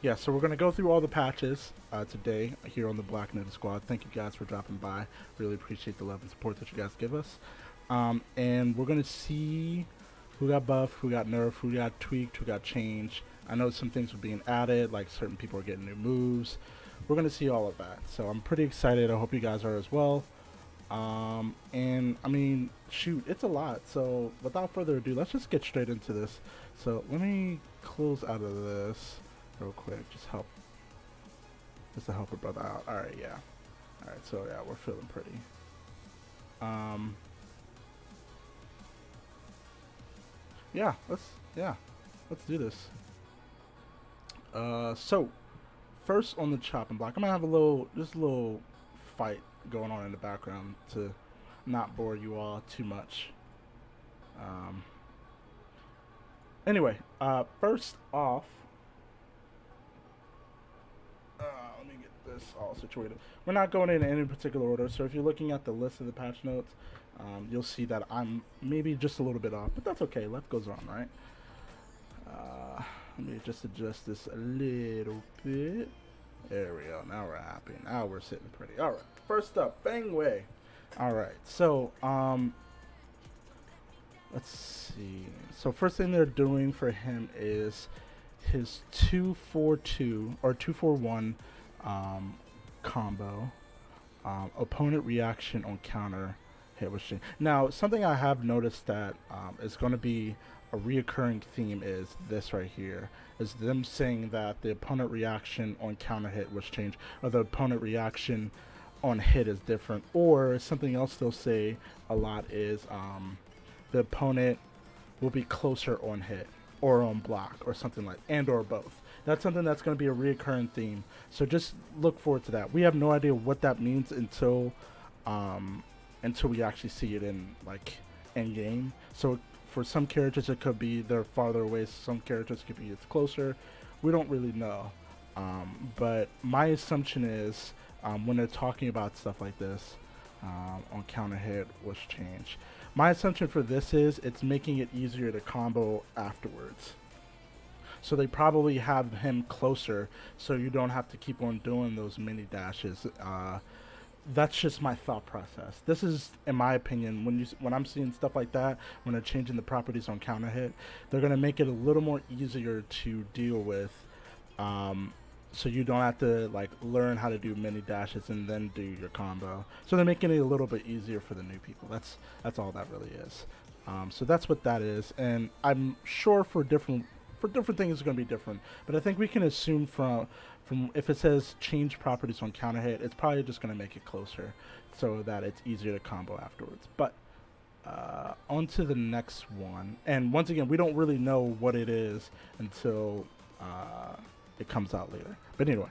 yeah, so we're gonna go through all the patches today here on the Black Ninja Squad. Thank you guys for dropping by. Really appreciate the love and support that you guys give us. And we're gonna see who got buffed, who got nerfed, who got tweaked, who got changed. I know some things were being added, like certain people are getting new moves. We're gonna see all of that. So I'm pretty excited. I hope you guys are as well. And I mean, shoot, it's a lot. So without further ado, let's just get straight into this. So let me close out of this real quick. Just to help a brother out. All right, yeah. All right, so yeah, we're feeling pretty. Yeah, let's do this. So first on the chopping block, I'm gonna have just a little fight going on in the background to not bore you all too much. Anyway, first off, let me get this all situated. We're not going in any particular order, so if you're looking at the list of the patch notes, you'll see that I'm maybe just a little bit off, but that's okay. Life goes on, right? Let me just adjust this a little bit. There we go. Now we're happy. Now we're sitting pretty. All right. First up, Feng Wei. All right. So, let's see. So first thing they're doing for him is his 2-4-2 or 2-4-1 combo. Opponent reaction on counter hit with Shaheen. Now, something I have noticed that is going to be a reoccurring theme is this right here, is them saying that the opponent reaction on counter hit was changed, or the opponent reaction on hit is different, or something else they'll say a lot is the opponent will be closer on hit or on block or something like, and or both. That's something that's going to be a reoccurring theme, so just look forward to that. We have no idea what that means until we actually see it in like in game. So for some characters it could be they're farther away, some characters could be it's closer. We don't really know, but my assumption is when they're talking about stuff like this on counter hit was changed, my assumption for this is it's making it easier to combo afterwards. So they probably have him closer so you don't have to keep on doing those mini dashes. That's just my thought process. This is, in my opinion, when I'm seeing stuff like that, when they're changing the properties on counter hit, they're gonna make it a little more easier to deal with, so you don't have to like learn how to do mini dashes and then do your combo. So they're making it a little bit easier for the new people. That's all that really is. So that's what that is, and I'm sure for different things it's going to be different, but I think we can assume from if it says change properties on counter hit, it's probably just going to make it closer so that it's easier to combo afterwards. But on to the next one, and once again we don't really know what it is until it comes out later. But anyway,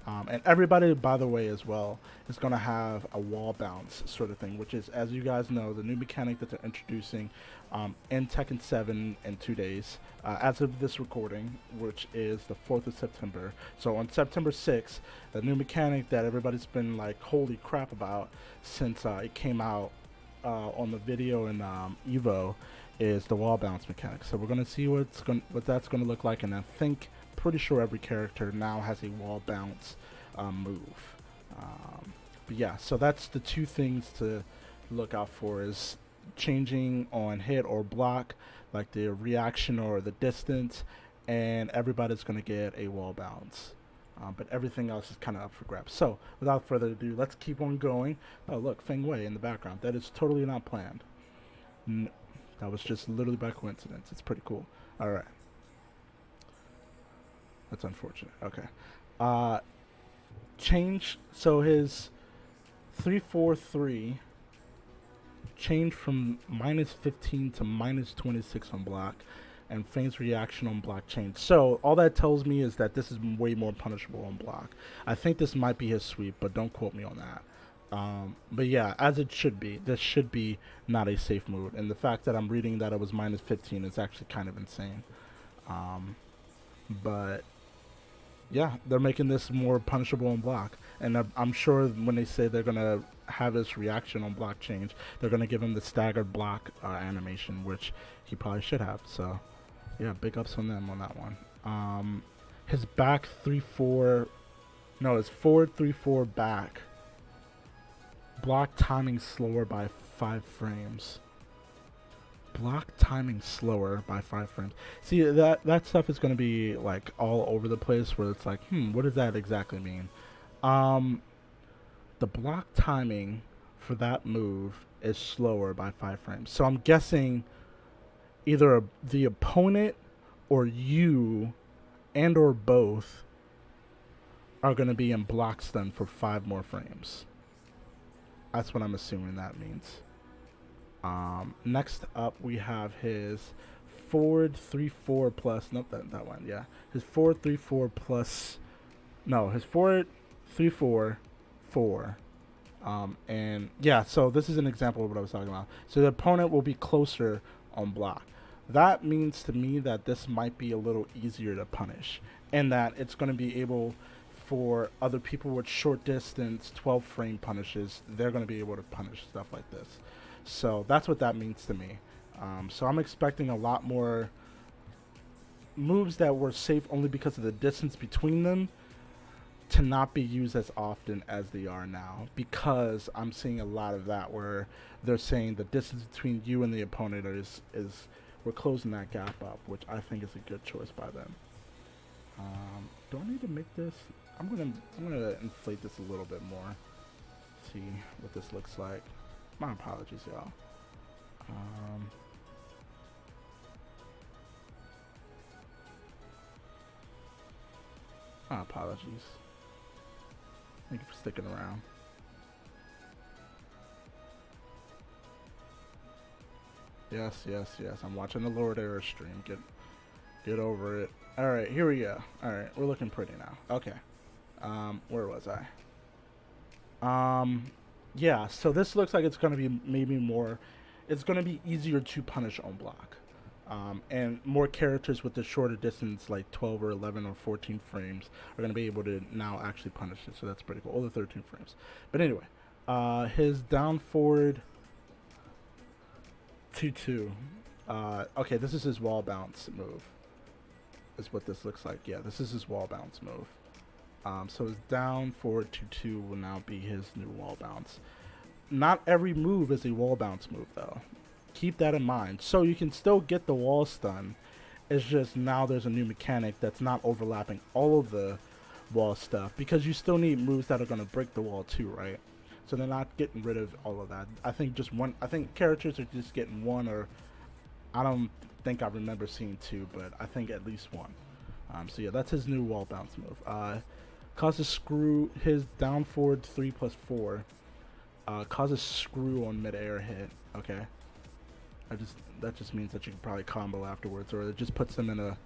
and everybody, by the way, as well, is going to have a wall bounce sort of thing, which is, as you guys know, the new mechanic that they're introducing in Tekken 7 in 2 days, as of this recording, which is the 4th of September. So on September 6th, the new mechanic that everybody's been like, holy crap about since it came out on the video in Evo, is the wall bounce mechanic. So we're going to see what that's going to look like, and I think pretty sure every character now has a wall bounce move. But yeah, so that's the two things to look out for, is changing on hit or block, like the reaction or the distance, and everybody's going to get a wall bounce. But everything else is kind of up for grabs. So without further ado, let's keep on going. Oh look, Feng Wei in the background. That is totally not planned. That was just literally by coincidence. It's pretty cool. Alright. That's unfortunate. Okay. Change. So his 3-4-3 changed from -15 to -26 on block, and Feng's reaction on block changed. So all that tells me is that this is way more punishable on block. I think this might be his sweep, but don't quote me on that. But yeah, as it should be. This should be not a safe move, and the fact that I'm reading that it was -15 is actually kind of insane. But yeah, they're making this more punishable on block, and I'm sure when they say they're gonna have his reaction on block change, they're gonna give him the staggered block animation, which he probably should have. So yeah, big ups on them on that one. his back 3-4, no, his forward 3-4 back. Block timing slower by 5 frames. Block timing slower by 5 frames. See, that stuff is going to be like all over the place where it's like, what does that exactly mean? The block timing for that move is slower by 5 frames. So I'm guessing either the opponent or you and or both are going to be in block stun for 5 more frames. That's what I'm assuming that means. Next up we have his forward 3-4 plus, nope, that one, yeah. His forward 3-4 plus, no, his forward 3-4, 4. And yeah, so this is an example of what I was talking about. So the opponent will be closer on block. That means to me that this might be a little easier to punish, and that it's going to be able for other people with short distance 12 frame punishes, they're going to be able to punish stuff like this. So that's what that means to me. So I'm expecting a lot more moves that were safe only because of the distance between them to not be used as often as they are now, because I'm seeing a lot of that where they're saying the distance between you and the opponent is we're closing that gap up, which I think is a good choice by them. Do I need to make this? I'm gonna inflate this a little bit more. See what this looks like. My apologies, y'all. My apologies. Thank you for sticking around. Yes. I'm watching the Lord Era stream. Get over it. All right, here we go. All right, we're looking pretty now. Okay. Where was I? Yeah, so this looks like it's going to be maybe more, it's going to be easier to punish on block. And more characters with the shorter distance, like 12 or 11 or 14 frames, are going to be able to now actually punish it, so that's pretty cool. All the 13 frames. But anyway, his down forward 2-2. Okay, this is his wall bounce move. Is what this looks like. Yeah, this is his wall bounce move. So his down forward 2-2 will now be his new wall bounce. Not every move is a wall bounce move, though. Keep that in mind. So you can still get the wall stun. It's just now there's a new mechanic that's not overlapping all of the wall stuff, because you still need moves that are going to break the wall too, right? So they're not getting rid of all of that. I think just one. I think characters are just getting one, or I don't think I remember seeing 2, but I think at least 1. So yeah, that's his new wall bounce move. Causes screw. His down forward 3+4 causes screw on mid-air hit. Okay, that just means that you can probably combo afterwards, or it just puts them in a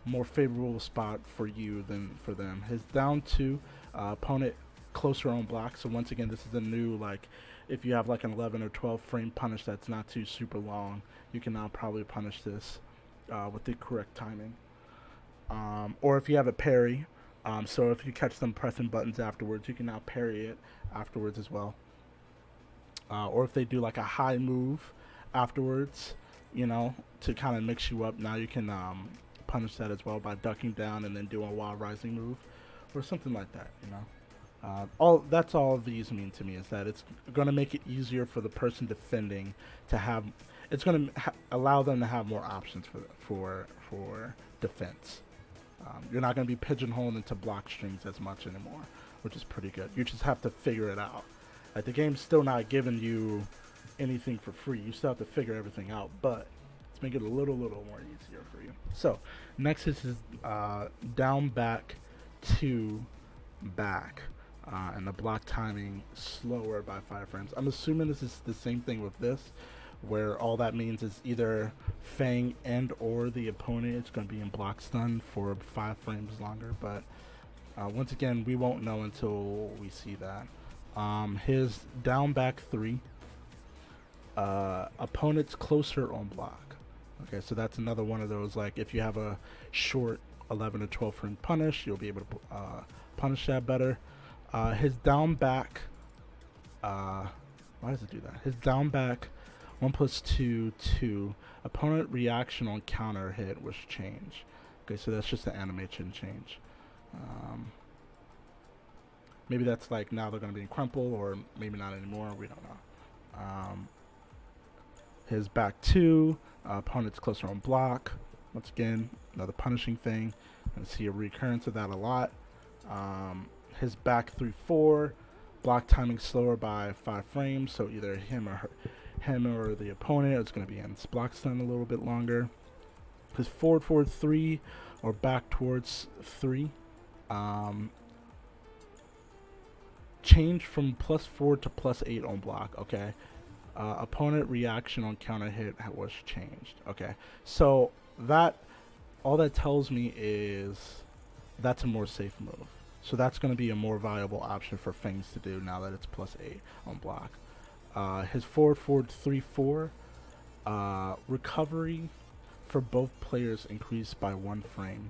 more favorable spot for you than for them. His down 2, opponent closer on block. So once again, this is a new, like, if you have like an 11 or 12 frame punish that's not too super long, you can now probably punish this with the correct timing. Or if you have a parry, so if you catch them pressing buttons afterwards, you can now parry it afterwards as well. Or if they do like a high move afterwards, you know, to kind of mix you up, now you can punish that as well by ducking down and then doing a wild rising move or something like that, you know. That's all these mean to me, is that it's going to make it easier for the person defending to have, it's going to allow them to have more options for defense. You're not going to be pigeonholed into block strings as much anymore, which is pretty good. You just have to figure it out. Like, the game's still not giving you anything for free. You still have to figure everything out, but it's making it a little more easier for you. So next is his down back 2 back, and the block timing slower by 5 frames. I'm assuming this is the same thing with this, where all that means is either Feng and or the opponent is going to be in block stun for 5 frames longer, but once again, we won't know until we see that. His down back 3, opponent's closer on block. Okay, so that's another one of those, like, if you have a short 11 or 12 frame punish, you'll be able to punish that better. His down back, why does it do that? His down back 1+2, 2, opponent reaction on counter hit was changed. Okay, so that's just an animation change. Um, maybe that's like now they're going to be in crumple, or maybe not anymore. We don't know. His back 2, opponent's closer on block. Once again, another punishing thing. I see a recurrence of that a lot. His back 3-4, block timing slower by 5 frames, so either him or the opponent is going to be in block stun a little bit longer. His forward 3, or back towards 3, change from +4 to +8 on block. Okay. Opponent reaction on counter hit was changed. Okay, so that all that tells me is that's a more safe move. So that's going to be a more viable option for Fengs to do now that it's +8 on block. His forward 3-4, recovery for both players increased by 1 frame.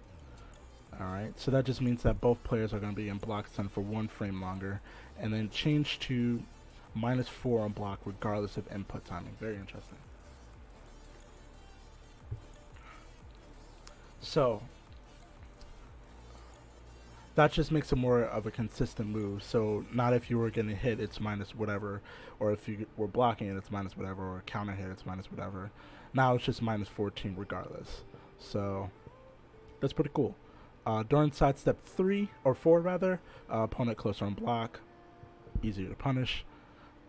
Alright, so that just means that both players are going to be in block stun for 1 frame longer, and then change to -4 on block regardless of input timing. Very interesting. So that just makes it more of a consistent move. So not if you were getting hit, it's minus whatever, or if you were blocking it, it's minus whatever, or counter hit, it's minus whatever. Now it's just -14 regardless. So that's pretty cool. During sidestep 3 or 4 rather, opponent closer on block, easier to punish.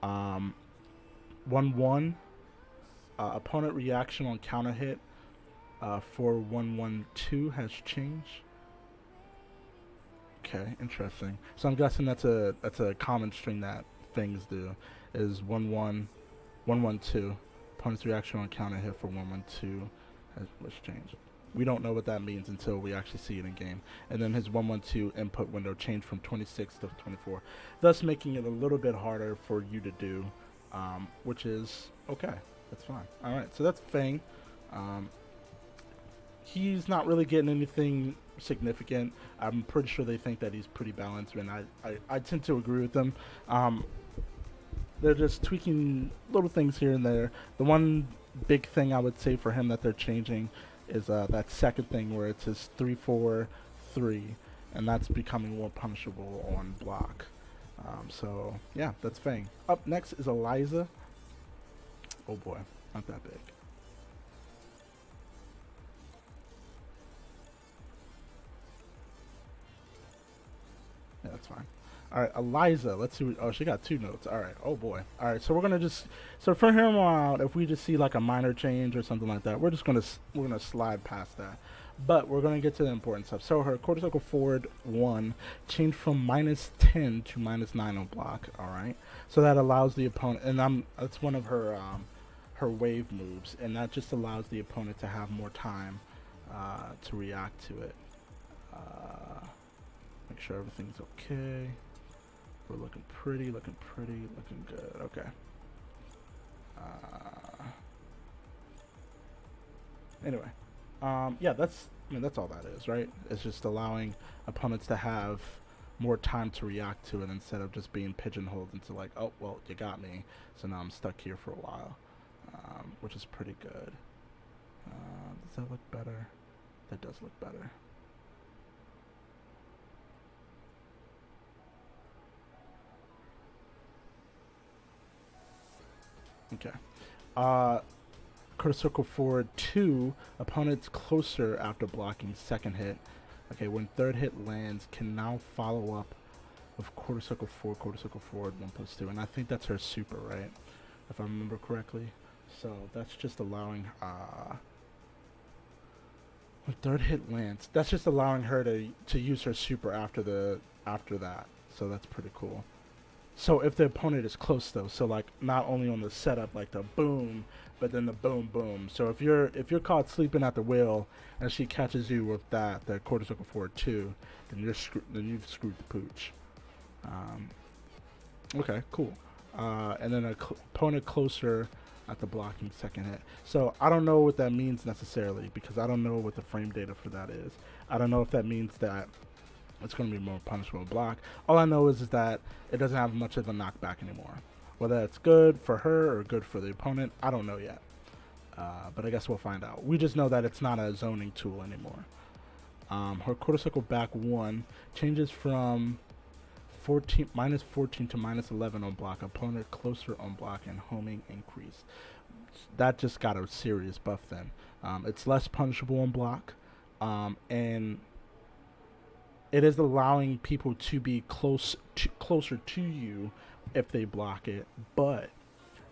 1-1, opponent reaction on counter hit for 1-1-2 has changed. Okay, interesting. So I'm guessing that's a common string that things do, is 1-1, 1-1-2. Opponent's reaction on counter hit for 1-1-2 was changed. We don't know what that means until we actually see it in game. And then his 1-1-2 input window changed from 26 to 24, thus making it a little bit harder for you to do, which is okay. That's fine. All right, so that's Feng. He's not really getting anything significant. I'm pretty sure they think that he's pretty balanced, and I tend to agree with them. They're just tweaking little things here and there. The one big thing I would say for him that they're changing is that second thing where it's his 3-4-3, and that's becoming more punishable on block. So yeah, that's Feng. Up next is Eliza. Oh boy, not that big. Yeah, that's fine. All right, Eliza. Let's see. Oh, she got 2 notes. All right. Oh boy. All right. So we're gonna just. So from here on out, if we just see like a minor change or something like that, we're gonna slide past that. But we're gonna get to the important stuff. So her quarter circle forward 1 changed from -10 to -9 on block. All right. So that allows the opponent, and that's one of her her wave moves, and that just allows the opponent to have more time to react to it. Make sure everything's okay. We're looking pretty, looking good. Okay. Anyway, yeah, that's all that is, right? It's just allowing opponents to have more time to react to it instead of just being pigeonholed into like, oh, well, you got me, so now I'm stuck here for a while, which is pretty good. Does that look better? That does look better. Okay. Quarter circle forward 2, opponent's closer after blocking second hit. Okay, when third hit lands, can now follow up with quarter circle forward 1+2, and I think that's her super, right? If I remember correctly. So that's just allowing when third hit lands, that's just allowing her to use her super after that. So that's pretty cool. So if the opponent is close though, so like not only on the setup like the boom, but then the boom boom. So if you're caught sleeping at the wheel and she catches you with that quarter circle forward 2, then you've screwed the pooch. Okay, cool. And then opponent closer at the blocking second hit. So I don't know what that means necessarily because I don't know what the frame data for that is. I don't know if that means that it's going to be more punishable block. All I know is that it doesn't have much of a knockback anymore. Whether it's good for her or good for the opponent, I don't know yet. But I guess we'll find out. We just know that it's not a zoning tool anymore. Her quarter circle back 1 changes from 14 -14 to -11 on block. Opponent closer on block and homing increase. That just got a serious buff then. It's less punishable on block, and it is allowing people to be closer to you if they block it. But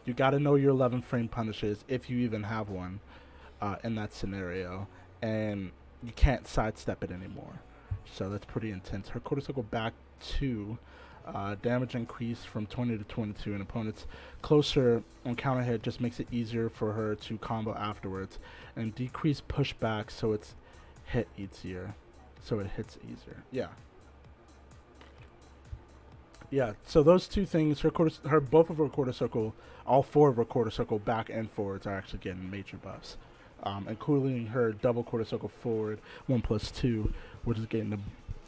you got to know your 11 frame punishes if you even have one in that scenario, and you can't sidestep it anymore. So that's pretty intense. Her quarter circle back 2. Damage increase from 20 to 22, and opponents closer on counter hit just makes it easier for her to combo afterwards, and decrease pushback so it's hit easier, so it hits easier. Yeah. So those two things, both of her quarter circle, all 4 of her quarter circle back and forwards are actually getting major buffs, including her double quarter circle forward 1+2, which is getting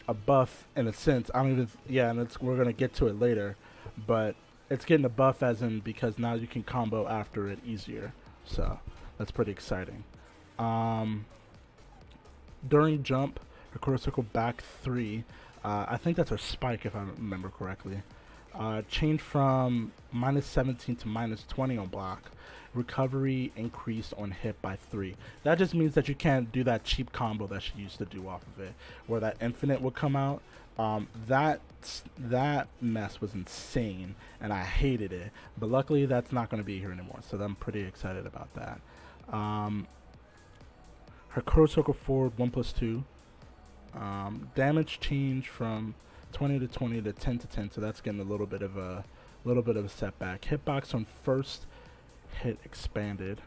a buff in a sense. And we're gonna get to it later, but it's getting a buff as in because now you can combo after it easier. So that's pretty exciting. During jump, her quarter circle back 3. I think that's her spike if I remember correctly. Change from -17 to -20 on block. Recovery increased on hit by 3. That just means that you can't do that cheap combo that she used to do off of it, where that infinite would come out. That mess was insane, and I hated it. But luckily, that's not going to be here anymore, so I'm pretty excited about that. Her quarter circle forward 1+2. Damage change from 20 to 20 to 10 to 10, so that's getting a little bit of a setback. Hitbox on first hit expanded.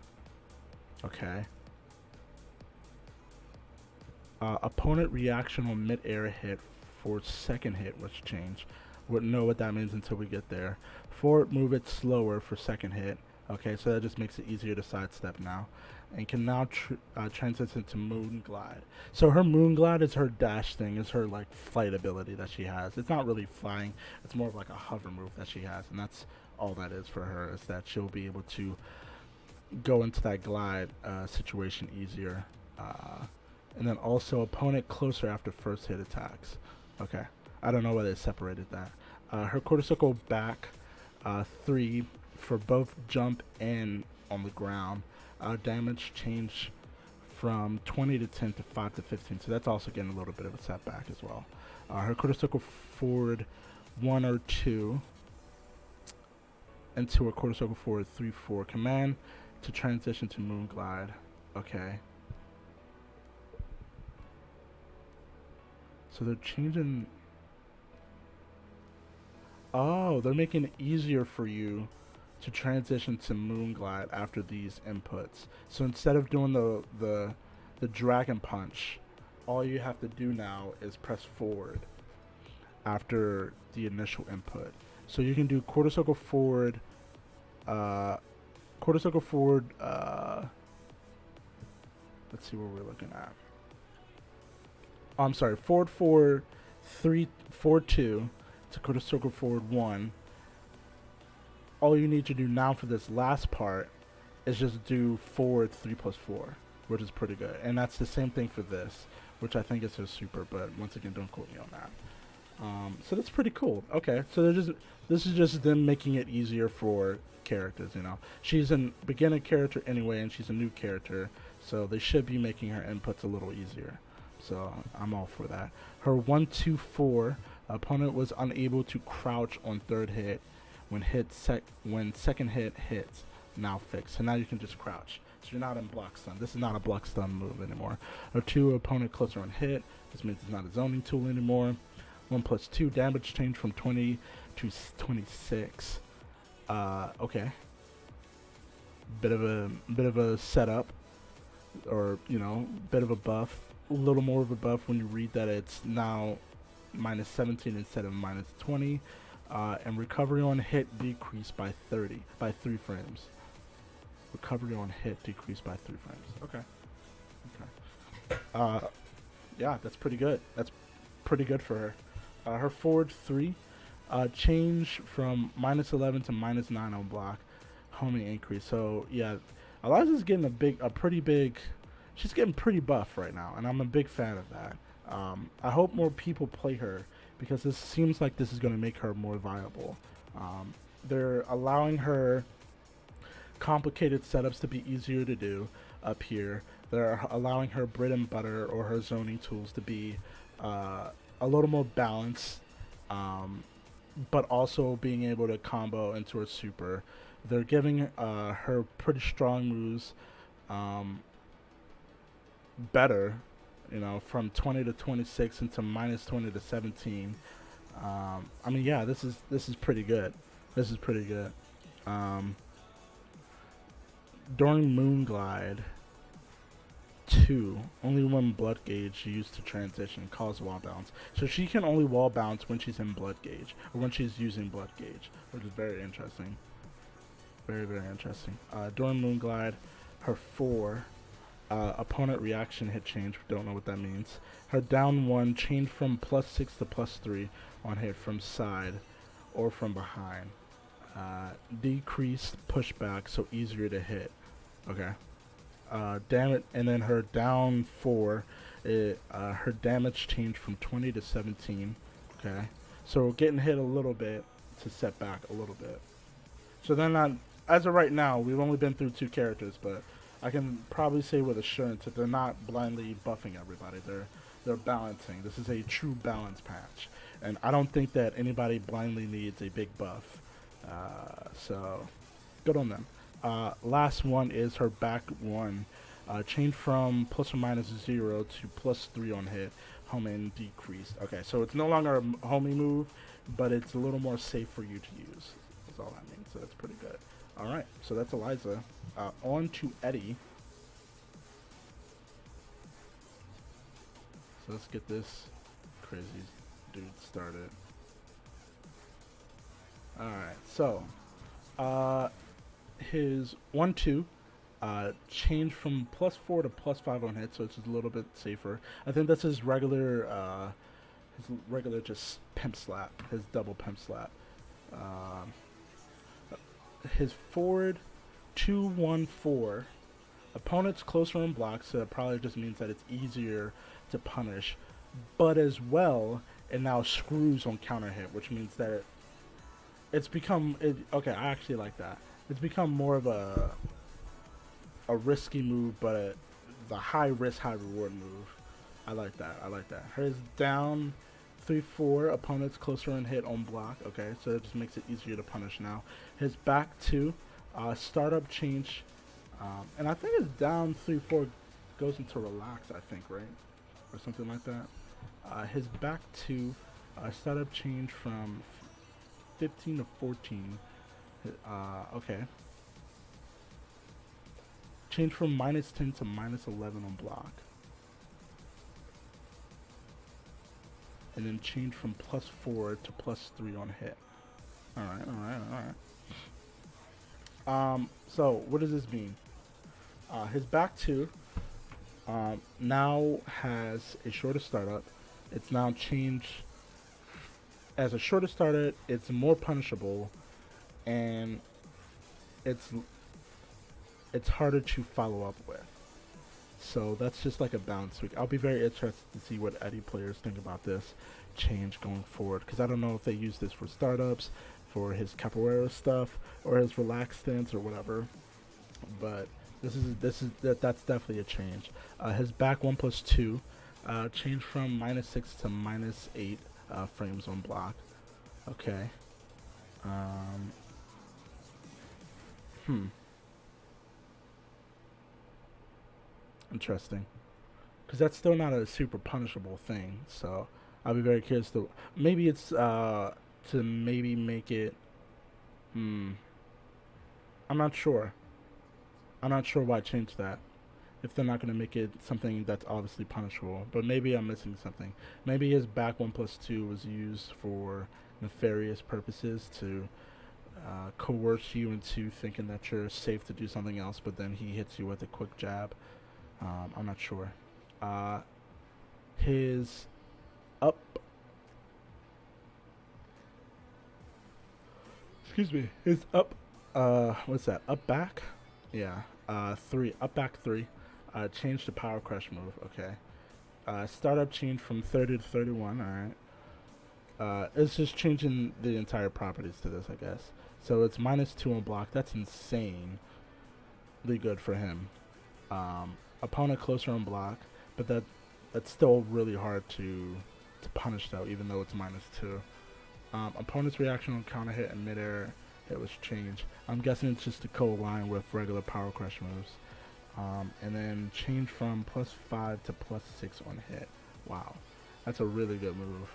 Okay. Opponent reaction on mid-air hit for second hit was changed. Wouldn't know what that means until we get there. Forward move it slower for second hit. Okay, so that just makes it easier to sidestep now. And can now transition to Moon Glide. So her Moon Glide is her dash thing, is her like flight ability that she has. It's not really flying, it's more of like a hover move that she has, and that's all that is for her, is that she'll be able to go into that glide situation easier. And then also opponent closer after first hit attacks. Okay, I don't know why they separated that. Her quarter circle back 3 for both jump and on the ground. Damage change from 20 to 10 to 5 to 15, so that's also getting a little bit of a setback as well. Her quarter circle forward 1 or 2 into a quarter circle forward 3/4. Command to transition to Moon Glide. Okay. So they're changing. Oh, they're making it easier for you to transition to Moon Glide after these inputs. So instead of doing the Dragon Punch, all you have to do now is press forward after the initial input. So you can do quarter circle forward, let's see what we're looking at. Oh, I'm sorry, forward 3, 4, 2 to quarter circle forward 1. All you need to do now for this last part is just do forward 3+4, which is pretty good. And that's the same thing for this, which I think is her super, but once again, don't quote me on that. So that's pretty cool. Okay, so this is just them making it easier for characters, you know. She's a beginner character anyway, and she's a new character, so they should be making her inputs a little easier. So I'm all for that. Her 1-2-4, opponent was unable to crouch on third hit when second hit hits. Now fixed. So now you can just crouch. So you're not in block stun. This is not a block stun move anymore. Or 2, opponent closer on hit. This means it's not a zoning tool anymore. 1+2, damage change from 20 to 26. Okay. Bit of a setup, or bit of a buff. A little more of a buff when you read that it's now -17 instead of -20. And recovery on hit decreased by 3 frames. Recovery on hit decreased by 3 frames. Okay. Yeah, that's pretty good. That's pretty good for her. Her forward 3, change from -11 to -9 on block. Homing increase. So yeah, Eliza's getting she's getting pretty buff right now, and I'm a big fan of that. I hope more people play her because this seems like this is going to make her more viable. They're allowing her complicated setups to be easier to do up here. They're allowing her bread and butter or her zoning tools to be a little more balanced, but also being able to combo into her super. They're giving her pretty strong moves better, you know, from 20 to 26 into minus 20 to 17. I mean, yeah, this is pretty good. This is pretty good. During Moonglide 2, only one blood gauge used to transition cause wall bounce. So she can only wall bounce when she's in blood gauge, or when she's using blood gauge, which is very interesting. Very, very interesting. During Moonglide, her 4, opponent reaction hit change, don't know what that means. Her down 1 changed from +6 to +3 on hit from side or from behind. Decreased pushback, so easier to hit. Okay. Damage, and then her down 4, her damage changed from 20 to 17. Okay. So we're getting hit a little bit to set back a little bit. So they're not, as of right now, we've only been through 2 characters, but I can probably say with assurance that they're not blindly buffing everybody. They're balancing. This is a true balance patch, and I don't think that anybody blindly needs a big buff. So good on them. Last one is her back 1. Change from ±0 to +3 on hit. Homing decreased. Okay, so it's no longer a homing move, but it's a little more safe for you to use. That's all that means. So that's pretty good. Alright, so that's Eliza. On to Eddy. So let's get this crazy dude started. Alright, so his 1-2 changed from +4 to +5 on hit, so it's just a little bit safer. I think that's his regular just pimp slap, his double pimp slap. His forward 2-1-4. Opponent's closer on block, so it probably just means that it's easier to punish. But as well, it now screws on counter hit, which means that it's become okay. I actually like that. It's become more of a risky move, but the high risk, high reward move. I like that. I like that. Hers down 3-4. Opponent's closer on hit on block. Okay, so it just makes it easier to punish now. His back 2, startup change, and I think his down 3-4 goes into relax. I think, right, or something like that. His back 2, startup change from 15 to 14. Okay. Change from -10 to -11 on block. And then change from +4 to +3 on hit. Alright, alright, alright. So what does this mean? His back 2 now has a shorter startup. It's now changed as a shorter startup. It's more punishable, and it's harder to follow up with. So that's just like a balance tweak. I'll be very interested to see what Eddy players think about this change going forward, because I don't know if they use this for startups, for his capoeira stuff, or his relaxed stance or whatever. But that's definitely a change. His back 1+2 changed from -6 to -8 frames on block. Okay. Interesting, because that's still not a super punishable thing. So I'll be very curious to maybe it's to maybe make it. I'm not sure. I'm not sure why change that if they're not going to make it something that's obviously punishable. But maybe I'm missing something. Maybe his back 1+2 was used for nefarious purposes to coerce you into thinking that you're safe to do something else, but then he hits you with a quick jab. I'm not sure. His up. Excuse me. His up. What's that? Up back. Yeah. 3. Up back 3. Change the power crush move. Okay. Startup changed from 30 to 31. All right. It's just changing the entire properties to this, I guess. So it's -2 on block. That's insanely good for him. Opponent closer on block, but that's still really hard to punish though, even though it's -2. Opponent's reaction on counter hit and midair hit was changed. I'm guessing it's just to co-align with regular power crush moves. And then change from +5 to +6 on hit. Wow, that's a really good move.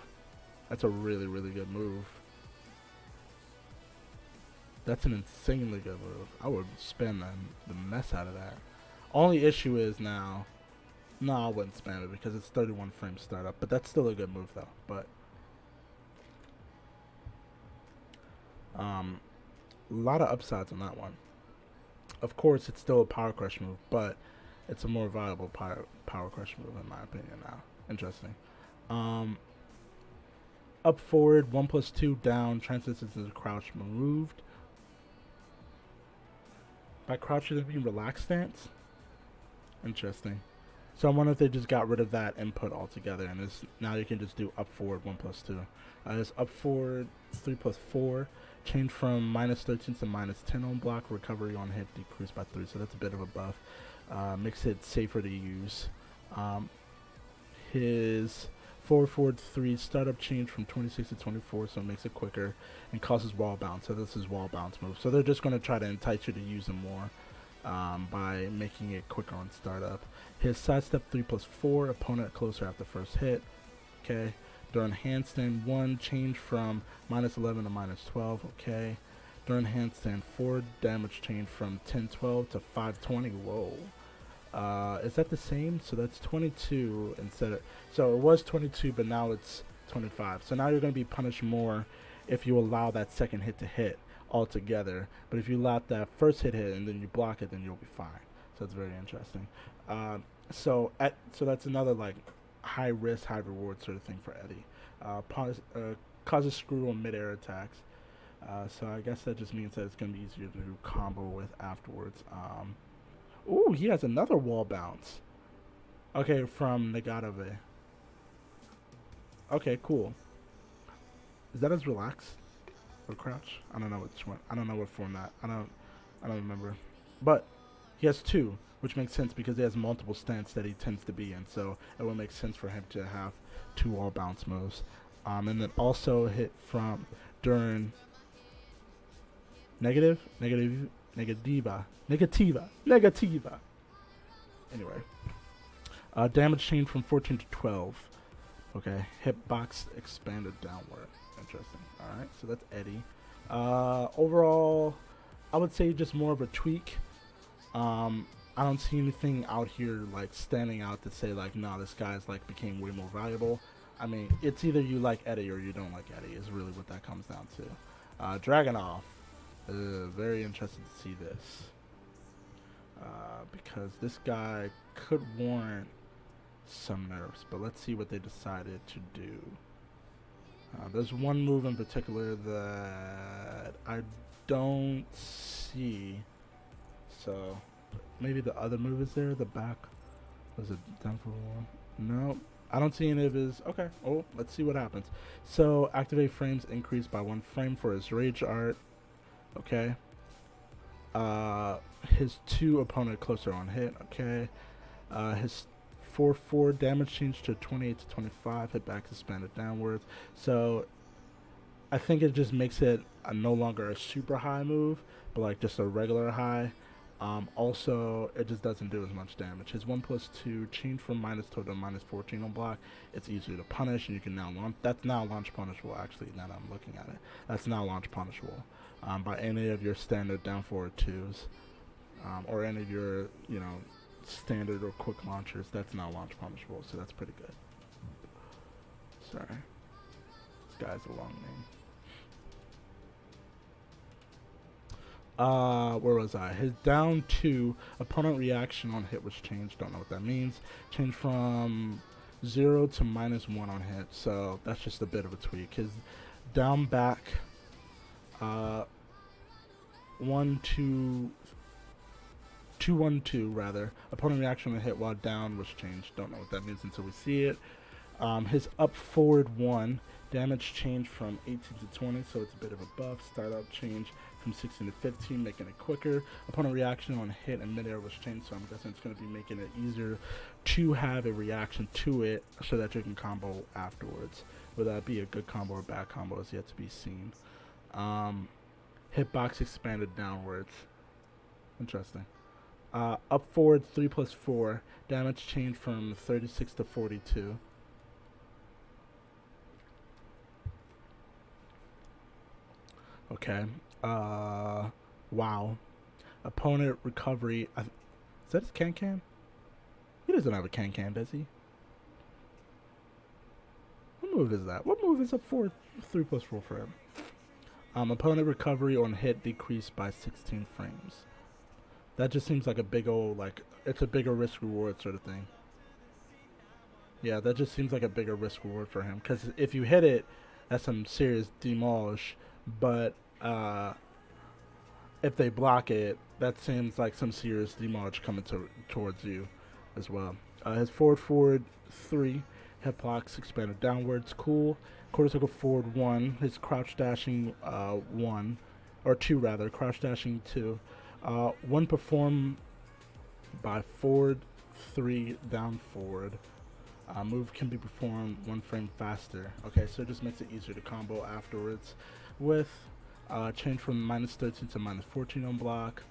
That's a really, really good move. That's an insanely good move. I would spam the mess out of that. Only issue is now, no, I wouldn't spam it because it's 31 frame startup, but that's still a good move though. But a lot of upsides on that one. Of course, it's still a power crush move, but it's a more viable power crush move in my opinion now. Interesting. Up forward, 1+2 down, translates into crouch moved. By crouch, does it mean relaxed stance? Interesting. So I wonder if they just got rid of that input altogether, and now you can just do up forward 1+2. It's up forward 3+4. Change from -13 to -10 on block. Recovery on hit decreased by 3, so that's a bit of a buff. Makes it safer to use. His forward 3 startup change from 26 to 24, so it makes it quicker and causes wall bounce. So this is wall bounce move. So they're just going to try to entice you to use them more by making it quicker on startup. His sidestep 3+4, opponent closer after first hit. Okay. During handstand 1, change from -11 to -12. Okay. During handstand 4, damage change from 1012 to 520. Whoa. Is that the same? So that's 22 instead of... So it was 22, but now it's 25. So now you're going to be punished more if you allow that second hit to hit altogether. But if you let that first hit and then you block it, then you'll be fine. So it's very interesting. So that's another like high risk, high reward sort of thing for Eddy. Causes screw on mid-air attacks. So I guess that just means that it's going to be easier to combo with afterwards. Ooh, he has another wall bounce. Okay, from Nagatave. Okay, cool. Is that his relax or crouch? I don't know which one. I don't know what format. I don't remember. But he has 2, which makes sense because he has multiple stance that he tends to be in. So it would make sense for him to have 2 wall bounce moves. And then also hit from during negativa. Anyway, damage change from 14 to 12. Okay, hitbox expanded downward. Interesting. All right, so that's Eddy. Overall, I would say just more of a tweak. I don't see anything out here like standing out to say like, no, this guy's like became way more valuable. I mean, it's either you like Eddy or you don't like Eddy. Is really what that comes down to. Dragunov. Very interested to see this. Because this guy could warrant some nerfs, but let's see what they decided to do. There's one move in particular that I don't see, so maybe the other move is there. The back was it down for one? No, I don't see any of his. Okay, oh, let's see what happens. So activate frames increased by 1 frame for his rage art. Okay. His 2 opponent closer on hit. Okay. His 4/4 damage change to 28 to 25. Hit back expanded downwards. So I think it just makes it no longer a super high move, but like just a regular high. Also, it just doesn't do as much damage. His 1+2 change from -12 to -14 on block. It's easier to punish, and you can now launch. That's now launch punishable. Actually, now that I'm looking at it, that's now launch punishable by any of your standard down forward 2s, or any of your standard or quick launchers. That's now launch punishable. So that's pretty good. Sorry, this guy's a long name. Where was I? His down 2 opponent reaction on hit was changed. Don't know what that means. Changed from 0 to -1 on hit. So that's just a bit of a tweak. His down back 1, 2, 2-1-2 rather. Opponent reaction when hit while down was changed. Don't know what that means until we see it. His up forward 1 damage changed from 18 to 20, so it's a bit of a buff. Start up change from 16 to 15, making it quicker. Opponent reaction on hit and midair was changed, so I'm guessing it's going to be making it easier to have a reaction to it so that you can combo afterwards. Whether that be a good combo or bad combo is yet to be seen. Hitbox expanded downwards. Interesting. Up forward 3+4. Damage changed from 36 to 42. Okay. Wow. Opponent recovery. Is that his can? He doesn't have a can, does he? What move is that? What move is up forward 3+4 for him? Opponent recovery on hit decreased by 16 frames. That just seems like a big old, like, it's a bigger risk reward sort of thing. Yeah, that just seems like a bigger risk reward for him. Because if you hit it, that's some serious demolish. But if they block it, that seems like some serious demolish coming towards you as well. His forward 3 hit blocks expanded downwards. Cool. Quarter circle forward 1. His crouch dashing 1 or 2 rather. Crouch dashing 2. 1 performed by forward 3 down forward. Move can be performed 1 frame faster. Okay, so it just makes it easier to combo afterwards. With change from -13 to -14 on block.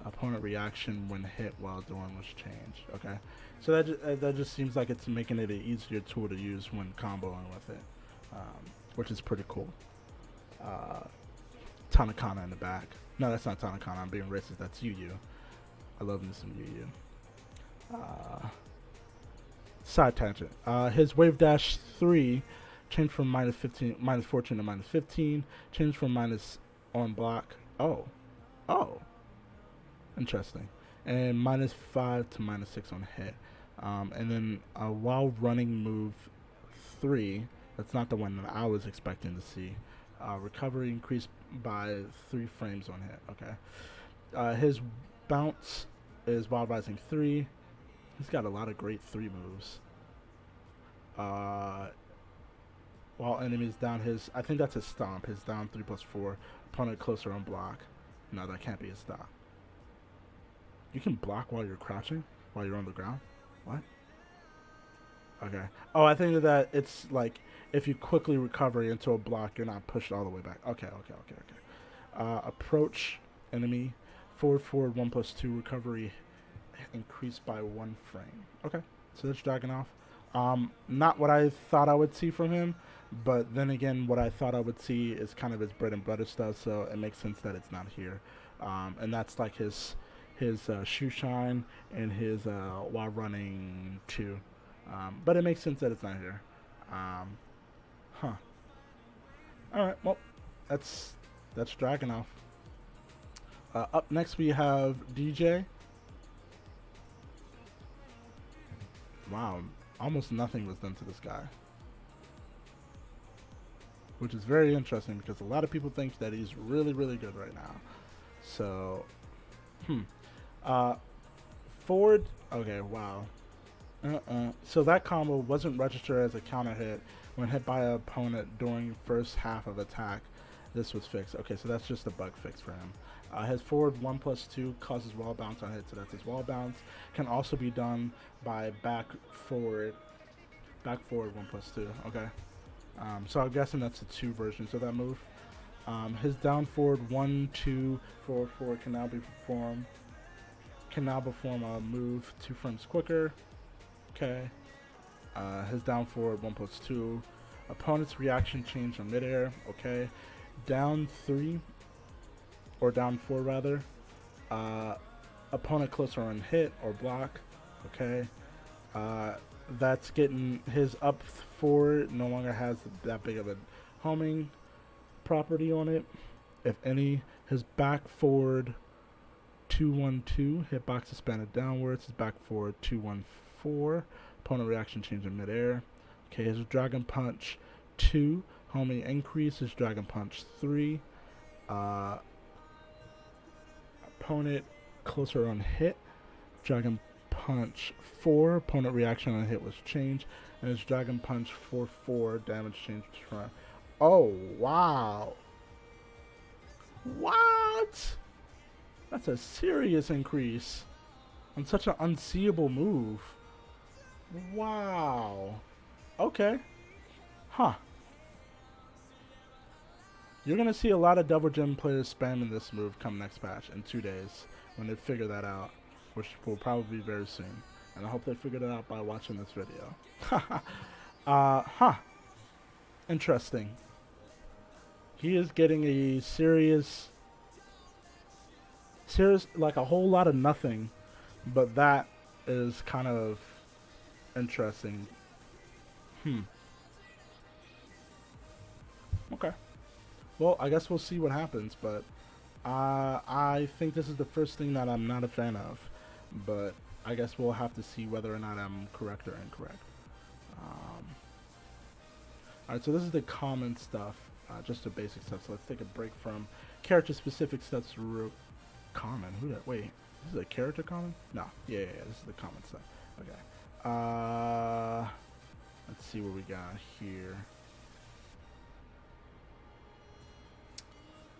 Opponent reaction when hit while doing was changed. Okay, so that just seems like it's making it an easier tool to use when comboing with it, which is pretty cool. Tanakana in the back. No, that's not Tanakana. I'm being racist. That's Yu. I love me some Yu. Side tangent. His wave dash 3 changed from -14 to -15. Changed from minus on block. Oh. Interesting. And -5 to -6 on hit. And then while running move 3, that's not the one that I was expecting to see. Recovery increased by 3 frames on hit. Okay. His bounce is Wild Rising 3. He's got a lot of great 3 moves. While enemies down his, I think that's his stomp. His down 3+4. Opponent closer on block. No, that can't be his stomp. You can block while you're crouching? While you're on the ground? What? Okay. Oh, I think that it's like if you quickly recover into a block, you're not pushed all the way back. Okay. Approach enemy. Forward 1+2 recovery increased by 1 frame. Okay. So that's Dragunov. Not what I thought I would see from him, but then again, what I thought I would see is kind of his bread and butter stuff, so it makes sense that it's not here. And that's like his shoe shine and his while running 2. But it makes sense that it's not here. Alright, well, that's Dragunov. Up next we have DJ. Wow, almost nothing was done to this guy. Which is very interesting because a lot of people think that he's really, really good right now. So, forward, okay, wow. So that combo wasn't registered as a counter hit when hit by an opponent during first half of attack. This was fixed. Okay, so that's just a bug fix for him. His forward 1+2 causes wall bounce on hit, so that's his wall bounce. Can also be done by back forward 1+2. Okay. So I'm guessing that's the 2 versions of that move. His down forward 1, 2, forward 4 can now perform a move 2 frames quicker. Okay. His down forward 1+2. Opponent's reaction change on midair. Okay. Down 3 or down 4 rather. Opponent closer on hit or block. Okay. That's getting his up forward no longer has that big of a homing property on it, if any. His back forward 2-1-2 hitbox expanded downwards. His back forward 2-1-4 opponent reaction change in midair. Okay, his dragon punch 2 homing increase. His dragon punch 3 opponent closer on hit Dragon Punch 4. Opponent reaction on a hit was changed. And his Dragon Punch 4/4 damage changed from. Oh, wow. What? That's a serious increase on such an unseeable move. Wow. Okay. Huh. You're going to see a lot of Double Gem players spamming this move come next patch in 2 days when they figure that out, which will probably be very soon. And I hope they figured it out by watching this video. Huh. Interesting. He is getting a serious, like a whole lot of nothing, but that is kind of interesting. Okay. Well, I guess we'll see what happens, but I think this is the first thing that I'm not a fan of, but I guess we'll have to see whether or not I'm correct or incorrect. Alright, so this is the common stuff, just the basic stuff, so let's take a break from character-specific stuff. Common? Who that? Wait, this is a character common? No, yeah, this is the common stuff. Okay. Let's see what we got here.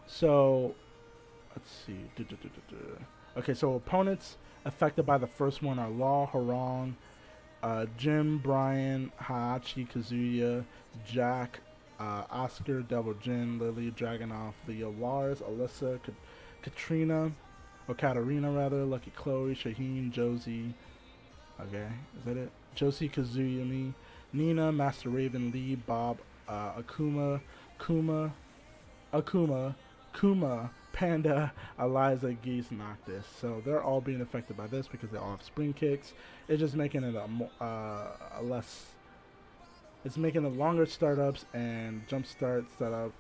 So, let's see. Okay, so opponents affected by the first one are Law, Hwoarang, Jim, Brian, Heihachi, Kazuya, Jack, Oscar, Devil Jin, Lili, Dragunov, Leo, Lars, Alisa, Katarina, Lucky Chloe, Shaheen, Josie. Okay, is that it? Josie, Kazuya, Nina, Master Raven, Lee, Bob, Akuma, Kuma, Panda, Eliza, Geese, Noctis. So they're all being affected by this because they all have spring kicks. It's just making it a less. It's making the longer startups and jump start setup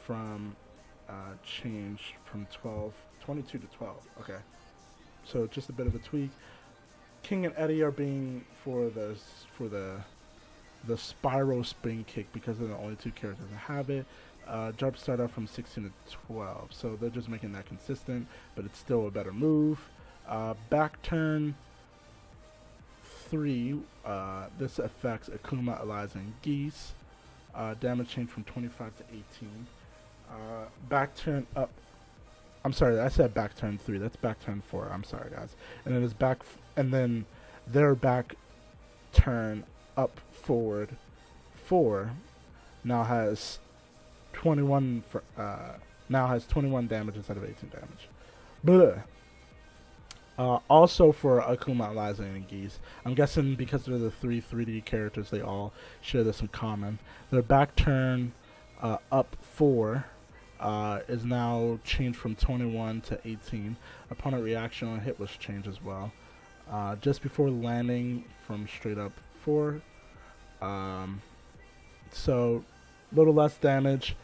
from change from 22 to 12. Okay, so just a bit of a tweak. King and Eddy are being for the spiral spring kick because they're the only two characters that have it. Jump start up from 16 to 12, so they're just making that consistent, but it's still a better move. Back turn 3, this affects Akuma, Eliza, and Geese. Damage change from 25 to 18. Back turn up. I'm sorry, I said back turn 3. That's back turn 4. I'm sorry, guys. And then it's back, and then their back turn up forward 4 now has 21 for, now has 21 damage instead of 18 damage. Also for Akuma, Eliza, and Geese, I'm guessing because they're the 3 3D characters, they all share this in common. Their back turn up 4 is now changed from 21 to 18. Opponent reaction on hit was changed as well. Just before landing from straight up 4. So little less damage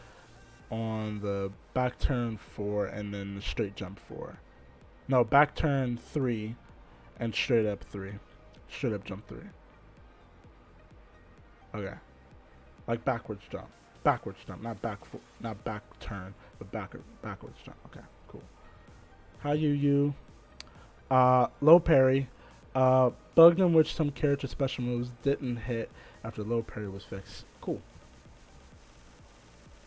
on the back turn 4 and then the straight jump 4. No, back turn 3 and straight up 3. Straight up jump 3. Okay. Like backwards jump. Backwards jump, not back turn, but backwards jump. Okay, cool. How you low parry. Bugged in which some character special moves didn't hit after low parry was fixed. Cool.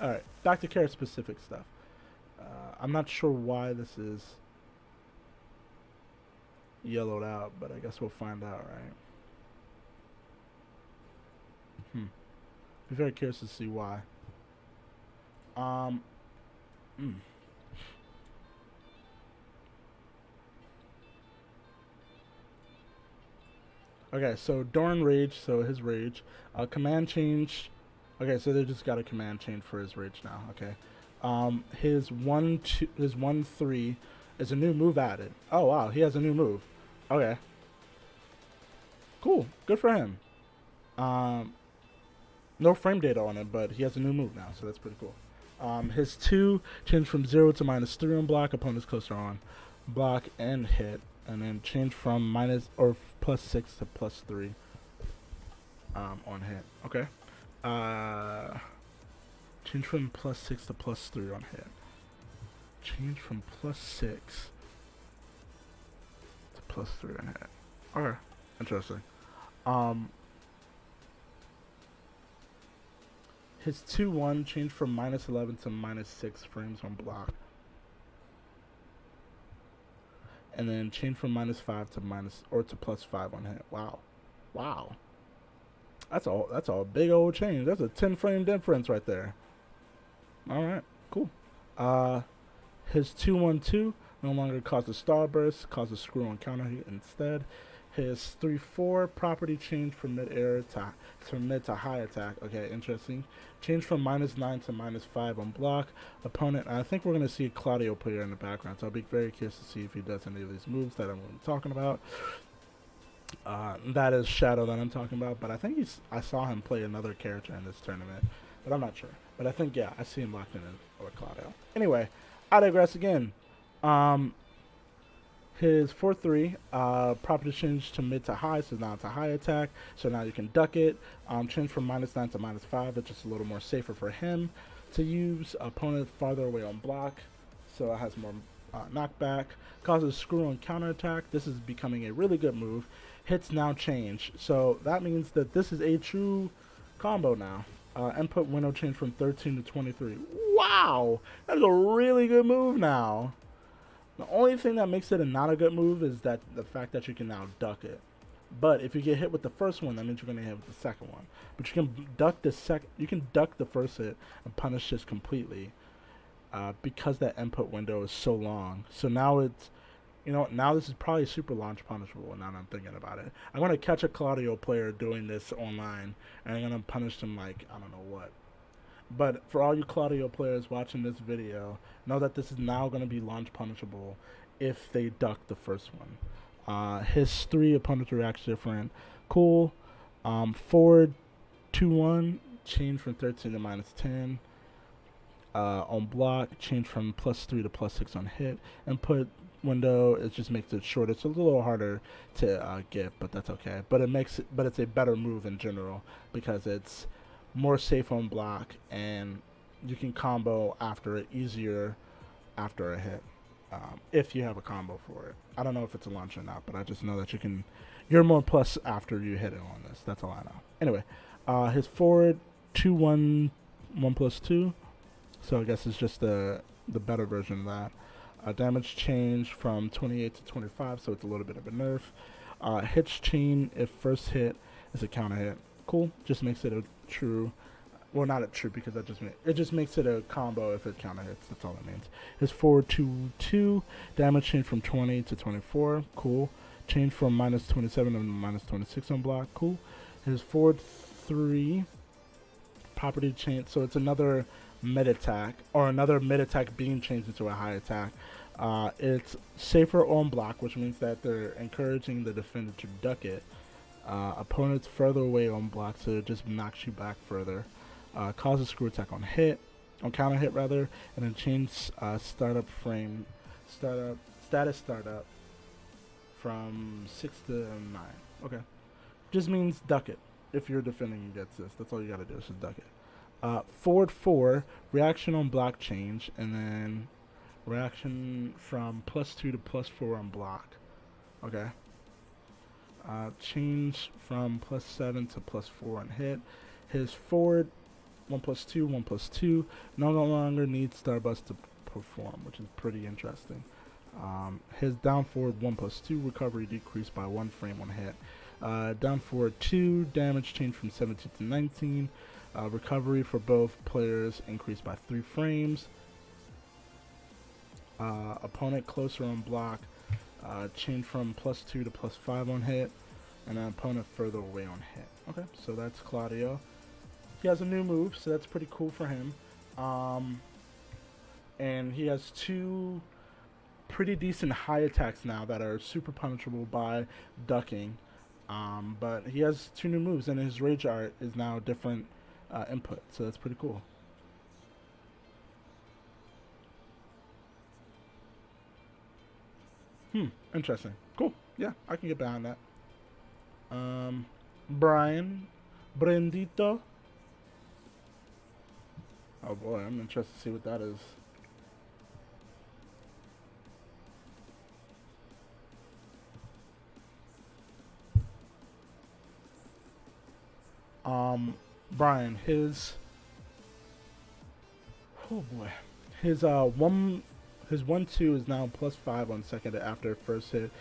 Alright, back to character specific stuff. I'm not sure why this is yellowed out, but I guess we'll find out, right? Be very curious to see why. Okay, so during rage, so his rage, command change. Okay, so they just got a command change for his rage now. Okay, his 1/3 is a new move added. Oh wow, he has a new move. Okay, cool, good for him. No frame data on it, but he has a new move now, so that's pretty cool. His 2 changed from 0 to -3 on block. Opponents closer on block and hit, and then change from +6 to +3 on hit. Okay. Change from +6 to +3 on hit. Change from +6 to +3 on hit. Okay, interesting. Um, his 2-1 changed from -11 to -6 frames on block, and then changed from -5 to +5 on hit. Wow, wow. That's all. That's a big old change. That's a 10 frame difference right there. All right, cool. His 2-1-2 no longer causes starburst, causes screw on counter hit instead. His 3-4 property change from mid-air to mid to high attack. Okay, interesting. Change from -9 to -5 on block. Opponent, I think we're going to see a Claudio player in the background, so I'll be very curious to see if he does any of these moves that I'm talking about. That is Shadow that I'm talking about, but I think I saw him play another character in this tournament, but I'm not sure. But I think, yeah, I see him locked in with Claudio. Anyway, I digress again. His 4-3 property change to mid to high, so now it's a high attack. So now you can duck it. Change from -9 to -5. It's just a little more safer for him to use. Opponent farther away on block, so it has more knockback. Causes screw on counterattack. This is becoming a really good move. Hits now change, so that means that this is a true combo now. Input window change from 13 to 23. Wow, that's a really good move now. The only thing that makes it not a good move is that the fact that you can now duck it. But if you get hit with the first one, that means you're going to hit with the second one. But you can duck the first hit and punish this completely because that input window is so long. So now it's, now this is probably super launch punishable now that I'm thinking about it. I'm going to catch a Claudio player doing this online, and I'm going to punish them like, I don't know what. But for all you Claudio players watching this video, know that this is now going to be launch punishable if they duck the first one. His 3 opponents react different. Cool. Forward 2-1, change from 13 to -10. On block, change from +3 to +6 on hit. Input window, it just makes it shorter. It's a little harder to get, but that's okay. But it's a better move in general because it's more safe on block, and you can combo after it easier after a hit if you have a combo for it. I don't know if it's a launch or not, but I just know that you're more plus after you hit it on this. That's all I know. Anyway, his forward 2-1 1+2, so I guess it's just the better version of that. Damage change from 28 to 25, so it's a little bit of a nerf. Hits chain if first hit is a counter hit. Cool, just makes it a true, well, not a true because it just makes it a combo if it counter hits. That's all it means. His forward 2-2 damage change from 20 to 24. Cool. Change from -27 to -26 on block. Cool. His forward 3 property change, so it's another mid attack or another mid attack being changed into a high attack. It's safer on block, which means that they're encouraging the defender to duck it. Opponents further away on block, so it just knocks you back further. Causes screw attack on counter hit rather, and then change status startup from 6 to 9. Okay, just means duck it. If you're defending against this, that's all you gotta do is just duck it. Forward 4 reaction on block change, and then reaction from +2 to +4 on block. Okay. Change from +7 to +4 on hit. His forward 1+2, 1+2 no longer needs Starburst to perform, which is pretty interesting. His down forward 1+2 recovery decreased by 1 frame on hit. Down forward 2 damage change from 17 to 19. Recovery for both players increased by 3 frames. Opponent closer on block. Change from +2 to +5 on hit, and an opponent further away on hit. Okay, so that's Claudio. He has a new move, so that's pretty cool for him. And he has 2 pretty decent high attacks now that are super punishable by ducking. But he has 2 new moves, and his rage art is now different input, so that's pretty cool. Interesting. Cool. Yeah, I can get behind that. Brandito. Oh boy, I'm interested to see what that is. Brian, oh boy, his his 1-2 is now +5 on second after first hit.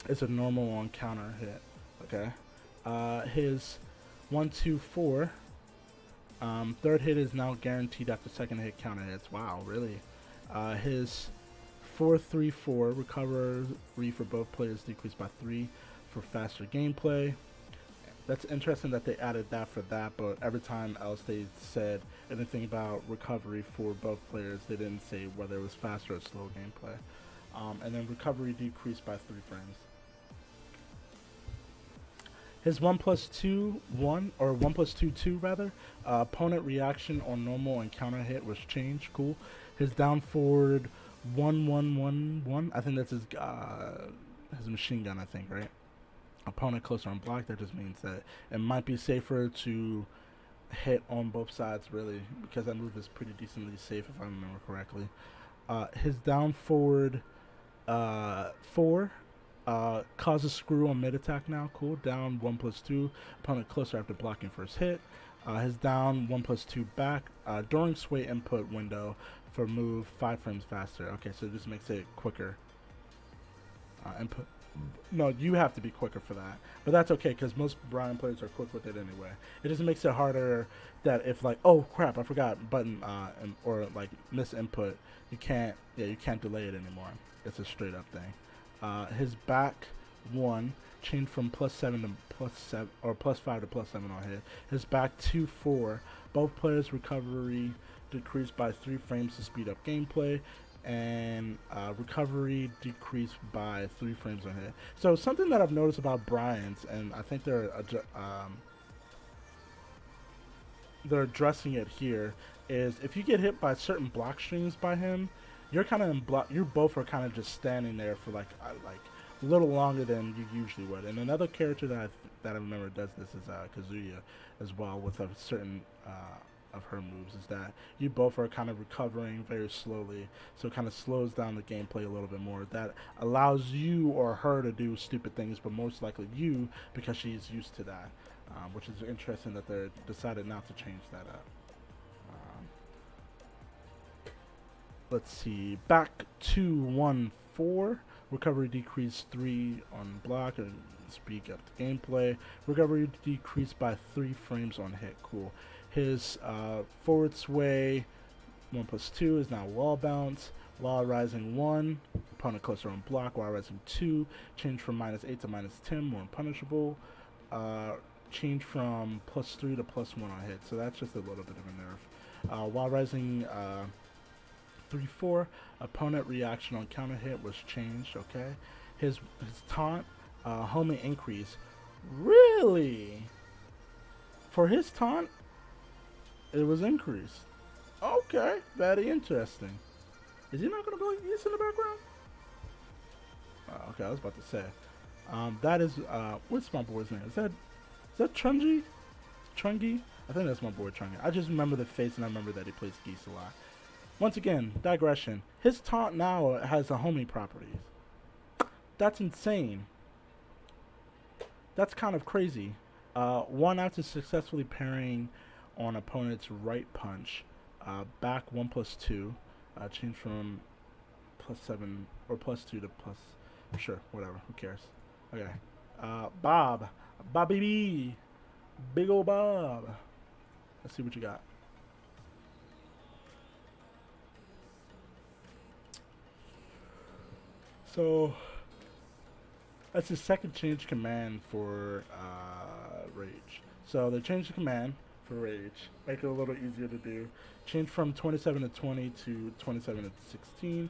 It's a normal on counter hit. Okay. His 1-2-4. Third hit is now guaranteed after second hit counter hits. Wow, really? His 4-3-4 recovery for both players decreased by 3 for faster gameplay. That's interesting that they added that for that, but every time else they said anything about recovery for both players, they didn't say whether it was faster or slow gameplay. And then recovery decreased by 3 frames. His 1+2-1 or 1+2-2 rather, opponent reaction on normal and counter hit was changed. Cool. His down forward 1-1-1-1. I think that's his machine gun. I think, right? Opponent closer on block. That just means that it might be safer to hit on both sides, really, because that move is pretty decently safe if I remember correctly. His down forward 4. Causes screw on mid attack now. Cool. Down 1+2. Opponent closer after blocking first hit. His down 1+2 back during sway input window for move 5 frames faster. Okay, so it just makes it quicker. Input. No, you have to be quicker for that, but that's okay because most Brian players are quick with it anyway. It just makes it harder that if like, oh crap, I forgot button or like miss input, you can't delay it anymore. It's a straight up thing. His back 1 changed from +7 to +7 or +5 to +7 on hit. His back 2-4. Both players' recovery decreased by 3 frames to speed up gameplay, and recovery decreased by 3 frames on hit. So something that I've noticed about Brian's, and I think they're addressing it here, is if you get hit by certain block strings by him, you're kind of in block. You both are kind of just standing there for like a little longer than you usually would. And another character that I remember does this is Kazuya as well, with a certain of her moves, is that you both are kind of recovering very slowly, so it kind of slows down the gameplay a little bit more. That allows you or her to do stupid things, but most likely you, because she's used to that, which is interesting that they decided not to change that up. Let's see, back 2-1-4. Recovery decreased 3 on block and speed up the gameplay. Recovery decreased by 3 frames on hit. Cool. His forward sway 1+2 is now wall bounce. Wall rising 1, opponent closer on block. Wall rising 2, change from -8 to -10, more punishable. Change from +3 to +1 on hit. So that's just a little bit of a nerf. Wall rising 3-4, opponent reaction on counter hit was changed. Okay, his taunt homing increase. Really? For his taunt, it was increased. Okay, very interesting. Is he not gonna play Geese in the background? Okay, I was about to say. That is what's my boy's name? Is that Chungi? Chungi? I think that's my boy Chungi. I just remember the face and I remember that he plays Geese a lot. Once again, digression. His taunt now has a homing properties. That's insane. That's kind of crazy. 1 after successfully parrying on opponent's right punch. Back 1+2. Change from +7 or +2 to plus. Sure, whatever. Who cares? Okay. Bobby B. Big ol' Bob. Let's see what you got. So that's the second change command for Rage. So they changed the command for Rage, make it a little easier to do. Change from 27 to 20 to 27 to 16.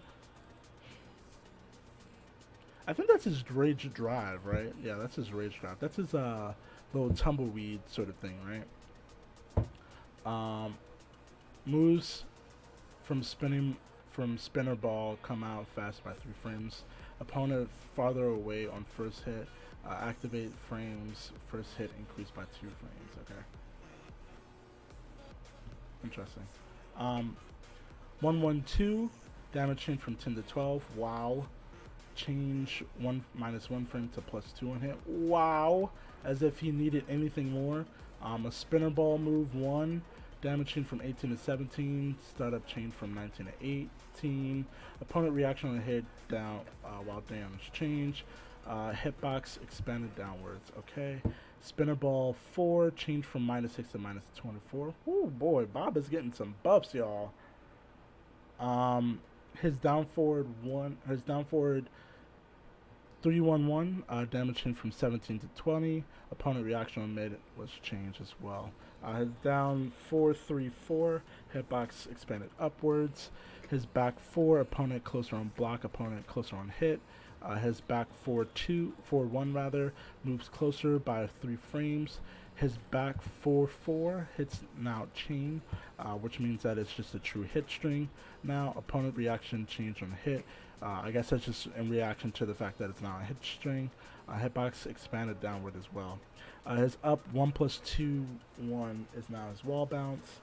I think that's his Rage Drive, right? Yeah, that's his Rage Drive. That's his little tumbleweed sort of thing, right? Moves from spinner ball come out fast by 3 frames. Opponent farther away on first hit. Activate frames. First hit increased by 2 frames. Okay. Interesting. 1-1-2. Damage change from 10 to 12. Wow. change -1 frame to +2 on hit. Wow, as if he needed anything more. A spinner ball move 1, damage chain from 18 to 17, startup chain from 19 to 18. Opponent reaction on a hit down while damage change. Hitbox expanded downwards. Okay. Spinner ball 4, change from -6 to -24. Oh boy, Bob is getting some buffs, y'all. His down forward 311, damage chain from 17 to 20. Opponent reaction on mid was changed as well. His down 434, hitbox expanded upwards. His back 4, opponent closer on block, opponent closer on hit. His back 4-1 rather, moves closer by 3 frames. His back 4-4 hits now chain, which means that it's just a true hit string. Now opponent reaction change on hit. I guess that's just in reaction to the fact that it's now a hit string. Hitbox expanded downward as well. His up 1+2-1 is now his wall bounce.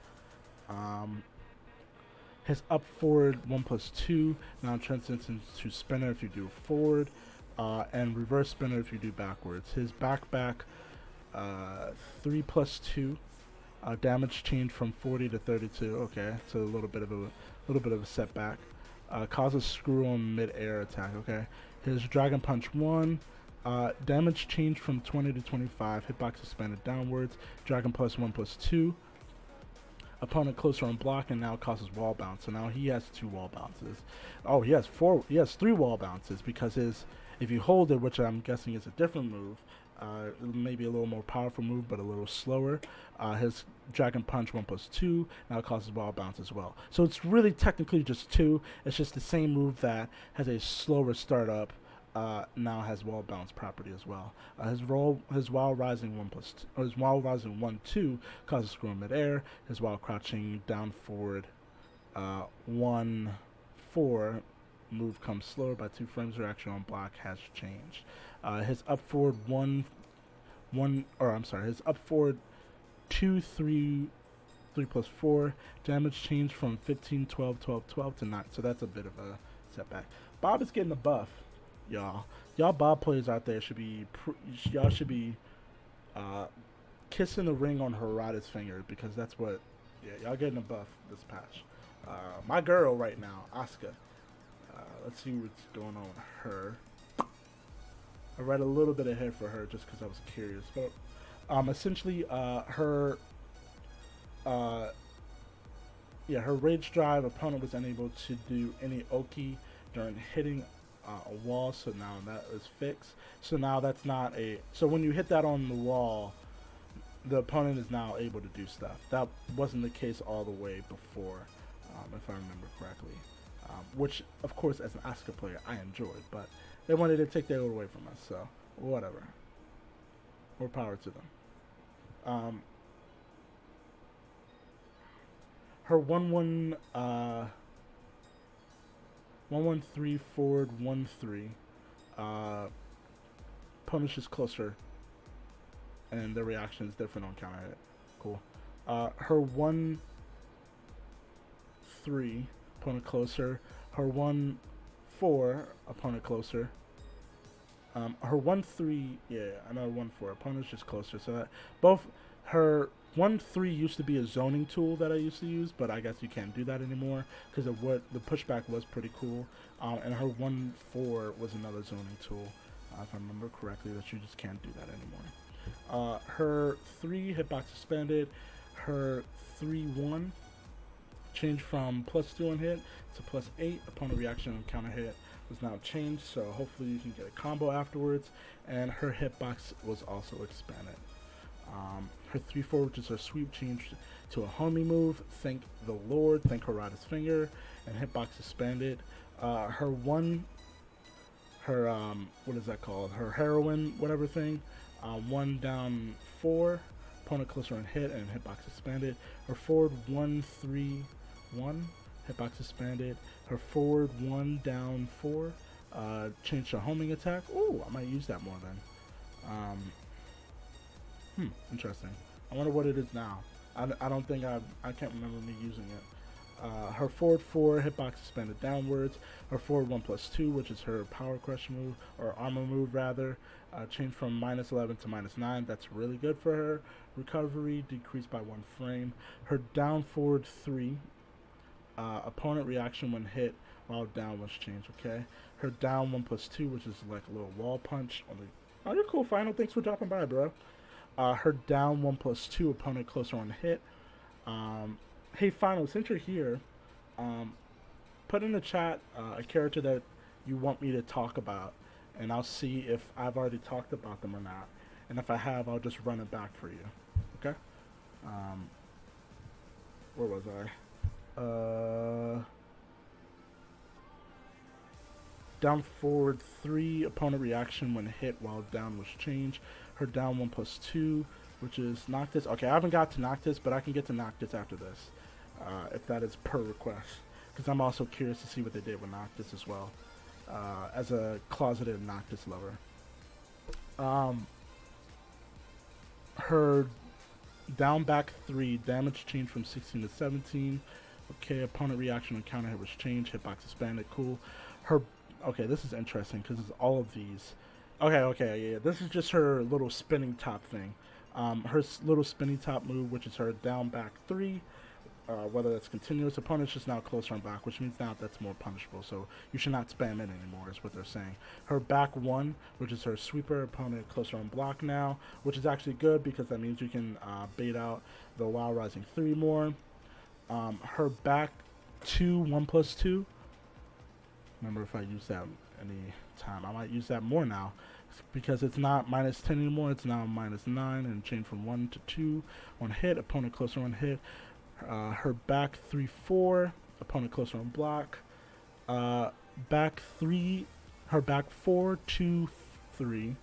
His up forward 1+2 now translates into spinner if you do forward, and reverse spinner if you do backwards. His back 3+2, damage change from 40 to 32. Okay, so a little bit of a setback. Causes screw on mid-air attack. Okay, his dragon punch 1. Damage change from 20 to 25. Hitbox expanded downwards. Dragon plus 1+2. Opponent closer on block and now causes wall bounce. So now he has 2 wall bounces. Oh, he has 3 wall bounces because if you hold it, which I'm guessing is a different move, maybe a little more powerful move but a little slower. His dragon punch 1+2 now causes wall bounce as well. So it's really technically just 2. It's just the same move that has a slower startup. Now has wall bounce property as well. His while rising 1+2 causes screw in midair. His while crouching down forward 1-4 move comes slower by 2 frames. Reaction on block has changed. His up forward his up forward 2-3 3+4 damage change from 15 12 12 12 to 9. So that's a bit of a setback. Bob is getting a buff. Y'all Bob players out there should be kissing the ring on Harada's finger, because that's what y'all getting a buff this patch. My girl right now, Asuka. Let's see what's going on with her. I read a little bit ahead for her just because I was curious, but essentially her rage drive, opponent was unable to do any Oki during hitting a wall, so now that is fixed. So now that's not so when you hit that on the wall, the opponent is now able to do stuff. That wasn't the case all the way before, if I remember correctly. Which, of course, as an Asuka player, I enjoyed, but they wanted to take that away from us, so whatever. More power to them. Her 1-1-3 forward 1-3 punishes closer, and the reaction is different on counter hit. Cool. Her 1-3 opponent closer. Her 1-4 opponent closer. Her 1-3, another 1-4 opponent's just closer. So that both her 1-3 used to be a zoning tool that I used to use, but I guess you can't do that anymore because of what the pushback was pretty cool. And her 1-4 was another zoning tool, if I remember correctly, that you just can't do that anymore. Her 3 hitbox suspended. Her 3-1 changed from +2 on hit to +8. Opponent reaction on counter hit was now changed, so hopefully you can get a combo afterwards. And her hitbox was also expanded. Her 3-4, which is her sweep, changed to a homie move. Thank the Lord, thank Harada's finger, and hitbox expanded. Her what is that called? Her heroin, whatever thing. 1 down 4, opponent closer on hit, and hitbox expanded. Her forward 1-3-1, hitbox expanded. Her forward 1 down 4, changed to homing attack. Ooh, I might use that more then. Interesting. I wonder what it is now. I don't think I can't remember me using it. Her forward 4 hitbox expanded downwards. Her forward 1+2, which is her power crush move, or armor move rather, changed from -11 to -9. That's really good for her. Recovery decreased by 1 frame. Her down forward 3, opponent reaction when hit while down was changed, okay? Her down 1+2, which is like a little wall punch. Oh, you're cool, Final. Thanks for dropping by, bro. Her down 1+2, opponent closer on hit. Hey, Final, since you're here, put in the chat a character that you want me to talk about, and I'll see if I've already talked about them or not. And if I have, I'll just run it back for you. Okay? Where was I? Down forward 3, opponent reaction when hit while down was changed. Her down 1+2, which is Noctis. Okay, I haven't got to Noctis, but I can get to Noctis after this, if that is per request. Because I'm also curious to see what they did with Noctis as well, as a closeted Noctis lover. Her down back 3, damage changed from 16 to 17. Okay, opponent reaction and counter hit was changed. Hitbox expanded, cool. Her, okay, this is interesting because it's all of these. Okay, yeah, this is just her little spinning top thing. Her little spinning top move, which is her down back 3, whether that's continuous, opponent's just now closer on back, which means now that's more punishable, so you should not spam it anymore, is what they're saying. Her back 1, which is her sweeper, opponent closer on block now, which is actually good because that means you can bait out the Wild Rising 3 more. Her back 2, 1+2. Remember, if I use that any time, I might use that more now because it's not -10 anymore, it's now -9 and change from 1 to 2 on hit, opponent closer on hit. Her back 3, 4, opponent closer on block. Back 3, her back 4, 2, 3.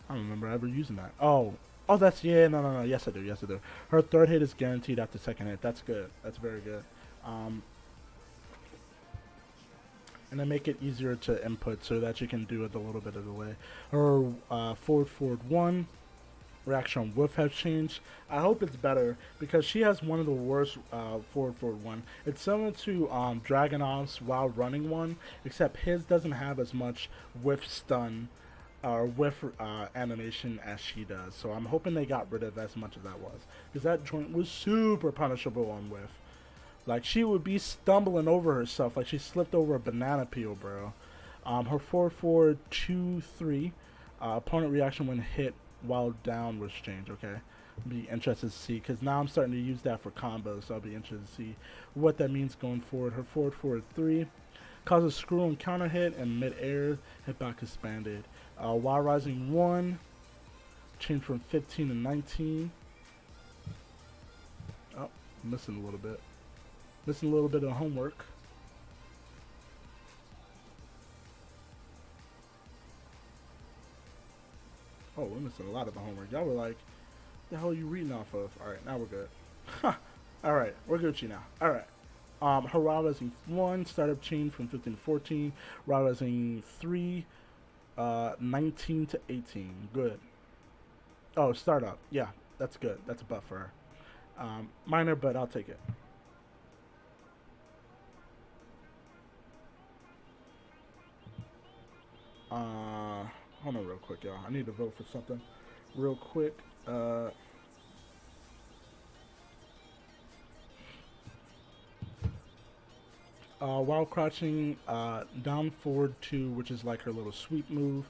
I don't remember ever using that. Oh, that's, yeah, no. Yes, I do. Her third hit is guaranteed after second hit. That's good. That's very good. And then make it easier to input so that you can do it a little bit of the way. Her forward 1. Reaction on whiff has changed. I hope it's better because she has one of the worst forward 1. It's similar to Dragunov's Wild Running 1, except his doesn't have as much whiff stun or whiff animation as she does. So I'm hoping they got rid of as much as that was, because that joint was super punishable on whiff. Like, she would be stumbling over herself like she slipped over a banana peel, bro. Her forward 2, 3, opponent reaction when hit while down was changed, okay? Be interested to see, because now I'm starting to use that for combos, so I'll be interested to see what that means going forward. Her forward 3 causes screw and counter hit and mid-air, hitbox expanded. Wild Rising 1 changed from 15 to 19. Oh, missing a little bit. Missing a little bit of homework. Oh, we're missing a lot of the homework. Y'all were like, the hell are you reading off of? Alright, now we're good. Alright, we're Gucci now. Alright. Her Wild Rising 1, startup chain from 15 to 14. Wild Rising 3, 19 to 18. Good. Oh, startup. Yeah, that's good. That's a buff for her. Minor, but I'll take it. Hold on real quick, y'all. I need to vote for something real quick. While crouching, down forward 2, which is like her little sweep move,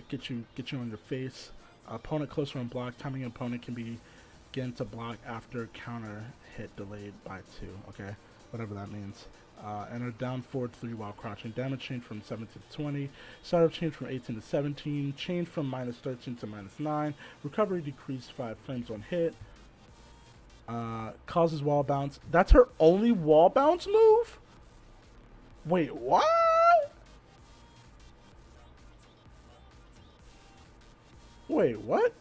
get you on your face. Opponent closer on block. Timing opponent can begin to block after counter hit delayed by 2. Okay, whatever that means. And her down forward 3 while crouching. Damage change from 17 to 20. Startup change from 18 to 17. Change from -13 to -9. Recovery decreased 5 frames on hit. Causes wall bounce. That's her only wall bounce move? Wait, what? Wait, what?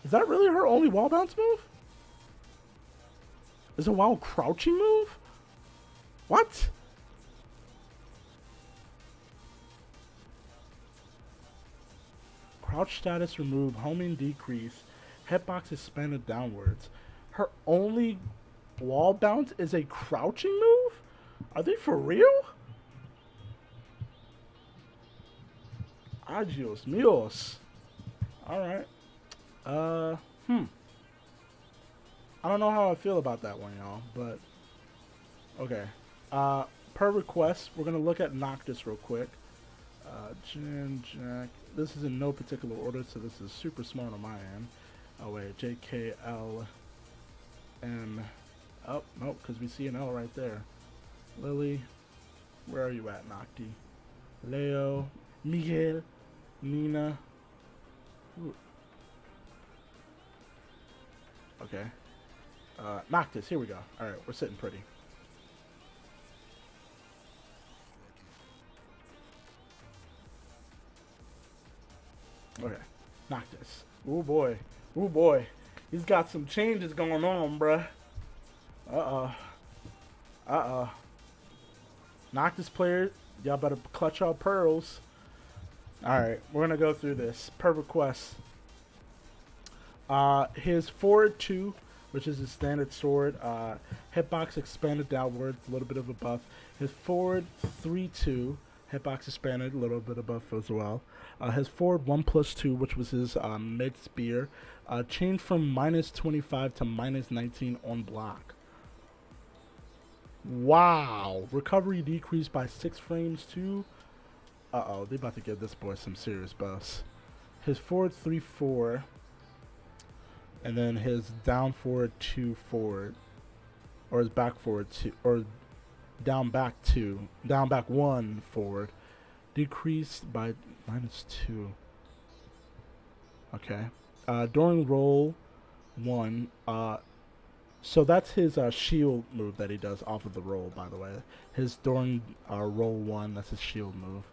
Is that really her only wall bounce move? Is it a while crouching move? What? Crouch status removed, homing decrease, hitbox expanded downwards. Her only Wall bounce is a crouching move? Are they for real? Adios míos. Alright. I don't know how I feel about that one, y'all, but okay. Per request, we're gonna look at Noctis real quick. Jin, Jack. This is in no particular order, so this is super smart on my end. Oh wait, J, K, L, M. Oh, nope, because we see an L right there. Lili, where are you at, Nocti? Leo, Miguel, Nina. Ooh. Okay. Noctis, here we go. Alright, we're sitting pretty. Okay, Noctis. Ooh boy. Ooh boy. He's got some changes going on, bruh. Noctis players, y'all better clutch our pearls. Alright, we're gonna go through this. Per request. His forward 2, which is his standard sword, hitbox expanded downwards, a little bit of a buff. His forward 3-2, hitbox expanded, a little bit of buff as well. His forward 1+2, which was his mid spear, changed from -25 to -19 on block. Wow. Recovery decreased by 6 frames too. Uh-oh, they about to give this boy some serious buffs. His forward 3-4. And then his down forward 2 forward. Or his back forward 2. Or down back 2. Down back 1 forward. Decreased by -2. Okay. During roll 1. So that's his shield move that he does off of the roll, by the way. His during roll 1, that's his shield move.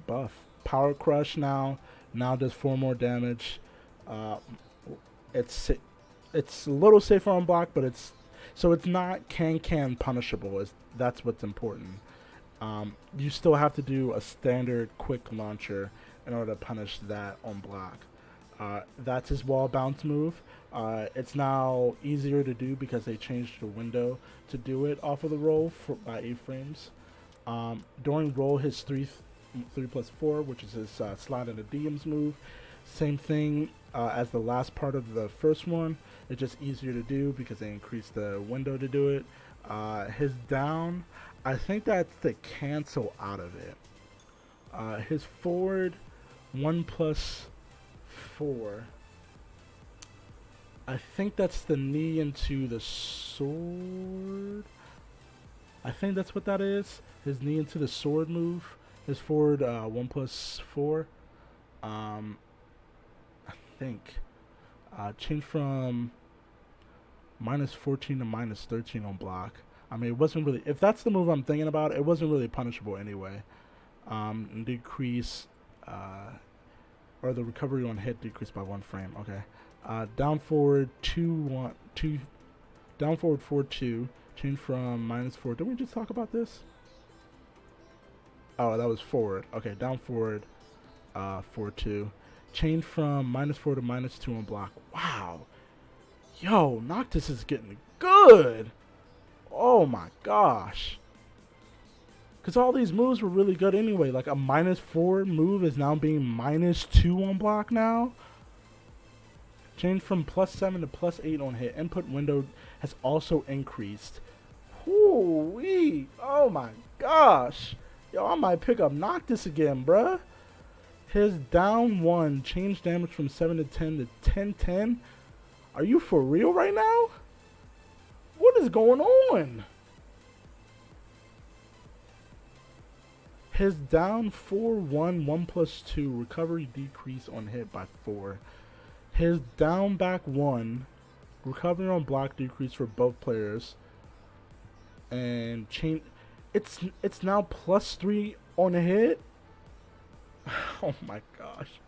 Buff. Power Crush now does 4 more damage. It's a little safer on block, but it's not can punishable. That's what's important. You still have to do a standard quick launcher in order to punish that on block. That's his wall bounce move. It's now easier to do because they changed the window to do it off of the roll by 8 frames. During roll, his 3+4, which is his slide into DMs move. Same thing as the last part of the first one. It's just easier to do because they increased the window to do it. His down, I think that's the cancel out of it. His forward 1+4. I think that's the knee into the sword. I think that's what that is. His knee into the sword move. His forward 1+4. I think. Change from -14 to -13 on block. I mean, it wasn't really. If that's the move I'm thinking about, it wasn't really punishable anyway. Decrease. Or the recovery on hit decreased by 1 frame. Okay. Down forward 2-1-2. Down forward 4-2. Change from -4. Didn't we just talk about this? Oh, that was forward. Okay, down forward 4-2. Change from -4 to -2 on block. Wow. Yo, Noctis is getting good. Oh my gosh. Because all these moves were really good anyway. Like a -4 move is now being -2 on block now. Change from +7 to +8 on hit. Input window has also increased. Whoo-wee. Oh my gosh. Yo, I might pick up Noctis again, bruh. His down 1 change damage from 7 to 10 to 10-10. Are you for real right now? What is going on? His down 4-1 1+2 recovery decrease on hit by 4. His down back 1 recovery on block decrease for both players. And change. It's now +3 on hit. Oh my gosh.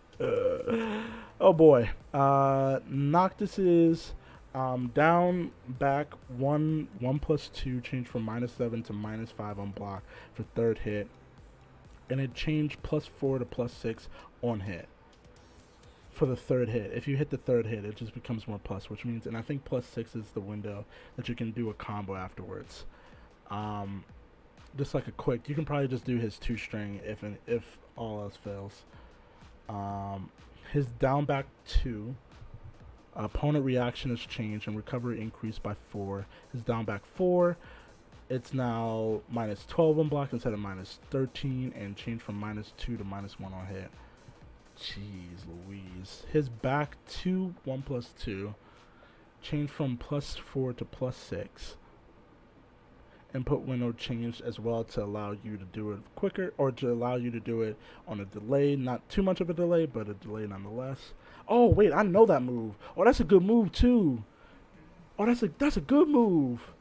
Oh boy. Noctis is down back 1+2 changed from -7 to -5 on block for 3rd hit. And it changed +4 to +6 on hit. for the third hit. If you hit the third hit, it just becomes more plus, which means, and I think +6 is the window that you can do a combo afterwards. Just like a quick, you can probably just do his 2-string if all else fails. His down back 2, opponent reaction has changed and recovery increased by 4. His down back 4, it's now -12 on block instead of -13, and changed from -2 to -1 on hit. Jeez Louise. His back 2, 1+2, changed from +4 to +6. Input window changed as well to allow you to do it quicker, or to allow you to do it on a delay. Not too much of a delay, but a delay nonetheless. Oh wait, I know that move. Oh, that's a good move too. Oh, that's a good move.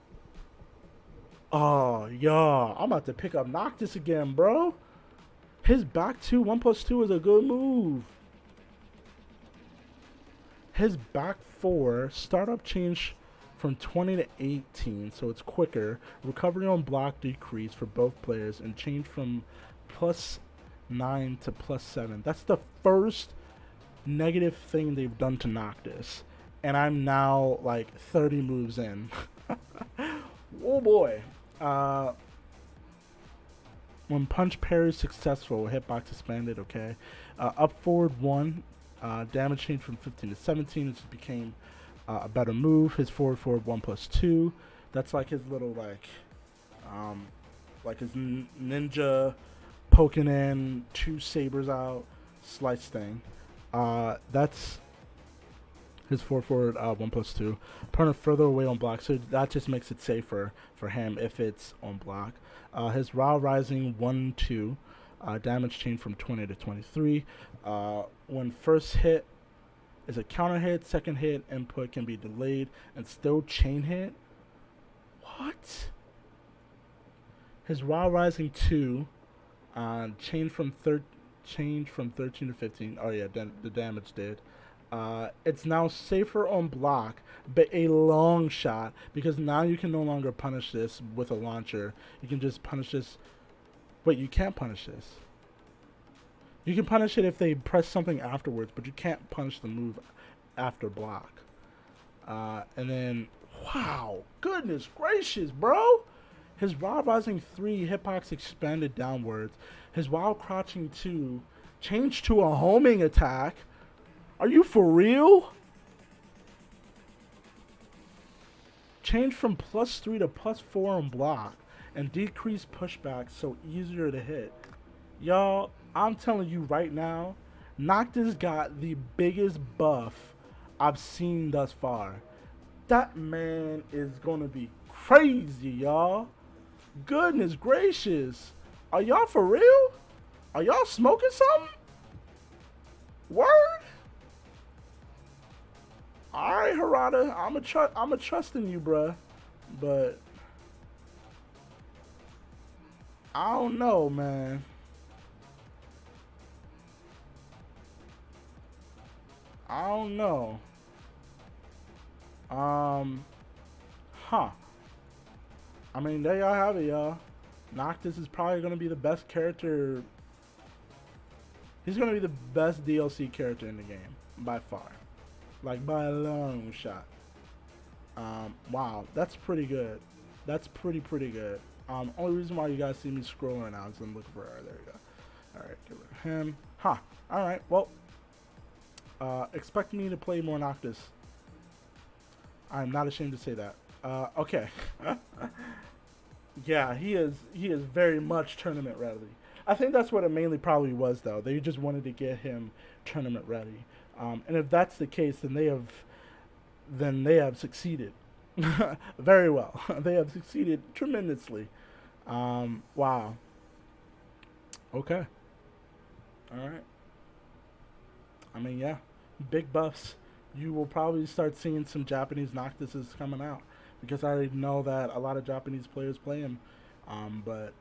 Oh yeah, I'm about to pick up Noctis again, bro. His back 2, 1+2 is a good move. His back 4 startup change from 20 to 18, so it's quicker. Recovery on block decrease for both players, and change from +9 to +7. That's the first negative thing they've done to Noctis, and I'm now like 30 moves in. Oh boy. When punch parry is successful, hitbox expanded. Okay. Up forward 1, damage changed from 15 to 17. It just became a better move. His forward 1+2. That's like his little like his ninja poking in 2 sabers out slice thing. That's his forward 1+2. Opponent further away on block, so that just makes it safer for him if it's on block. His Raw Rising 1-2, damage change from 20 to 23. When first hit is a counter hit, second hit input can be delayed and still chain hit. What? His Raw Rising 2, change from 13 to 15. Oh yeah, the damage did. It's now safer on block, but a long shot, because now you can no longer punish this with a launcher. You can just punish this. Wait, you can't punish this. You can punish it if they press something afterwards, but you can't punish the move after block. And then, wow, goodness gracious, bro. His Wild Rising 3 hitbox expanded downwards. His Wild Crouching 2 changed to a homing attack. Are you for real? Change from +3 to +4 on block and decrease pushback, so easier to hit. Y'all, I'm telling you right now, Noctis got the biggest buff I've seen thus far. That man is gonna be crazy, y'all. Goodness gracious. Are y'all for real? Are y'all smoking something? Word? Alright, Harada, I'm a trust in you, bruh. But I don't know, man. I don't know. Huh. I mean, there y'all have it, y'all. Noctis is probably gonna be the best character. He's gonna be the best DLC character in the game by far, like by a long shot. Wow, that's pretty good. That's pretty good. Only reason why you guys see me scrolling now is I'm looking for her. There we go. All right, get rid of him. Huh. All right. Well, expect me to play more Noctis. I'm not ashamed to say that. Okay. Yeah, he is very much tournament ready. I think that's what it mainly probably was, though. They just wanted to get him tournament ready. And if that's the case, then they have succeeded very well. They have succeeded tremendously. Wow. Okay. All right. I mean, yeah, big buffs. You will probably start seeing some Japanese Noctises coming out, because I already know that a lot of Japanese players play him. But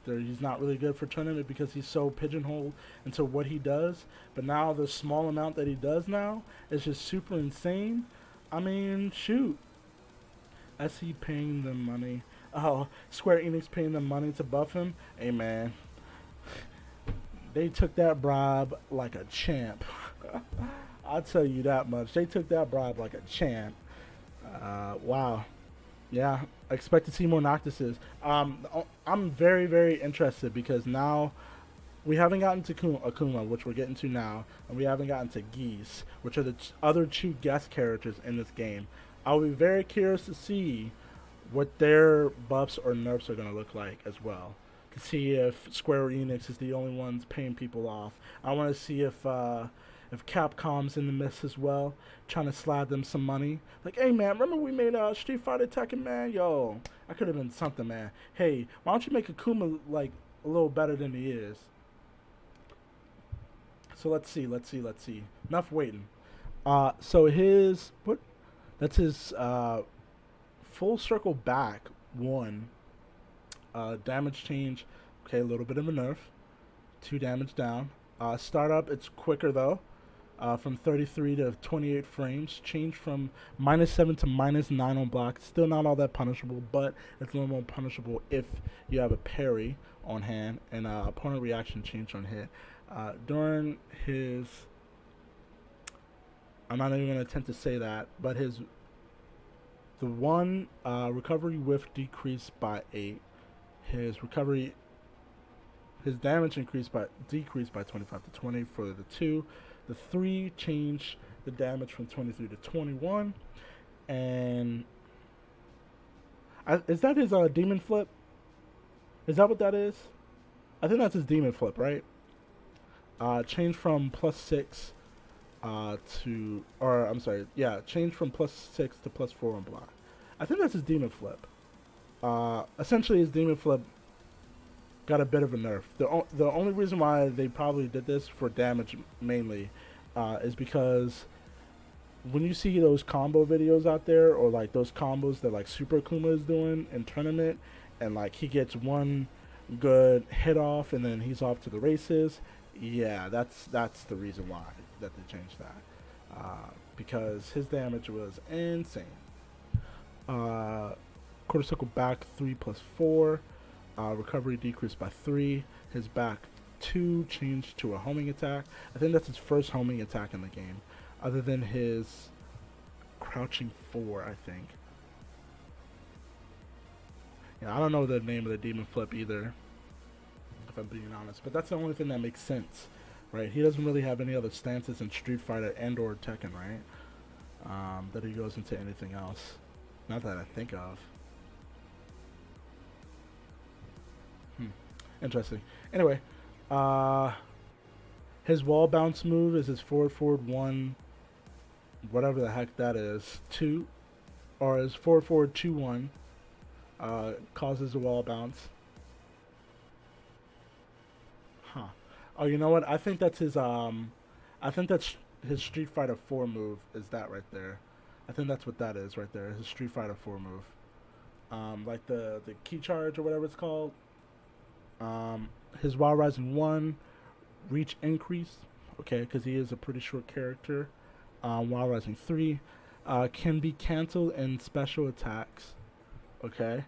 he's not really good for tournament because he's so pigeonholed into what he does. But now the small amount that he does now is just super insane. I mean, shoot. SE paying them money. Oh, Square Enix paying them money to buff him. Hey, man. They took that bribe like a champ. I'll tell you that much. They took that bribe like a champ. Wow. Yeah, I expect to see more Noctises. I'm very, very interested because now we haven't gotten to Akuma, which we're getting to now, and we haven't gotten to Geese, which are the other two guest characters in this game. I'll be very curious to see what their buffs or nerfs are going to look like as well. To see if Square Enix is the only ones paying people off. I want to see if Capcom's in the mix as well, trying to slide them some money. Like, hey man, remember we made Street Fighter Tekken, man? Yo, I could have been something, man. Hey, why don't you make Akuma like a little better than he is? So let's see. Enough waiting. So his what? That's his full circle back one. Damage change. Okay, a little bit of a nerf. 2 damage down. Startup, it's quicker though. From 33 to 28 frames. Change from -7 to -9 on block. Still not all that punishable, but it's a little more punishable if you have a parry on hand and opponent reaction change on hit. During his, I'm not even going to attempt to say that, but the one recovery whiff decreased by 8. His damage decreased by 25 to 20 for the 2. The 3 changed the damage from 23 to 21. And is that his demon flip? Is that what that is? I think that's his demon flip, right? Change from +6 change from +6 to +4 on block. I think that's his demon flip. Essentially, his demon flip got a bit of a nerf. The only reason why they probably did this for damage mainly is because when you see those combo videos out there, or like those combos that like Super Akuma is doing in tournament, and like he gets one good hit off and then he's off to the races. Yeah, that's the reason why that they changed that, because his damage was insane. Quarter circle back 3 plus 4. Recovery decreased by 3. His back 2 changed to a homing attack. I think that's his first homing attack in the game, other than his crouching 4, I think. Yeah, I don't know the name of the demon flip either, if I'm being honest, but that's the only thing that makes sense, right? He doesn't really have any other stances in Street Fighter and or Tekken, right? That he goes into anything else. Not that I think of. Interesting. Anyway, his wall bounce move is his forward 1, whatever the heck that is, 2, or his forward 2-1, causes a wall bounce. Huh. Oh, you know what? I think that's his his Street Fighter 4 move is that right there. I think that's what that is right there. His Street Fighter 4 move. Like the key charge or whatever it's called. His Wild Rising 1 reach increase, okay, because he is a pretty short character. Wild Rising 3 can be cancelled in special attacks, okay.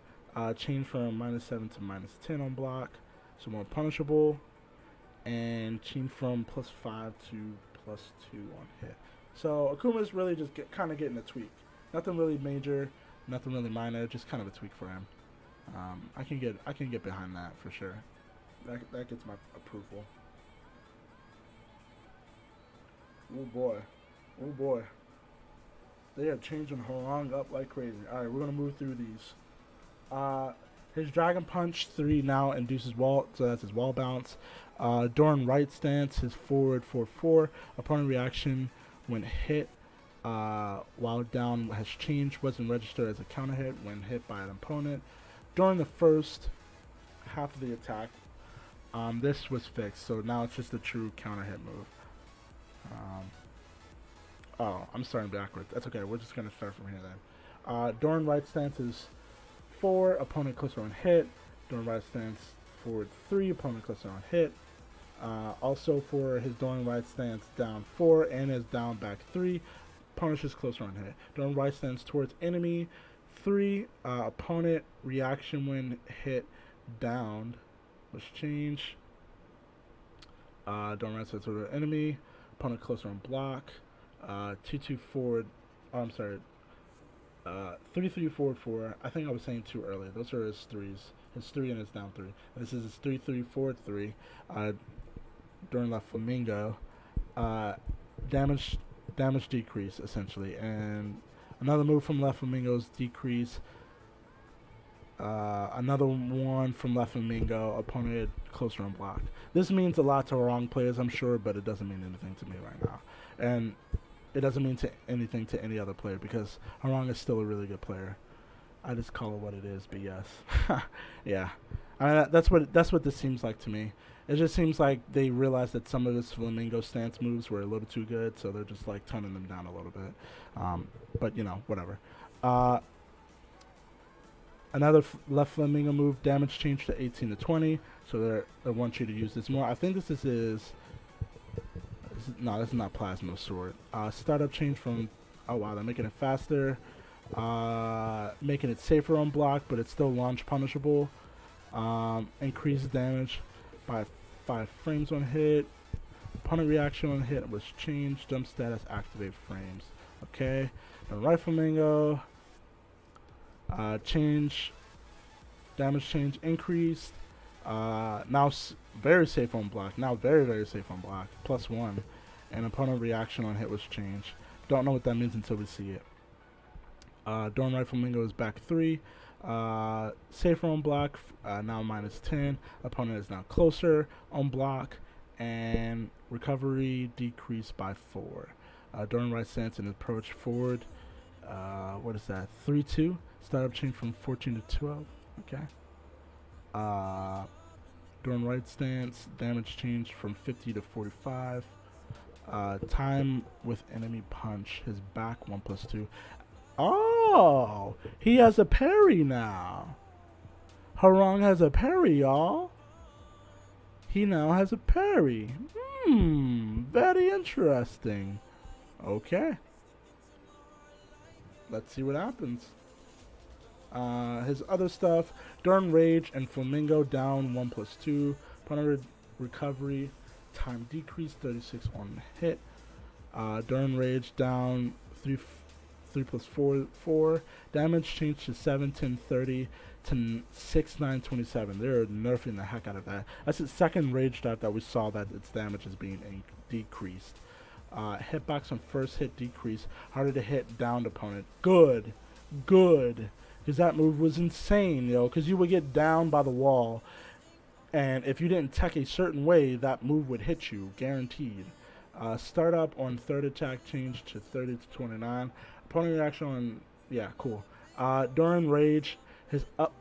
Change from -7 to -10 on block, so more punishable, and change from +5 to +2 on hit. So Akuma's really just kind of getting a tweak. Nothing really major, nothing really minor, just kind of a tweak for him. I can get behind that for sure. That gets my approval. Oh boy, they are changing Hwoarang up like crazy. All right, we're gonna move through these. His Dragon Punch 3 now induces wall, so that's his wall bounce. During right stance, his forward 4-4 opponent reaction when hit while down has changed, wasn't registered as a counter hit when hit by an opponent. During the first half of the attack, this was fixed, so now it's just a true counter hit move. Oh, I'm starting backwards. That's okay, we're just going to start from here then. During right stance is 4, opponent closer on hit. During right stance, forward 3, opponent closer on hit. Also for his during right stance, down 4, and his down back 3, opponent is closer on hit. During right stance towards enemy, 3, opponent reaction when hit down. Let's change. During right stance toward enemy, opponent closer on block. 2-2 forward. Oh, I'm sorry. 3-3 forward 4. I think I was saying 2 earlier. Those are his threes. His 3 and his down 3. This is his 3-3 forward 3. During La Flamingo. Damage decrease essentially, and another move from La Flamingo's decrease. Another one from La Flamingo, opponent closer on block. This means a lot to Hwoarang players, I'm sure, but it doesn't mean anything to me right now. And it doesn't mean anything to any other player, because Hwoarang is still a really good player. I just call it what it is, but yes. Yeah. I mean, that's what this seems like to me. It just seems like they realized that some of his Flamingo stance moves were a little too good, so they're just like toning them down a little bit. But, you know, whatever. Another left Flamingo move, damage change to 18-20, so they want you to use this more. I think this is his... No, this is not Plasma Sword. Startup change from... Oh, wow, they're making it faster. Making it safer on block, but it's still launch punishable. Increased damage by 5 frames on hit. Opponent reaction on hit was changed. Jump status activate frames. Okay. And right Flamingo. Change. Damage change increased. Now very safe on block. Now very, very safe on block. +1. And opponent reaction on hit was changed. Don't know what that means until we see it. Dorn right Flamingo is back 3. Safer on block, now -10. Opponent is now closer on block, and recovery decreased by 4. During right stance and approach forward. What is that? 3-2. Startup change from 14 to 12. Okay. During right stance, damage change from 50 to 45. Time with enemy punch. His back 1+2. Oh, he has a parry now. Hwoarang has a parry, y'all. He now has a parry. Very interesting. Okay. Let's see what happens. His other stuff, During Rage and Flamingo down 1+2. Opponent recovery, time decrease 36 on hit. During Rage down 3+4. Damage changed to 7, 10, 30 to 6, 9, 27. They're nerfing the heck out of that. That's the second rage dart that we saw that its damage is being decreased. Hitbox on first hit decrease. Harder to hit downed opponent. Good. Because that move was insane, yo. Because you would get down by the wall, and if you didn't tech a certain way, that move would hit you, guaranteed. Startup on third attack changed to 30 to 29. Opponent reaction on, yeah, cool. During rage, his up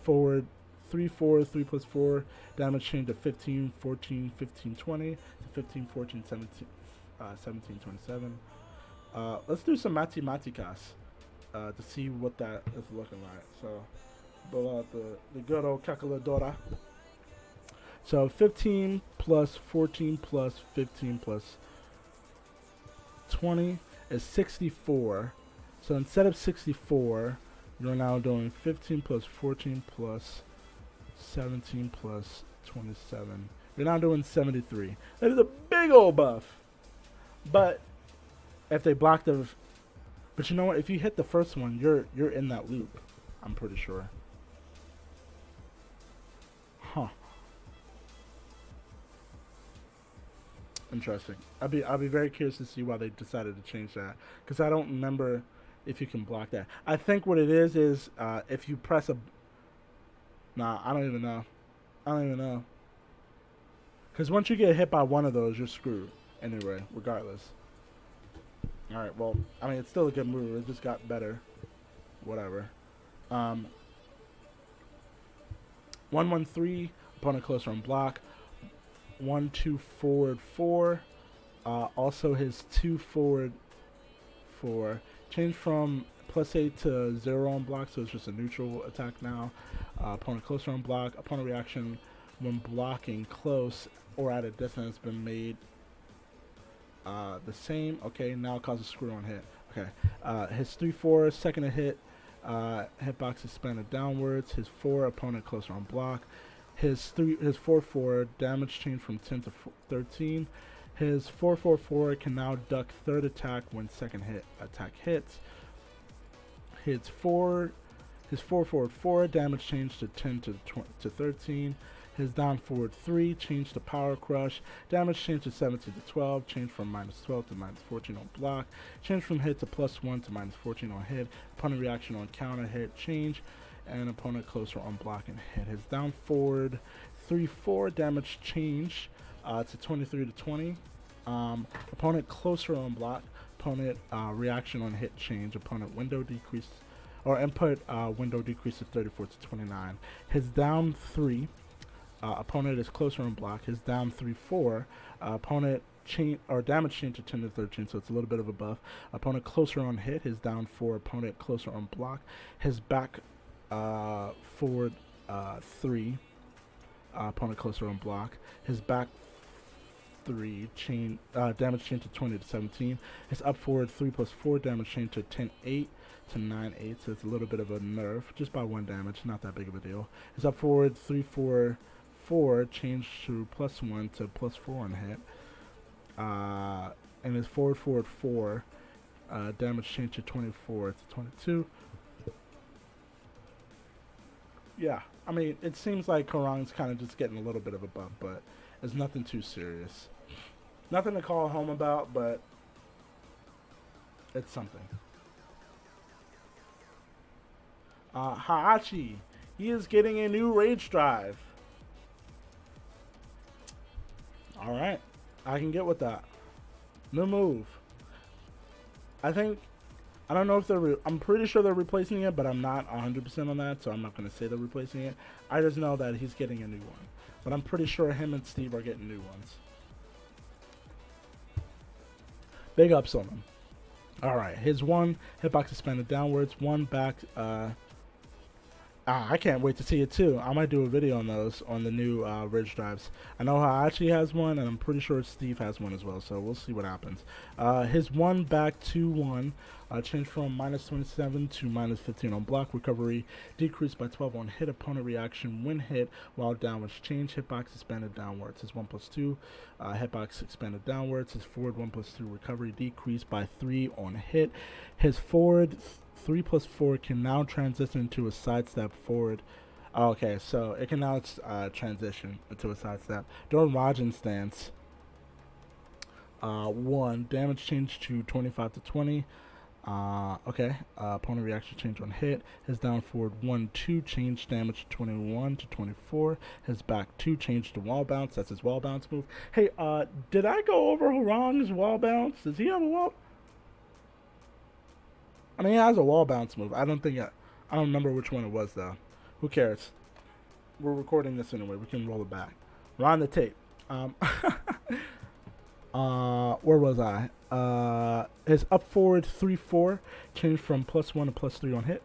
forward 3-4, 3+4 damage change to 15, 14, 15, 20 to 15, 14, 17, 17, 27. Let's do some mathematicas to see what that is looking like. So, pull out the good old calculadora. So 15 plus 14 plus 15 plus 20 is 64. So instead of 64, you're now doing 15 plus 14 plus 17 plus 27. You're now doing 73. That is a big old buff. But if they block the... But you know what? If you hit the first one, you're in that loop. I'm pretty sure. Huh. Interesting. I'll be very curious to see why they decided to change that, because I don't remember if you can block that. I think what it is if you press a... Nah, I don't even know. Because once you get hit by one of those, you're screwed. Anyway, regardless. Alright, well, I mean, it's still a good move. It just got better. Whatever. 1-1-3, opponent closer on block. 1-2 forward 4. Also his 2 forward 4. Change from +8 to 0 on block, so it's just a neutral attack now. Opponent closer on block. Opponent reaction when blocking close or at a distance has been made the same. Okay, now causes screw on hit. Okay. His 3-4 second to hit. Hitbox expanded downwards. His 4 opponent closer on block. His 4-4 damage change from 10 to 13. His 444 can now duck third attack when second attack hits. His 444 damage changed to 10 to 13. His down forward 3 changed to power crush. Damage changed to 17 to 12. Changed from minus 12 to minus 14 on block. Changed from hit to plus 1 to minus 14 on hit. Opponent reaction on counter hit change. And opponent closer on block and hit. His down forward 3/4 damage change to 23 to 20. Opponent closer on block. Opponent reaction on hit change. Opponent window decrease or input window decrease to 34 to 29. His down 3. Opponent is closer on block. His down 3/4. Opponent change or damage change to 10 to 13, so it's a little bit of a buff. Opponent closer on hit. His down 4. Opponent closer on block. His back forward 3. Opponent closer on block. His back 3 chain damage change to 20 to 17. His up forward 3 plus 4 damage change to 10-8 to 9-8. So it's a little bit of a nerf, just by 1 damage, not that big of a deal. His up forward 3/4 changed to plus 1 to plus 4 on hit. And his forward 4 damage changed to 24 to 22. Yeah, I mean, it seems like Hwoarang's kind of just getting a little bit of a bump, but it's nothing too serious. Nothing to call home about, but it's something. Heihachi, he is getting a new rage drive. Alright, I can get with that. New move. I don't know if I'm pretty sure they're replacing it, but I'm not 100% on that, so I'm not going to say they're replacing it. I just know that he's getting a new one. But I'm pretty sure him and Steve are getting new ones. Big ups on him. Alright, his 1 hitbox suspended downwards, 1 back, I can't wait to see it too. I might do a video on those, on the new ridge drives. I know Heihachi has one, and I'm pretty sure Steve has one as well, so we'll see what happens. His 1 back 2-1 changed from minus 27 to minus 15 on block. Recovery decreased by 12 on hit. Opponent reaction when hit while downwards change. Hitbox expanded downwards. His 1 plus 2 hitbox expanded downwards. His forward 1 plus 2 recovery decreased by 3 on hit. His forward 3 plus 4 can now transition into a sidestep forward. Okay, so it can now transition into a sidestep. During Rajan stance, 1 damage change to 25 to 20. Opponent reaction change on hit. His down forward 1/2 change damage to 21 to 24. His back 2 change to wall bounce. That's his wall bounce move. Hey, did I go over Hwoarang's wall bounce? Does he have a wall? I mean, he has a wall bounce move. I don't remember which one it was, though. Who cares? We're recording this anyway. We can roll it back. We're on the tape. Where was I? His up forward 3/4 changed from +1 to +3 on hit.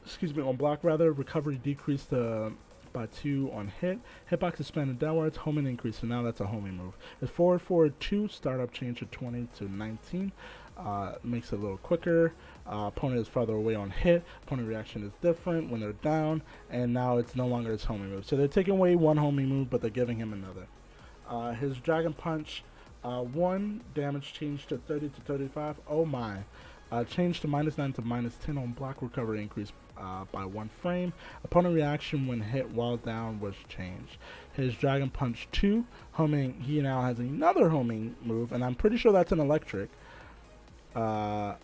Excuse me, on block rather. Recovery decreased by 2 on hit. Hitbox expanded downwards. Homing increase. So now that's a homing move. His forward 2 startup change to 20 to 19. Makes it a little quicker. Opponent is farther away on hit. Opponent reaction is different when they're down, and now it's no longer his homing move. So they're taking away 1 homing move, but they're giving him another. His Dragon Punch 1 damage changed to 30 to 35. Oh my. Changed to -9 to -10 on block. Recovery increased by 1 frame. Opponent reaction when hit while down was changed. His Dragon Punch 2 homing. He now has another homing move, and I'm pretty sure that's an electric. Yeah,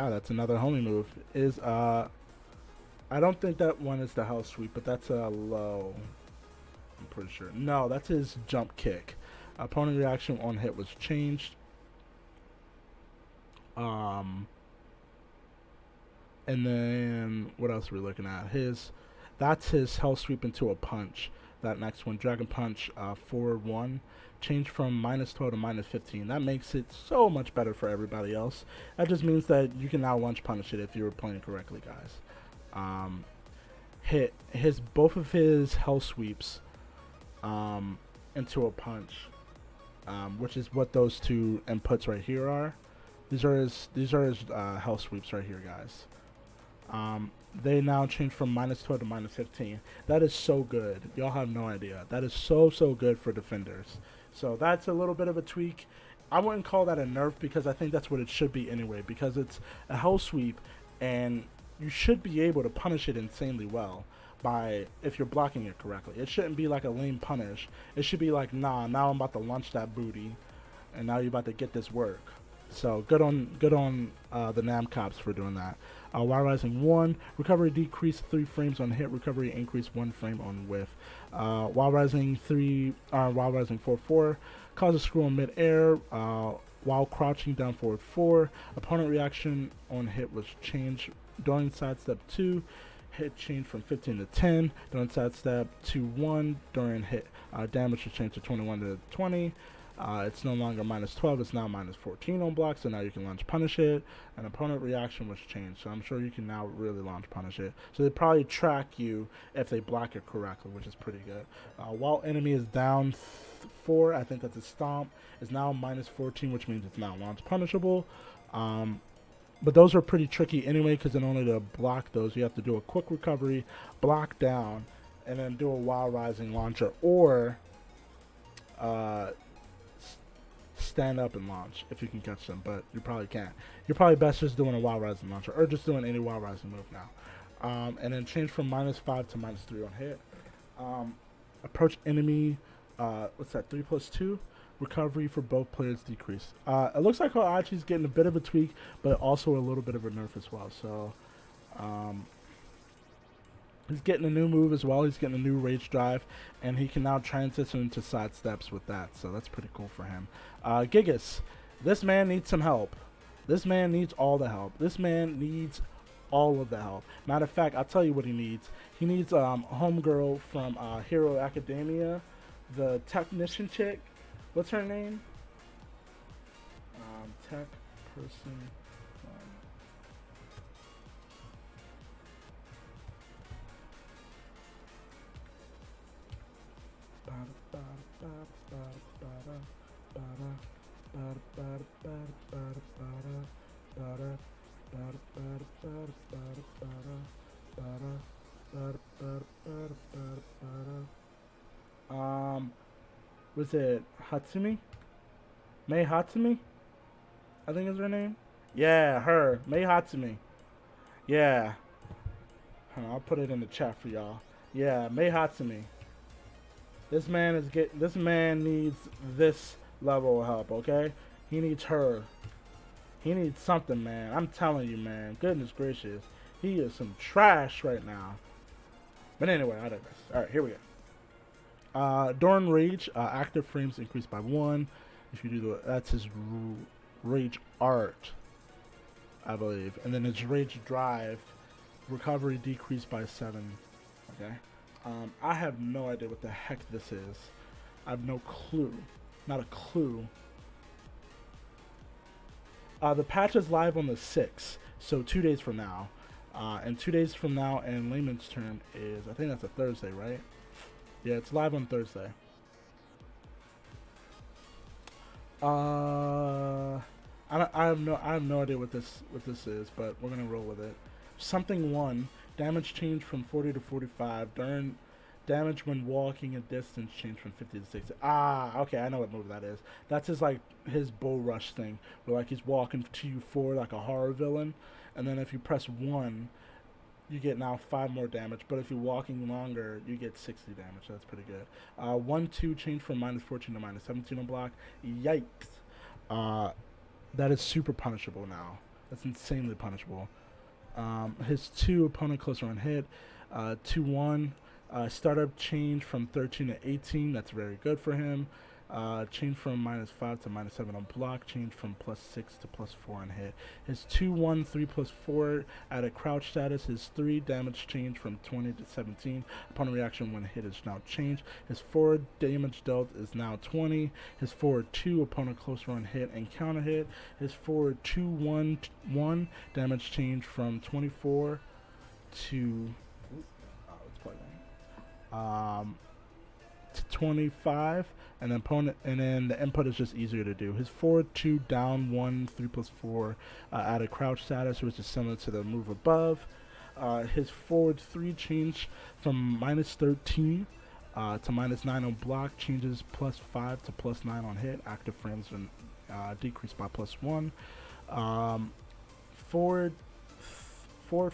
that's another homing move. I don't think that one is the hell sweep, but that's a low. I'm pretty sure. No, that's his jump kick. Opponent reaction on hit was changed. And then what else are we looking at? That's his hell sweep into a punch. That next one, Dragon Punch 4/1. Change from -12 to -15. That makes it so much better for everybody else. That just means that you can now lunge punish it if you were playing correctly, guys. Both of his hell sweeps into a punch, which is what those 2 inputs right here are. These are his hell sweeps right here, guys. They now change from -12 to -15. That is so good. Y'all have no idea. That is so good for defenders. So that's a little bit of a tweak. I wouldn't call that a nerf because I think that's what it should be anyway, because it's a hell sweep and you should be able to punish it insanely well by if you're blocking it correctly. It shouldn't be like a lame punish. It should be like, nah, now I'm about to launch that booty and now you're about to get this work. So good on the Namcops for doing that. While rising 1, recovery decreased 3 frames on hit, recovery increased 1 frame on whiff. While rising 4-4, cause a screw on mid-air. While crouching down forward 4, opponent reaction on hit was changed during sidestep 2. Hit changed from 15 to 10 during sidestep 2-1. During hit, damage was changed to 21 to 20. It's no longer minus 12, it's now minus 14 on block, so now you can launch punish it. And opponent reaction was changed, so I'm sure you can now really launch punish it. So they probably track you if they block it correctly, which is pretty good. While enemy is down 4, I think that's a stomp, is now minus 14, which means it's now launch punishable. But those are pretty tricky anyway, because in order to block those, you have to do a quick recovery, block down, and then do a while rising launcher, or stand up and launch if you can catch them, but you probably can't. You're probably best just doing a while rising launcher, or just doing any while rising move now. And then change from minus 5 to minus 3 on hit. Approach enemy, what's that, 3+2? Recovery for both players decreased. It looks like Heihachi's getting a bit of a tweak, but also a little bit of a nerf as well. So he's getting a new move as well. He's getting a new rage drive, and he can now transition into side steps with that. So that's pretty cool for him. Gigas, this man needs some help. This man needs all the help. This man needs all of the help. Matter of fact, I'll tell you what he needs. He needs homegirl from Hero Academia, the technician chick. What's her name? Tech person. Was it Hatsumi? Mei Hatsumi? I think is her name. Yeah, her. Mei Hatsumi. Yeah. I'll put it in the chat for y'all. Yeah, Mei Hatsumi. This man is this man needs this level of help, okay? He needs her. He needs something, man. I'm telling you, man. Goodness gracious. He is some trash right now. But anyway, I digress. Alright, here we go. During rage, active frames increased by 1. If you do that's his rage art, I believe. And then his rage drive, recovery decreased by 7. Okay. I have no idea what the heck this is. I have no clue. Not a clue. The patch is live on the 6th, so 2 days from now. And 2 days from now, and layman's term is, I think that's a Thursday, right? Yeah, it's live on Thursday. I have no idea what this is, but we're gonna roll with it. Something 1, damage changed from 40 to 45. During damage when walking a distance changed from 50 to 60. Okay, I know what move that is. That's his bull rush thing, where like he's walking to you forward like a horror villain, and then if you press 1, you get now 5 more damage, but if you're walking longer, you get 60 damage. So that's pretty good. 1-2 change from minus 14 to minus 17 on block. Yikes. That is super punishable now. That's insanely punishable. His 2 opponent closer on hit. 2-1. Startup change from 13 to 18. That's very good for him. Change from minus 5 to minus 7 on block. Change from plus 6 to plus 4 on hit. His 2-1, 3+4 at a crouch status. His 3 damage change from 20 to 17. Opponent reaction when hit is now changed. His 4 damage dealt is now 20. His 4-2 opponent closer on hit and counter hit. His 4-2-1-1 damage change from 24 to to 25, and then opponent, and then the input is just easier to do. His 4-2 down 1 3+4 at a crouch status, which is similar to the move above. His forward 3 change from minus 13 to -9 on block, changes +5 to +9 on hit. Active frames are decreased by +1. Forward, forward.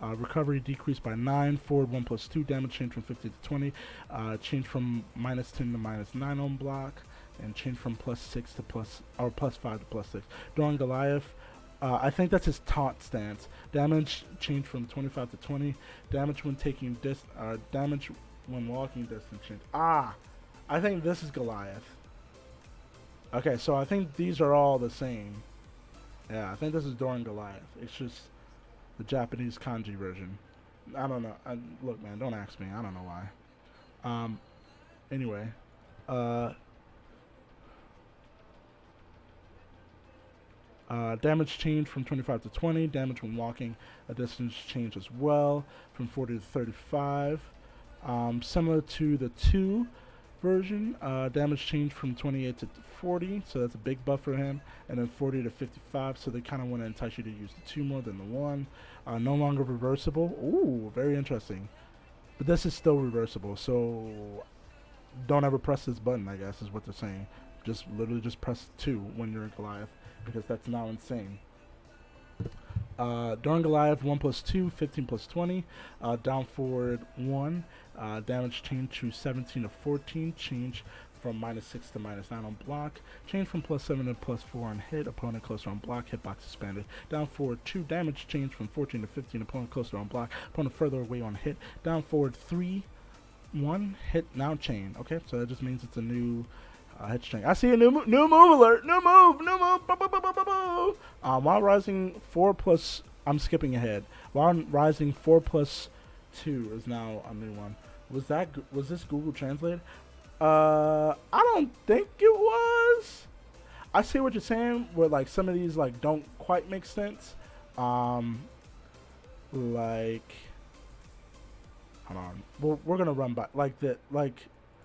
Recovery decreased by 9. Forward 1+2 damage, change from 50 to 20. Change from -10 to -9 on block, and change from +6 to +5 to +6. During Goliath, I think that's his taunt stance. Damage change from 25 to 20. Damage when taking damage when walking distance change. I think this is Goliath. Okay, so I think these are all the same. Yeah, I think this is during Goliath. It's just the Japanese kanji version. I don't know. Look, man, don't ask me. I don't know why. Anyway. Damage change from 25 to 20. Damage when walking a distance change as well from 40 to 35. Similar to the 2 version, damage change from 28 to 40, so that's a big buff for him, and then 40 to 55, so they kind of want to entice you to use the 2 more than the 1. No longer reversible. Ooh, very interesting. But this is still reversible, so don't ever press this button, I guess, is what they're saying. Just literally just press 2 when you're in Goliath, because that's now insane. During Goliath, 1+2, 15+20, down forward 1, damage change to 17 to 14, change from -6 to -9 on block, change from +7 to +4 on hit, opponent closer on block, hitbox expanded. Down forward 2, damage change from 14 to 15, opponent closer on block, opponent further away on hit. Down forward 3, 1, hit now chain. Okay, so that just means it's a new hit string. I see a new move alert. New move. While rising 4+, I'm skipping ahead. While rising 4+2 is now a new one. Was this Google Translate? I don't think it was. I see what you're saying, where like some of these like don't quite make sense. Like, hold on. Well, we're gonna run by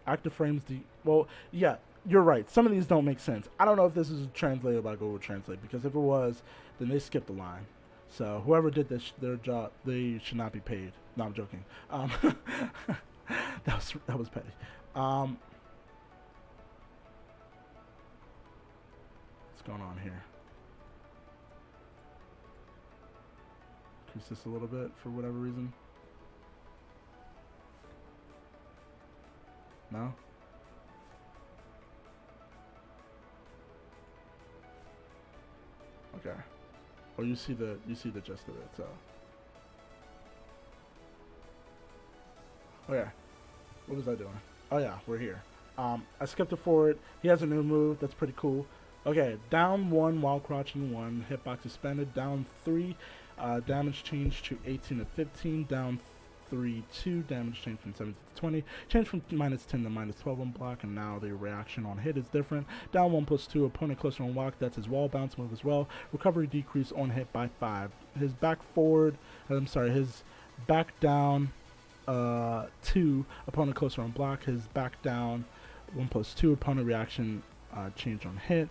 active frames. Well, yeah. You're right. Some of these don't make sense. I don't know if this is translated by Google Translate, because if it was, then they skipped the line. So whoever did this, their job, they should not be paid. No, I'm joking. That was petty. What's going on here? Increase this a little bit for whatever reason. No? Okay. Well, you see the gist of it, so. Oh yeah. What was I doing? Oh yeah, we're here. I skipped it forward. He has a new move. That's pretty cool. Okay, down 1 while crouching 1. Hitbox expanded. Down 3. Damage change to 18 to 15. Down 3, 2. Damage change from 17 to 20. Change from -10 to -12 on block, and now the reaction on hit is different. Down 1+2. Opponent closer on walk. That's his wall bounce move as well. Recovery decrease on hit by 5. His back forward. His back down. 2, opponent closer on block. His back down 1+2, opponent reaction change on hit.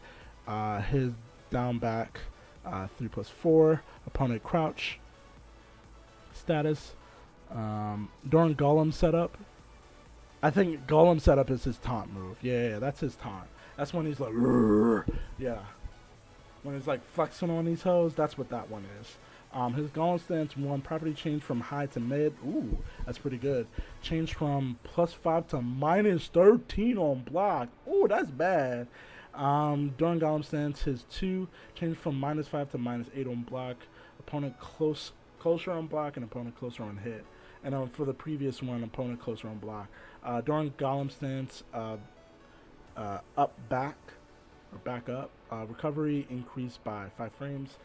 His down back 3+4, opponent crouch status. During Golem setup, I think Golem setup is his taunt move. Yeah, that's his taunt. That's when he's like, yeah. When he's like flexing on these hoes, that's what that one is. His Golem stance 1, property change from high to mid. Ooh, that's pretty good. Change from +5 to -13 on block. Ooh, that's bad. During Golem stance, his 2, change from -5 to -8 on block. Opponent closer on block, and opponent closer on hit. And for the previous one, opponent closer on block. During Golem stance, back up. Recovery increased by 5 frames.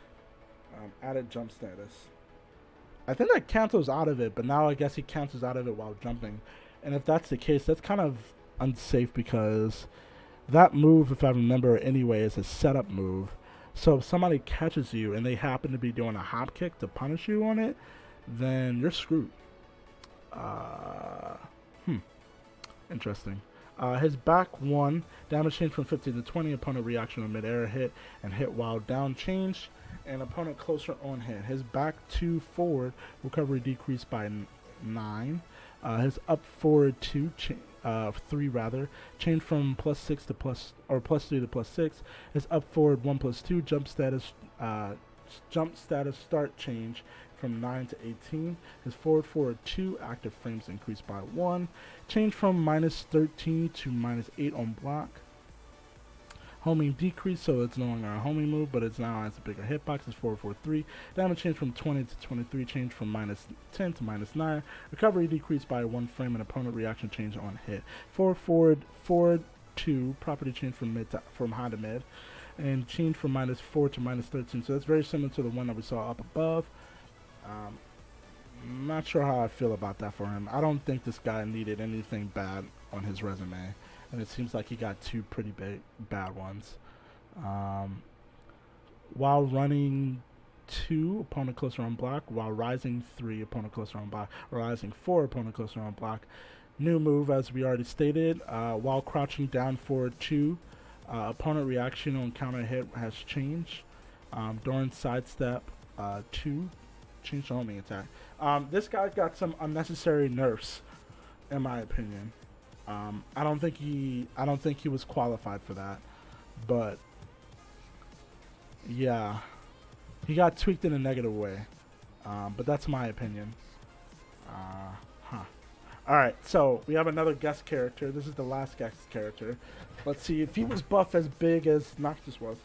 Added jump status. I think that cancels out of it, but now I guess he cancels out of it while jumping. And if that's the case, that's kind of unsafe, because that move, if I remember anyway, is a setup move. So if somebody catches you and they happen to be doing a hop kick to punish you on it, then you're screwed. Interesting. His back 1, damage change from 15 to 20, opponent reaction on mid-air hit, and hit while down change, and opponent closer on hit. His back 2 forward, recovery decreased by 9. His up forward 3 rather, change from +6 to +3 to +6. His up forward 1+2 jump status start change from 9 to 18. His forward 2 active frames increased by 1. Change from -13 to -8 on block. Homing decrease, so it's no longer a homing move, but it's now has a bigger hitbox. It's 443. Damage change from 20 to 23. Change from -10 to -9. Recovery decreased by 1 frame and opponent reaction change on hit. Forward 2 property change from high to mid, and change from -4 to -13. So that's very similar to the one that we saw up above. I'm not sure how I feel about that for him. I don't think this guy needed anything bad on his resume, and it seems like he got 2 pretty bad ones. While running 2, opponent closer on block. While rising 3, opponent closer on block. Rising 4, opponent closer on block. New move, as we already stated. While crouching down forward 2, opponent reaction on counter hit has changed. During sidestep 2, change the homing attack. This guy got some unnecessary nerfs, in my opinion. I don't think he was qualified for that, but yeah, he got tweaked in a negative way. But that's my opinion. All right, so we have another guest character. This is the last guest character. Let's see if he was buff as big as Noctis was,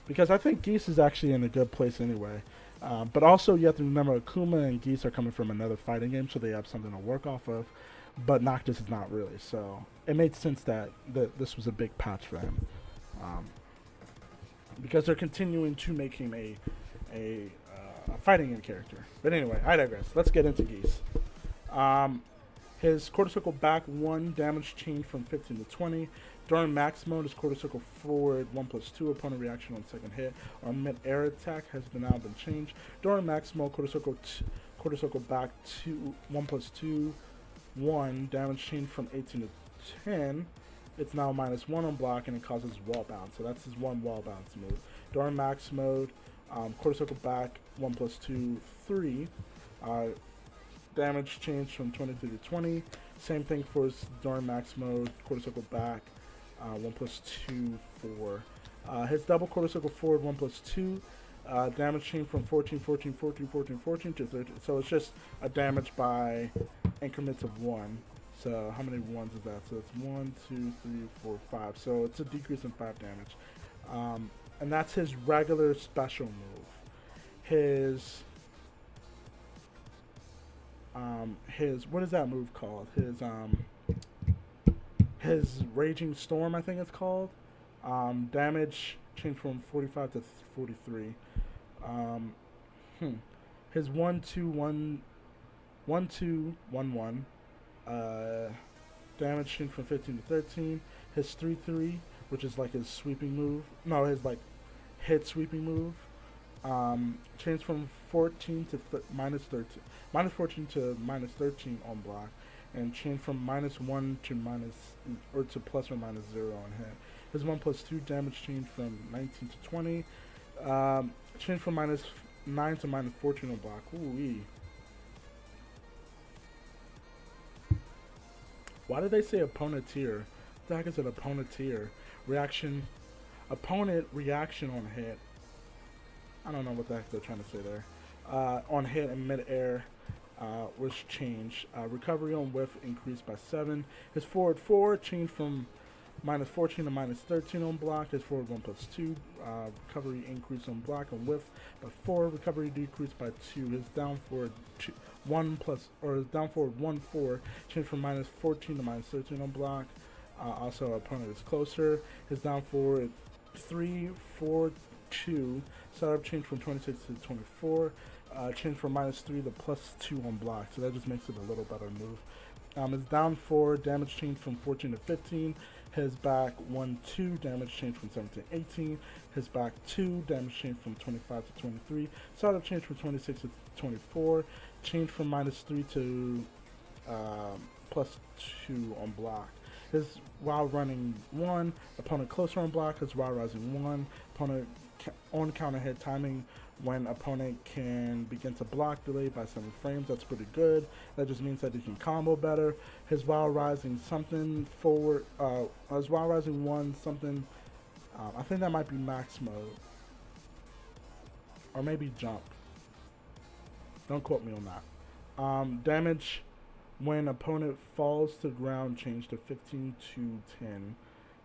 because I think Geese is actually in a good place anyway. But also you have to remember Akuma and Geese are coming from another fighting game, so they have something to work off of. But Noctis is not really, so it made sense that this was a big patch for him, because they're continuing to make him a fighting game character. But anyway, I digress. Let's get into Geese. His quarter circle back 1 damage change from 15 to 20. During max mode, his quarter circle forward 1+2 opponent reaction on second hit or mid-air attack has now been changed. During max mode, quarter circle back 1+2 1 damage change from 18 to 10. It's now -1 on block, and it causes wall bounce. So that's his 1 wall bounce move. During max mode, quarter circle back 1+2 3. Damage change from 23 to 20. Same thing for his during max mode, quarter circle back 1+2 4. His double quarter circle forward 1+2. Damage change from 14 to 13. So it's just a damage by increments of 1. So how many ones is that? So it's 1, 2, 3, 4, 5. So it's a decrease in 5 damage. And that's his regular special move. His what is that move called? His Raging Storm, I think it's called. Damage changed from 45 to 43. His 1-2-1-1. Damage changed from 15 to 13. His 3-3, which is like his sweeping move. No, his like hit sweeping move. Changed from 14 to -13. -14 to -13 on block, and changed from -1 to to ±0 on hit. His 1+2 damage changed from 19 to 20. Changed from -9 to -14 on block. Ooh-wee. Why did they say opponent tier? What the heck is an opponent tier? Opponent reaction on hit. I don't know what the heck they're trying to say there. On hit and mid-air was changed. Recovery on whiff increased by 7. His forward 4 changed from -14 to -13 on block. His forward 1+2. Recovery increased on block and whiff by 4. Recovery decreased by 2. His down forward 1-4 changed from -14 to -13 on block. Also, opponent is closer. His down forward 3-4-2 setup changed from 26 to 24. Changed from -3 to +2 on block, so that just makes it a little better move. His down 4 damage changed from 14 to 15. His back 1-2 damage changed from 17 to 18. His back 2 damage changed from 25 to 23. Setup changed from 26 to 24. Changed from -3 to +2 on block. His while running 1, opponent closer on block. His while rising 1, opponent on counter hit timing When opponent can begin to block, delayed by 7 frames. That's pretty good. That just means that he can combo better. His Wild Rising something forward. His Wild Rising 1 something. I think that might be max mode. Or maybe jump. Don't quote me on that. Damage when opponent falls to ground change to 15 to 10.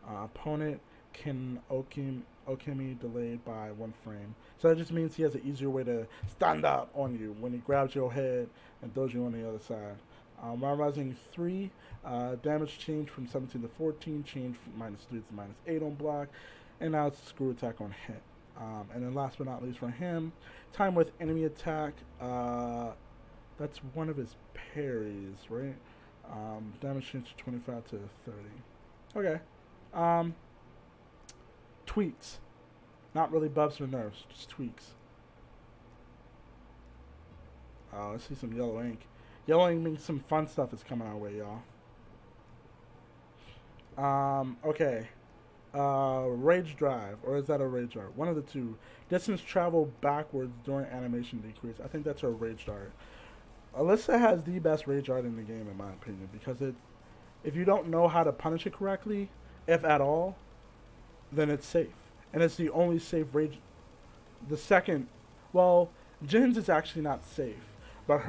Opponent can Okami delayed by 1 frame. So that just means he has an easier way to stand up on you when he grabs your head and throws you on the other side. Wild Rising 3, damage change from 17 to 14, change from -3 to -8 on block, and now it's a screw attack on hit. And then last but not least for him, time with enemy attack, that's one of his parries, right? Damage change to 25 to 30. Okay. Tweaks. Not really buffs or nerfs, just tweaks. Let's see some yellow ink. Yellow ink means some fun stuff is coming our way, y'all. Okay. Rage drive, or is that a rage art? One of the two. Distance travel backwards during animation decrease. I think that's her rage art. Alisa has the best rage art in the game, in my opinion, because if you don't know how to punish it correctly, if at all, then it's safe. And it's the only safe rage. The second, well, Jin's is actually not safe, but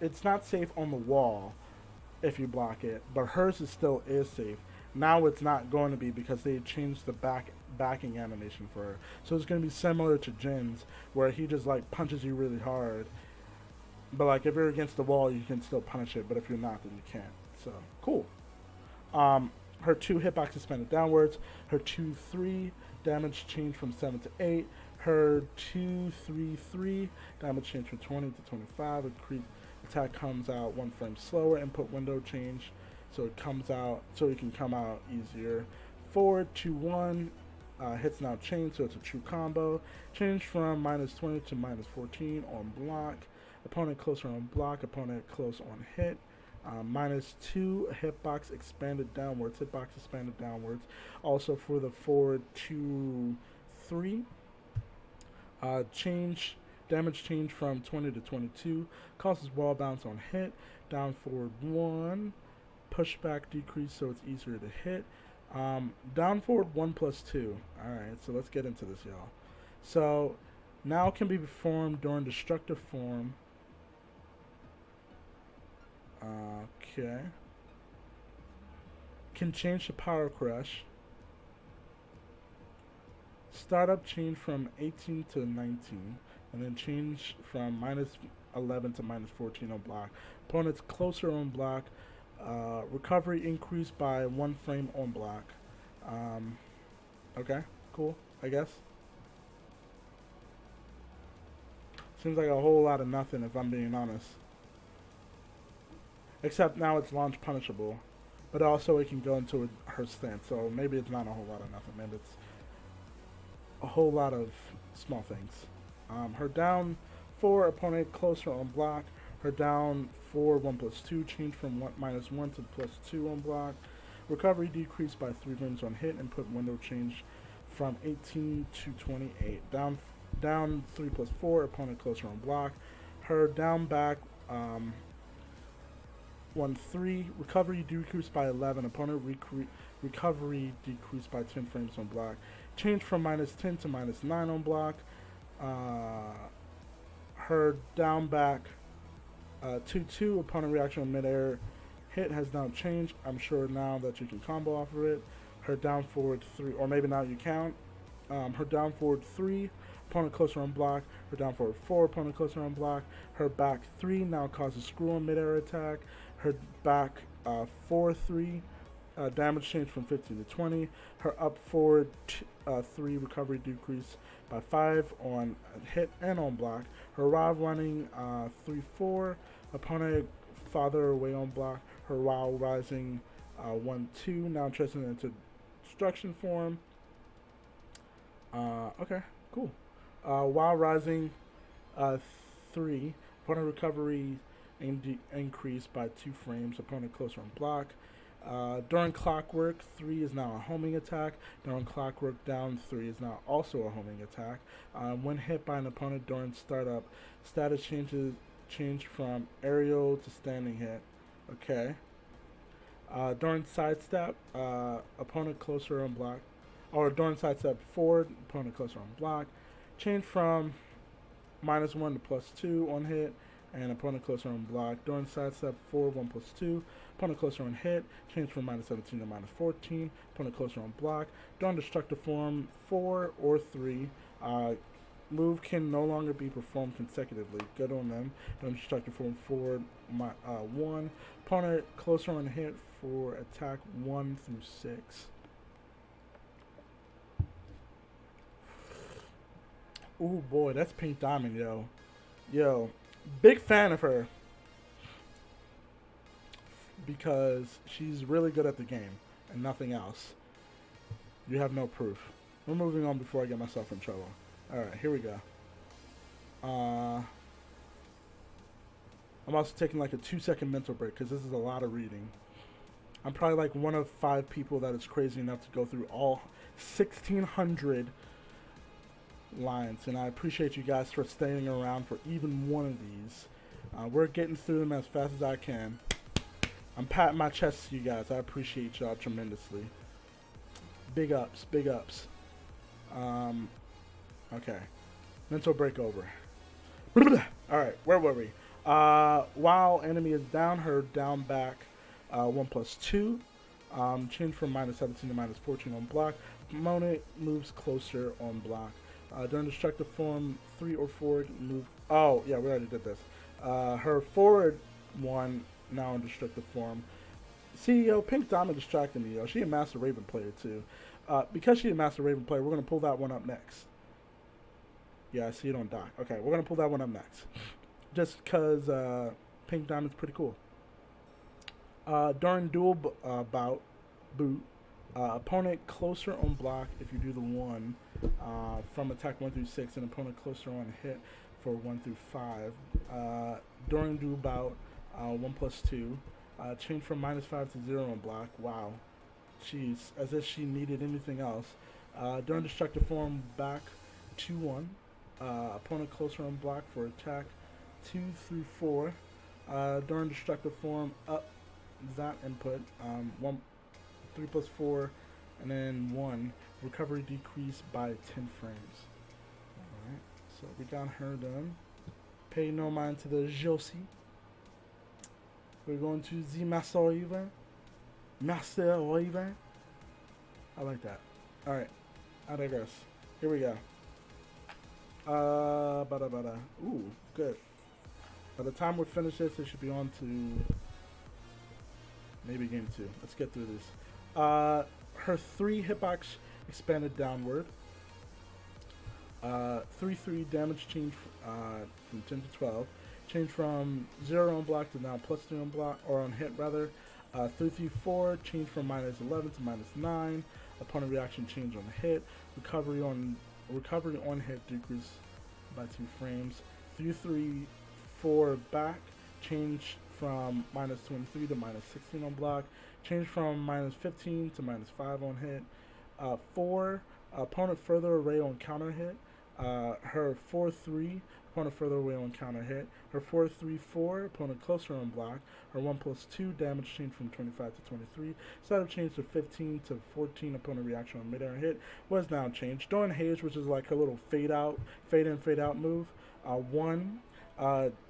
it's not safe on the wall if you block it, but hers still is safe. Now it's not going to be because they changed the backing animation for her. So it's going to be similar to Jin's, where he just like punches you really hard. But like if you're against the wall, you can still punish it, but if you're not, then you can't. So cool. Her 2 hitbox suspended downwards. Her 2-3 damage change from 7 to 8. Her 2-3-3 damage change from 20 to 25. A creep attack comes out 1 frame slower. Input window change, so it comes out, so it can come out easier. 4-2-1 hits now change, so it's a true combo. Change from -20 to -14 on block. Opponent closer on block. Opponent close on hit. -2 hitbox expanded downwards. Hitbox expanded downwards. Also for the 4-2-3. Damage change from 20 to 22. Causes wall bounce on hit. Down forward 1. Pushback decrease, so it's easier to hit. Down forward 1+2. Alright, so let's get into this, y'all. So now can be performed during destructive form. Okay. Can change to power crush. Startup change from 18 to 19, and then change from -11 to -14 on block. Opponents closer on block. Recovery increased by 1 frame on block. Okay, cool, I guess. Seems like a whole lot of nothing, if I'm being honest. Except now it's launch punishable, but also it can go into her stance, so maybe it's not a whole lot of nothing. Maybe it's a whole lot of small things. Her down 4, opponent closer on block. Her down 4, 1+2, change from -1 to +2 on block. Recovery decreased by 3 frames on hit. Input window change from 18 to 28. Down 3+4, opponent closer on block. Her down back 1-3, recovery decreased by 11. Opponent recovery decreased by 10 frames on block. Change from -10 to -9 on block. Her down back 2-2, opponent reaction on mid-air hit has now changed. I'm sure now that you can combo off of it. Her down forward 3, or maybe now you count. Her down forward 3, opponent closer on block. Her down forward 4, opponent closer on block. Her back 3 now causes screw on mid-air attack. Her back 4-3, damage change from 15 to 20. Her up forward 3, recovery decrease by 5 on hit and on block. Her wild running 3-4, opponent farther away on block. Her wild rising 1-2, now transitioning into destruction form. Okay, cool. Wild rising 3, opponent recovery increased by 2 frames. Opponent closer on block. During clockwork, 3 is now a homing attack. During clockwork down, 3 is now also a homing attack. When hit by an opponent during startup, status change from aerial to standing hit. Okay. During sidestep, opponent closer on block. Or during sidestep forward, opponent closer on block. Change from -1 to +2 on hit, and opponent closer on block. During sidestep forward, 1 + 2. Opponent closer on hit, change from -17 to -14. Opponent closer on block. During destructive form, 4 or 3. Move can no longer be performed consecutively. Good on them. During destructive form, forward, 1. Opponent closer on hit for attack 1 through 6. Ooh boy, that's Pink Diamond, yo. Yo, big fan of her. Because she's really good at the game and nothing else. You have no proof. We're moving on before I get myself in trouble. Alright, here we go. I'm also taking like a 2-second mental break because this is a lot of reading. I'm probably like one of 5 people that is crazy enough to go through all 1,600 lines, and I appreciate you guys for staying around for even one of these. We're getting through them as fast as I can. I'm patting my chest to you guys. I appreciate y'all tremendously. Big ups, big ups. Okay. Mental break over. Alright, where were we? While enemy is down, her down back 1 + 2. Change from -17 to -14 on block. Opponent moves closer on block. During destructive form, 3 or forward, move. Oh, yeah, we already did this. Her forward one, now in destructive form. See, yo, Pink Diamond distracted me, yo. She a Master Raven player, too. Because she's a Master Raven player, we're going to pull that one up next. Yeah, I see it on dock. Okay, we're going to pull that one up next. Just because Pink Diamond's pretty cool. During dual boot, opponent closer on block if you do the 1 from attack 1 through 6, and opponent closer on hit for 1 through 5. During dual bout, 1 + 2. Change from -5 to 0 on block. Wow. Jeez, as if she needed anything else. During destructive form, back 2-1. Opponent closer on block for attack 2 through 4. During destructive form, up that input. 3 + 4, and then 1. Recovery decreased by 10 frames. Alright, so we got her done. Pay no mind to the Josie. We're going to the Master Raven. Master Raven. I like that. Alright, I digress. Here we go. Ooh, good. By the time we finish this, it should be on to maybe game 2. Let's get through this. Her 3 hitbox expanded downward. 3/3 damage change from 10 to 12. Change from 0 on block to now +3 on block, or on hit rather. 3/4 change from -11 to -9. Opponent reaction change on hit. Recovery on hit decrease by 2 frames. 3/4 back change from -23 to -16 on block. Change from -15 to -5 on hit. 4 opponent further away on counter hit. Her 4/3 opponent further away on counter hit. Her 4/3/4 opponent closer on block. Her 1 + 2 damage change from 25 to 23. Setup change to 15 to 14. Opponent reaction on mid-air hit was now changed. During haze, which is like her little fade in, fade out move. 1.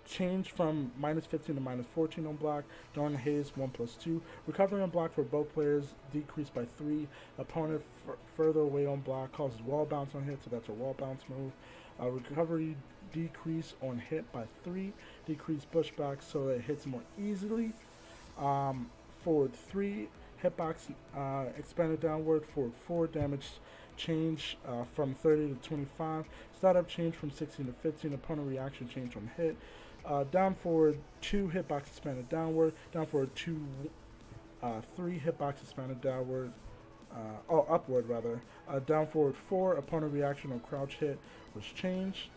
Change from -15 to -14 on block. During haze, 1 + 2. Recovery on block for both players decreased by 3. Opponent further away on block causes wall bounce on hit, so that's a wall bounce move. Recovery decrease on hit by 3. Decrease pushback so that it hits more easily. Forward 3. Hitbox expanded downward. Forward 4. Damage change from 30 to 25. Startup change from 16 to 15. Opponent reaction change on hit. Down forward 2. Hitbox expanded downward. Down forward 2. 3. Hitbox expanded downward. Upward rather. Down forward 4. Opponent reaction on crouch hit was changed.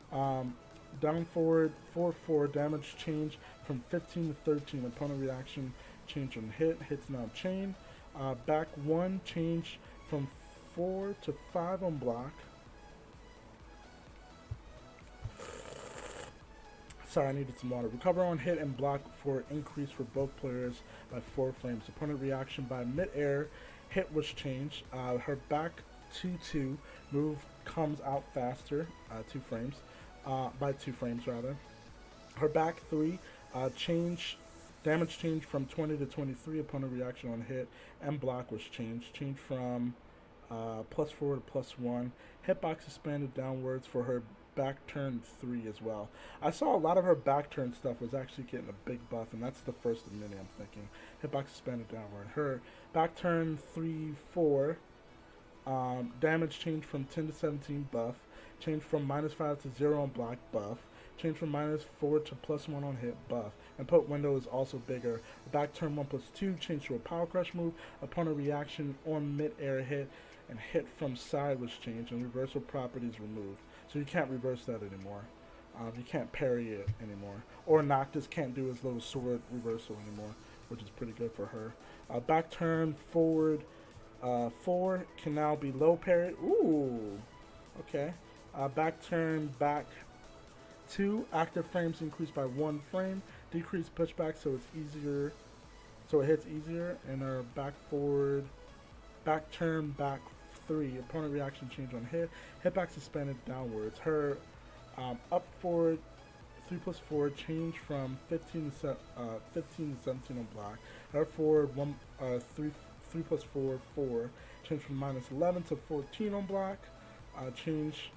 Down forward 4/4 damage change from 15 to 13. Opponent reaction change on hit. Hits now chain. Back 1, change from 4 to 5 on block. Sorry, I needed some water. Recover on hit and block for increase for both players by 4 frames. Opponent reaction by mid-air. Hit was changed. Her back 2-2 move comes out faster, 2 frames, by 2 frames rather. Her back 3 damage change from 20 to 23. Opponent reaction on hit and block was changed. Change from +4 to +1. Hitbox expanded downwards for her back turn 3 as well. I saw a lot of her back turn stuff was actually getting a big buff, and that's the first of many I'm thinking. Hitbox expanded downward. Her back turn 3-4 damage change from 10 to 17 buff. Change from -5 to 0 on block buff. Change from -4 to +1 on hit buff. And put window is also bigger. Back turn 1+2 change to a power crush move. Opponent reaction on mid-air hit and hit from side was changed, and reversal properties removed. So you can't reverse that anymore. You can't parry it anymore. Or Noctis can't do his little sword reversal anymore, which is pretty good for her. Back turn forward 4 can now be low parry. Ooh, okay. Back turn back 2, active frames increased by 1 frame. Decrease pushback so it's easier, so it hits easier. And our back forward, back turn back 3, opponent reaction change on hit. Hitbox expanded downwards. Her up forward 3+4 change from 15 to 17 on block. Her forward 3+4 4 change from -11 to 14 on block. Change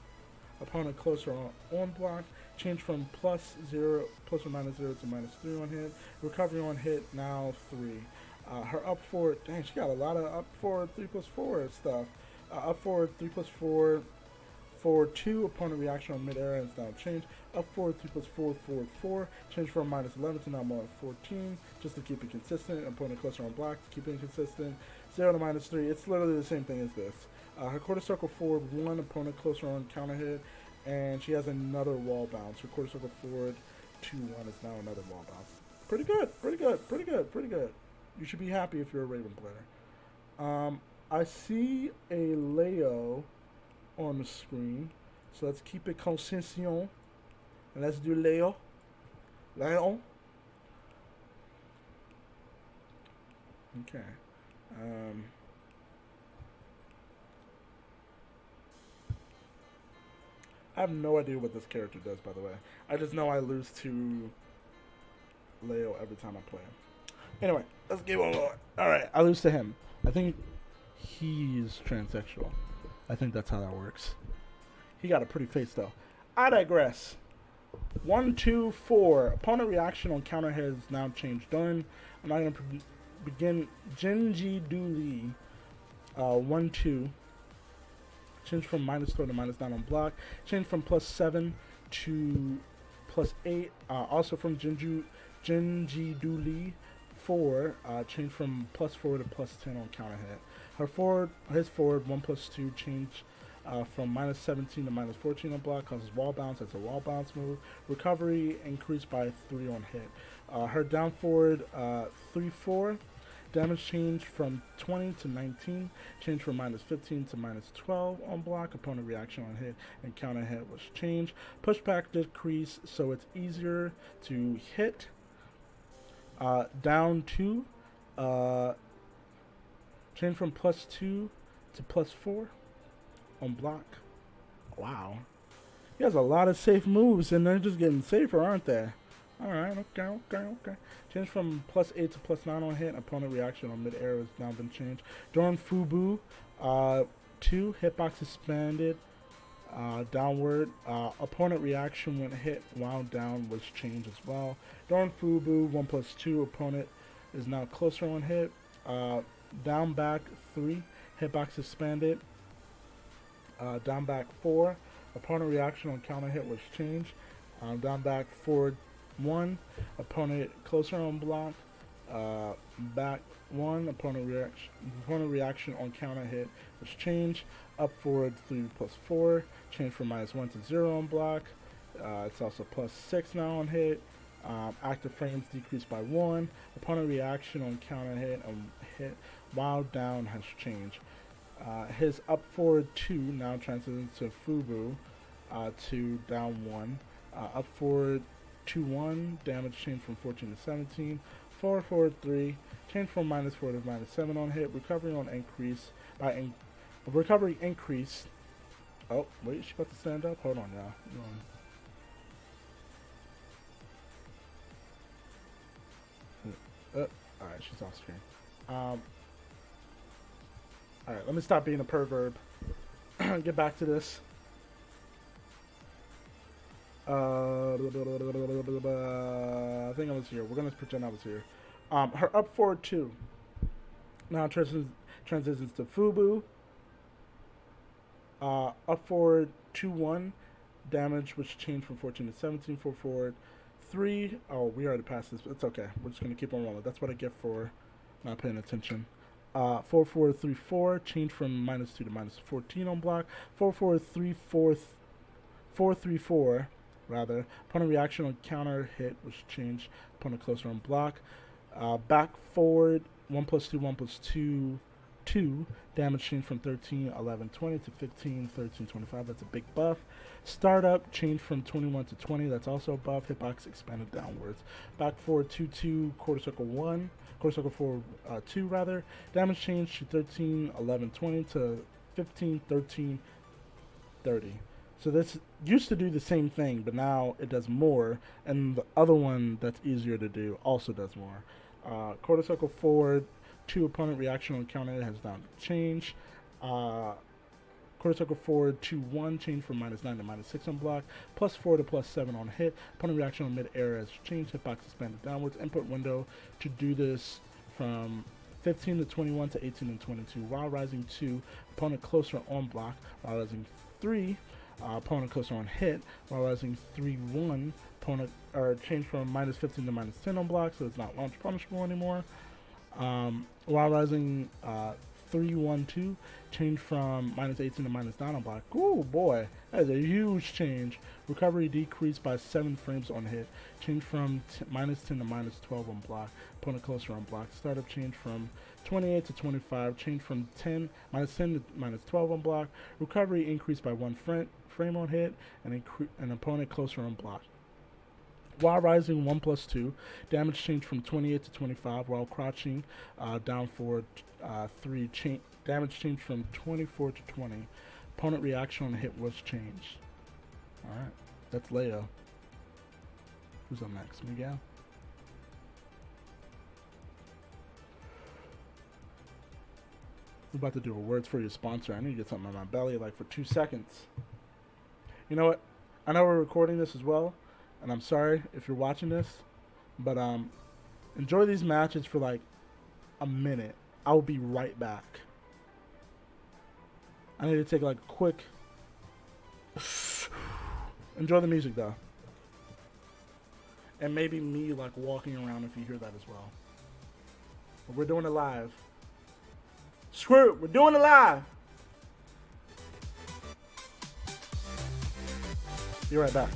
opponent closer on block. Change from +0 ±0 to -3 on hit. Recovery on hit now 3. Her up forward, dang, she got a lot of up forward 3+4 stuff. Up forward 3+4 forward 2, opponent reaction on mid-air is now changed. Up forward 3+4 forward 4, change from -11 to now -14, just to keep it consistent. Opponent closer on block to keep it consistent. 0 to -3, it's literally the same thing as this. Her quarter circle forward 1, opponent closer on counter hit, and she has another wall bounce. Her quarter circle forward 2-1 is now another wall bounce. Pretty good, pretty good, pretty good, pretty good. You should be happy if you're a Raven player. I see a Leo on the screen, so let's keep it consistent, and let's do Leo. Leo. Okay. I have no idea what this character does, by the way. I just know I lose to Leo every time I play him. Anyway, let's keep on going. Alright, I lose to him. I think he's transsexual. I think that's how that works. He got a pretty face, though. I digress. 1, 2, 4. Opponent reaction on counter has now changed. Done. I'm not going to begin. Genji Dooley. 1, 2. Change from -4 to -9 on block. Change from +7 to +8. Also from Genji Dooley 4. Change from +4 to +10 on counter hit. His forward 1+2 change from -17 to -14 on block, causes wall bounce. That's a wall bounce move. Recovery increased by 3 on hit. Her down forward 3-4. Damage change from 20 to 19. Change from -15 to -12 on block. Opponent reaction on hit and counter hit was changed. Pushback decrease so it's easier to hit. Down 2. Change from +2 to +4 on block. Wow. He has a lot of safe moves, and they're just getting safer, aren't they? Alright, okay. Change from +8 to +9 on hit. Opponent reaction on mid-air has now been changed. Dorn Fubu 2. Hitbox expanded downward. Opponent reaction when hit while down was changed as well. Dorn Fubu 1+2. Opponent is now closer on hit. Down back 3. Hitbox expanded. Down back 4. Opponent reaction on counter hit was changed. Down back forward 1. Opponent closer on block. Back 1. Opponent reaction on counter hit was changed. Up forward 3+4. Change from -1 to 0 on block. It's also +6 now on hit. Active frames decreased by 1. Opponent reaction on counter hit while down has changed. His up forward 2 now transitions to Fubu to down 1. Up forward 2-1, damage change from 14 to 17. Forward 3, change from -4 to -7 on hit. Recovery on increase recovery increased. Oh, wait, she about to stand up? Hold on, y'all. Alright, she's off screen. Alright, let me stop being a pervert. Get back to this. I think I was here. We're gonna pretend I was here. Her up forward 2 now transitions to Fubu. Up forward 2-1, damage which changed from 14 to 17. Forward 3. Oh, we already passed this. It's okay. We're just gonna keep on rolling. That's what I get for not paying attention. Forward 3-4, change from -2 to -14 on block. Forward 4-3-4. Rather, opponent reaction on counter hit was changed. Opponent closer on block. Back forward 1+2, 1+2, 2. Damage change from 13, 11, 20 to 15, 13, 25. That's a big buff. Startup change from 21 to 20. That's also a buff. Hitbox expanded downwards. Back forward 2-2, quarter circle 1. Quarter circle forward 2 rather. Damage change to 13, 11, 20 to 15, 13, 30. So this used to do the same thing, but now it does more, and the other one that's easier to do also does more. Quarter circle forward 2, opponent reaction on counter has now changed. Quarter circle forward 2-1, change from -9 to -6 on block. +4 to +7 on hit. Opponent reaction on mid-air has changed. Hitbox expanded downwards. Input window to do this from 15 to 21 to 18 and 22. While rising 2, opponent closer on block. While rising 3, opponent closer on hit. While rising 3-1, opponent change from -15 to -10 on block, so it's not launch punishable anymore. While rising 3-1-2, change from -18 to -9 on block. Ooh boy, that is a huge change. Recovery decreased by 7 frames on hit. Change from -10 to -12 on block. Opponent closer on block. Startup change from 28 to 25. Change from -10 to -12 on block. Recovery increased by 1 frame on hit, and an opponent closer on block. While rising 1+2, damage change from 28 to 25. While crouching down forward 3, damage change from 24 to 20. Opponent reaction on hit was changed. Alright, that's Leo. Who's up next? Miguel? We're about to do a words for your sponsor. I need to get something on my belly like for 2 seconds. You know what? I know we're recording this as well, and I'm sorry if you're watching this, but enjoy these matches for like a minute. I'll be right back. I need to take like a quick... Enjoy the music though. And maybe me like walking around if you hear that as well. But we're doing it live. Screw it, we're doing it live. Be right back.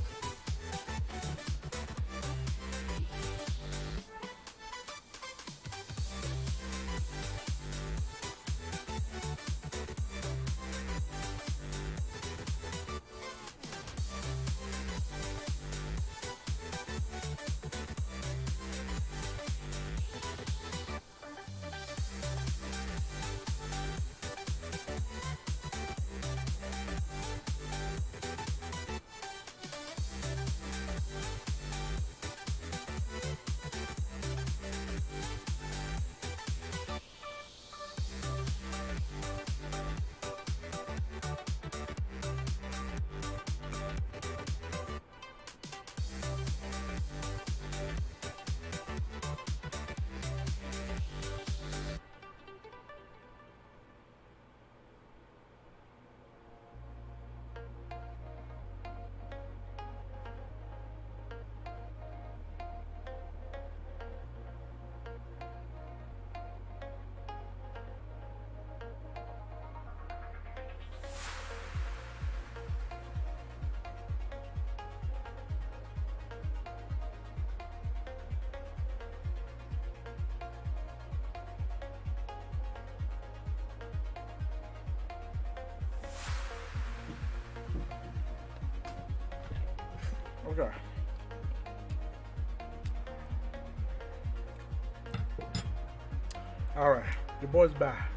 Alright, your boy's back.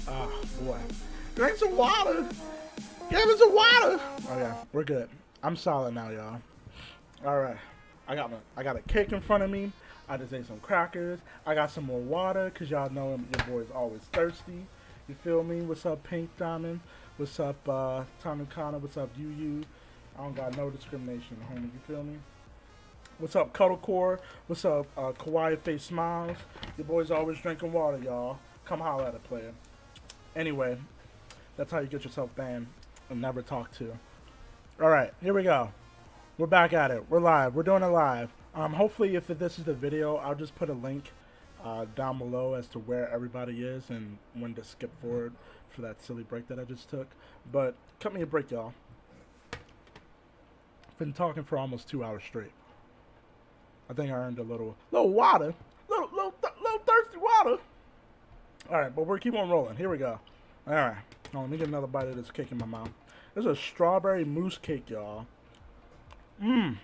Oh boy. Drink some water. Give me some water. Okay, we're good. I'm solid now, y'all. Alright. I got a cake in front of me. I just ate some crackers. I got some more water, cause y'all know your boy's always thirsty. You feel me? What's up, Pink Diamond? What's up, Tanukana? What's up, Yu? I don't got no discrimination, homie. You feel me? What's up, Cuddlecore? What's up, Kawaii Face Smiles? Your boy's always drinking water, y'all. Come holler at a player. Anyway, that's how you get yourself banned and never talked to. Alright, here we go. We're back at it. We're live. We're doing it live. Hopefully, if this is the video, I'll just put a link down below as to where everybody is and when to skip forward for that silly break that I just took. But cut me a break, y'all. Been talking for almost 2 hours straight. I think I earned a little water, little thirsty water. All right, but we're keep on rolling. Here we go. All right, let me get another bite of this cake in my mouth. This is a strawberry mousse cake, y'all. I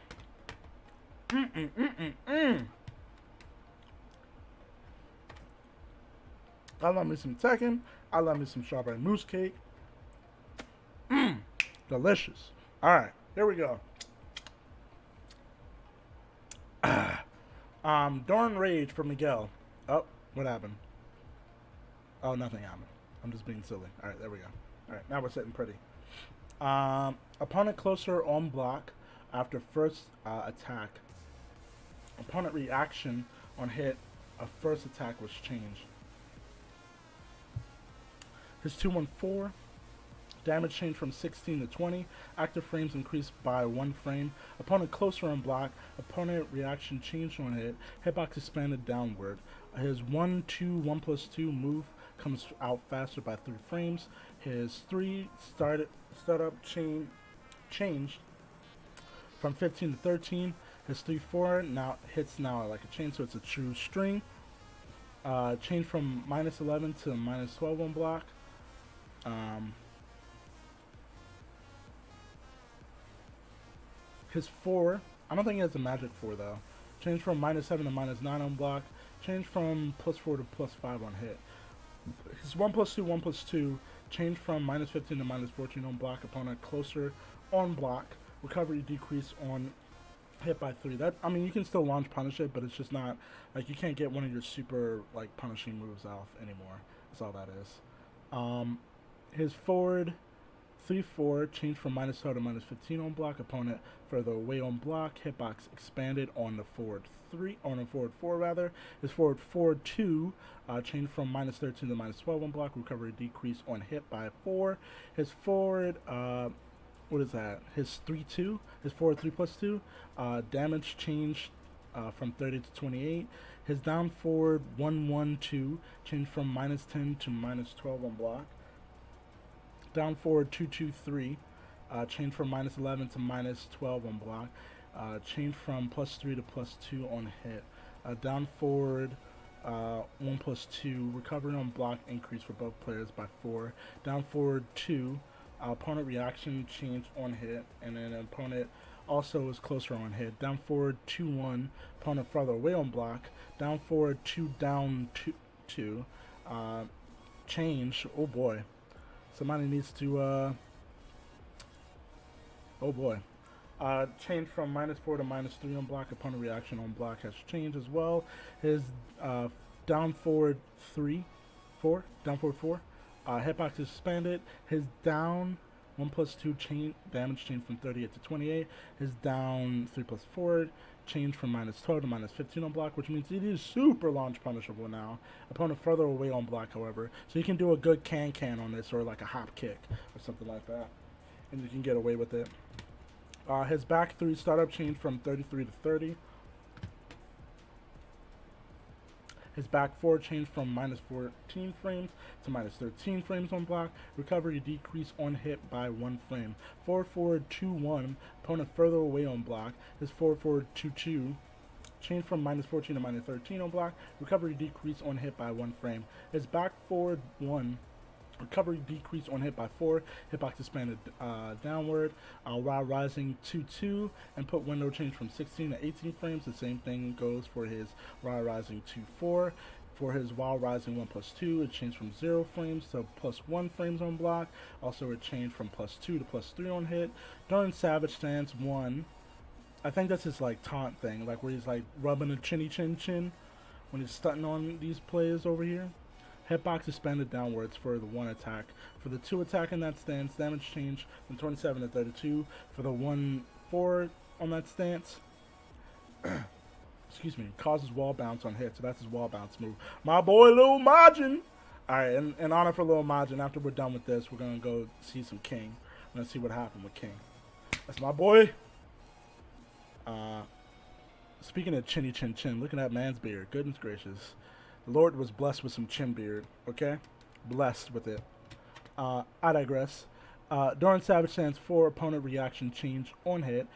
love me some Tekken. I love me some strawberry mousse cake. Delicious. All right, here we go. Dorn Rage for Miguel. Oh, what happened? Oh, nothing happened. I'm just being silly. Alright, there we go. Alright, now we're sitting pretty. Opponent closer on block after first attack. Opponent reaction on hit of first attack was changed. His 214. Damage changed from 16 to 20. Active frames increased by 1 frame. Opponent closer on block. Opponent reaction changed on hit. Hitbox expanded downward. His 1/2/1+2 move comes out faster by 3 frames. His 3 startup changed from 15 to 13. His 3/4 now hits like a chain, so it's a true string. Change from -11 to -12 on block. His 4, I don't think he has a magic 4 though. Change from -7 to -9 on block. Change from +4 to +5 on hit. His 1+2/1+2 change from -15 to -14 on block. Opponent closer on block. Recovery decrease on hit by 3. That, I mean, you can still launch punish it, but it's just not like you can't get one of your super like punishing moves off anymore. That's all that is. His forward 3/4 changed from -12 to -15 on block. Opponent further away on block. Hitbox expanded on the forward 3 on a forward 4 rather. His forward 4/2 changed from -13 to -12 on block. Recovery decrease on hit by 4. His forward what is that? His 3/2. His forward 3+2 damage changed from 30 to 28. His down forward 1/1/2 changed from -10 to -12 on block. Down forward 2/2/3 changed from -11 to -12 on block. Changed from +3 to +2 on hit. Down forward 1+2 recovery on block increased for both players by 4. Down forward 2 opponent reaction changed on hit, and then opponent also is closer on hit. Down forward 2/1 opponent farther away on block. Down forward 2 down 2 change. Oh boy. Somebody needs to, oh boy. Change from -4 to -3 on block. Opponent reaction on block has changed as well. His down forward 4, hitbox is expanded. His down 1+2 damage changed from 38 to 28. His down 3+4 changed from -12 to -15 on block, which means it is super launch punishable now. Opponent further away on block, however, so you can do a good can on this, or like a hop kick or something like that, and you can get away with it. His back 3 startup changed from 33 to 30. His back 4 changed from -14 frames to -13 frames on block. Recovery decrease on hit by 1 frame. Forward 2/1, opponent further away on block. His forward 2/2 changed from -14 to -13 on block. Recovery decrease on hit by 1 frame. His back forward 1 Recovery decreased on hit by 4. Hitbox expanded downward. While rising 2-2 and put window change from 16 to 18 frames. The same thing goes for his while rising 2-4. For his while rising 1+2, it changed from 0 frames to +1 frames on block. Also, it changed from +2 to +3 on hit. During Savage Stance 1, I think that's his like taunt thing, like where he's like rubbing a chinny chin chin when he's stunting on these players over here. Hitbox expanded downwards for the 1 attack. For the 2 attack in that stance, damage changed from 27 to 32. For the 1-4 on that stance, excuse me, causes wall bounce on hit, so that's his wall bounce move. My boy Lil Majin! Alright, in honor for Lil Majin, after we're done with this, we're gonna go see some King. I'm gonna see what happened with King. That's my boy! Speaking of chinny chin chin, look at that man's beard. Goodness gracious. The Lord was blessed with some chin beard, okay? Blessed with it. I digress. During Savage Stance 4, opponent reaction change on hit,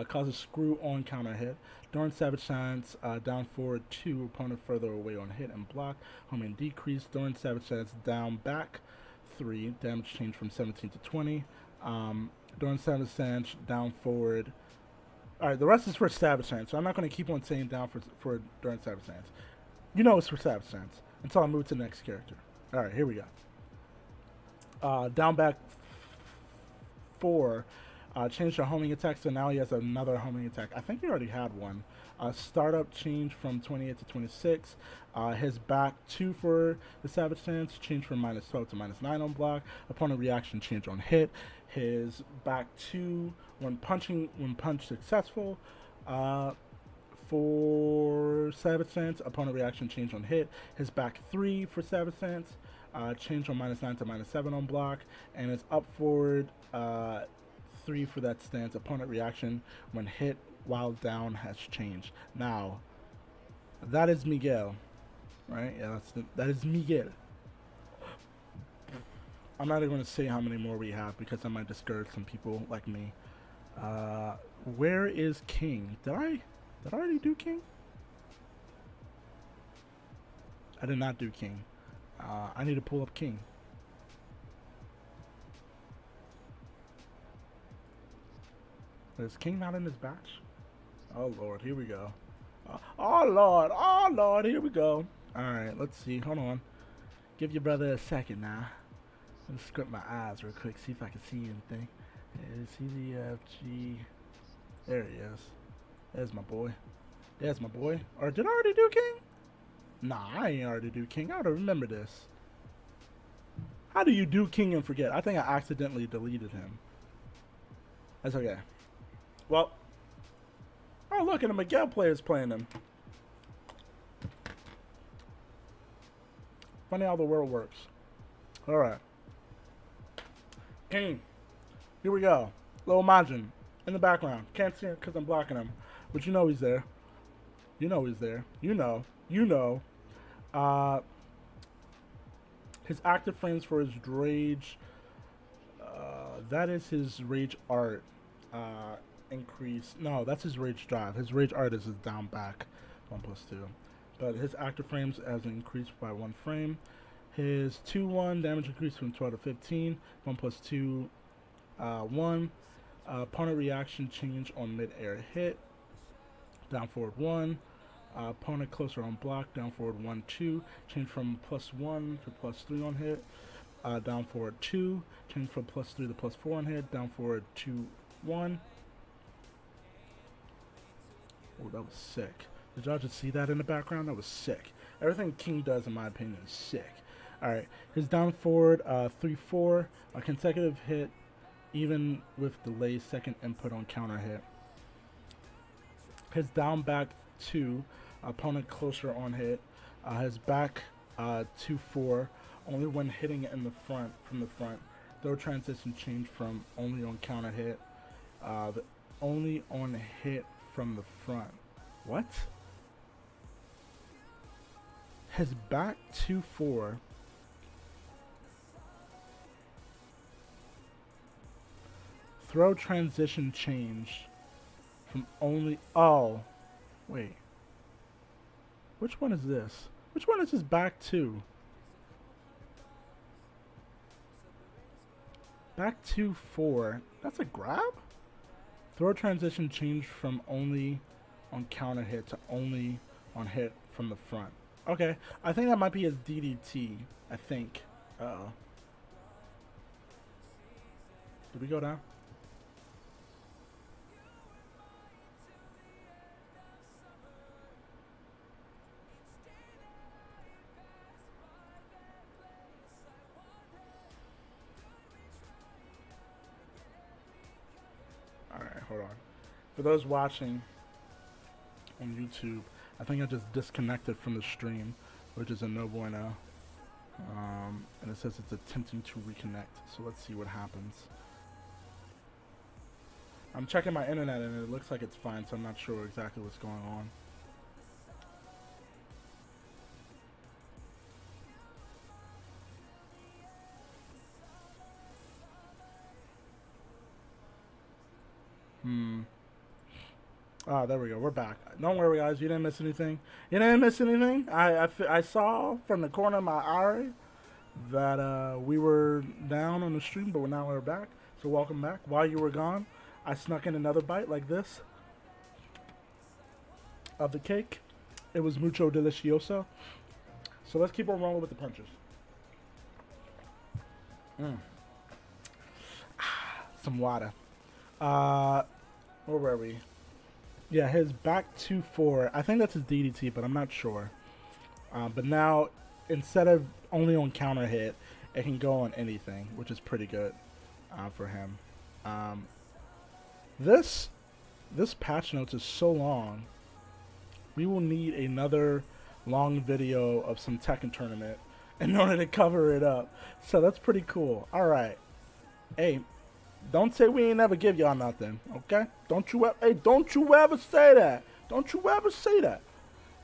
causes screw on counter hit. During Savage Stance down forward 2, opponent further away on hit and block, homing decrease. During Savage Stance down back 3, damage change from 17 to 20. During Savage Stance down forward. Alright, the rest is for Savage Stance, so I'm not going to keep on saying down for during Savage Stance. You know it's for Savage Stance until I move to the next character. Alright, here we go. Down back 4, changed the homing attack, so now he has another homing attack. I think he already had one. Startup change from 28 to 26. His back 2 for the Savage Stance, change from -12 to -9 on block. Opponent reaction change on hit. His back 2 when punch successful. For Savage Stance, opponent reaction change on hit. His back 3 for Savage Stance, change from -9 to -7 on block, and his up forward 3 for that stance. Opponent reaction when hit while down has changed. Now, that is Miguel, right? Yeah, that is Miguel. I'm not even going to say how many more we have because I might discourage some people like me. Where is King? Did I already do King? I did not do King. I need to pull up King. Is King not in this batch? Oh Lord, here we go. Oh Lord, here we go. Alright, let's see. Hold on. Give your brother a second now. Let's squint my eyes real quick, see if I can see anything. Is he the FG? There he is. There's my boy. There's my boy. Or did I already do King? Nah, I ain't already do King. I ought to remember this. How do you do King and forget? I think I accidentally deleted him. That's okay. Well. Oh, look, and the Miguel player's playing him. Funny how the world works. Alright. King. Here we go. Lil Majin. In the background. Can't see him because I'm blocking him. But you know he's there. You know he's there. You know. You know. His active frames for his rage. That is his rage art. Increase. No, that's his rage drive. His rage art is his down back. 1+2. But his active frames has increased by 1 frame. His 2-1 damage increased from 12 to 15. 1+2. 1. Opponent reaction change on mid-air hit. Down forward 1. Opponent closer on block. Down forward 1, 2. Change from +1 to +3 on hit. Down forward 2. Change from +3 to +4 on hit. Down forward 2, 1. Oh, that was sick. Did y'all just see that in the background? That was sick. Everything King does, in my opinion, is sick. Alright, his down forward 3-4. A consecutive hit, even with delay, second input on counter hit. His down back 2, opponent closer on hit. His back 2-4, only when hitting it in the front, from the front. Throw transition change from only on counter hit. Only on hit from the front. What? His back 2-4. Throw transition change from only. Oh, wait. Which one is this? Which one is his back 2? Back to 4. That's a grab? Throw transition changed from only on counter hit to only on hit from the front. Okay, I think that might be his DDT. I think. Uh-oh. Did we go down? Alright, hold on. For those watching on YouTube, I think I just disconnected from the stream, which is a no bueno. And it says it's attempting to reconnect, so let's see what happens. I'm checking my internet and it looks like it's fine, so I'm not sure exactly what's going on. Ah, there we go. We're back. Don't worry, guys. You didn't miss anything. You didn't miss anything. I saw from the corner of my eye that we were down on the stream, but now we're back. So welcome back. While you were gone, I snuck in another bite like this of the cake. It was mucho delicioso. So let's keep on rolling with the punches. Some water. Where were we? Yeah, his back 2-4. I think that's his DDT, but I'm not sure. But now, instead of only on counter hit, it can go on anything, which is pretty good for him. This patch notes is so long. We will need another long video of some Tekken tournament in order to cover it up. So that's pretty cool. All right. Hey. Don't say we ain't never give y'all nothing, okay? Don't you ever say that. Don't you ever say that.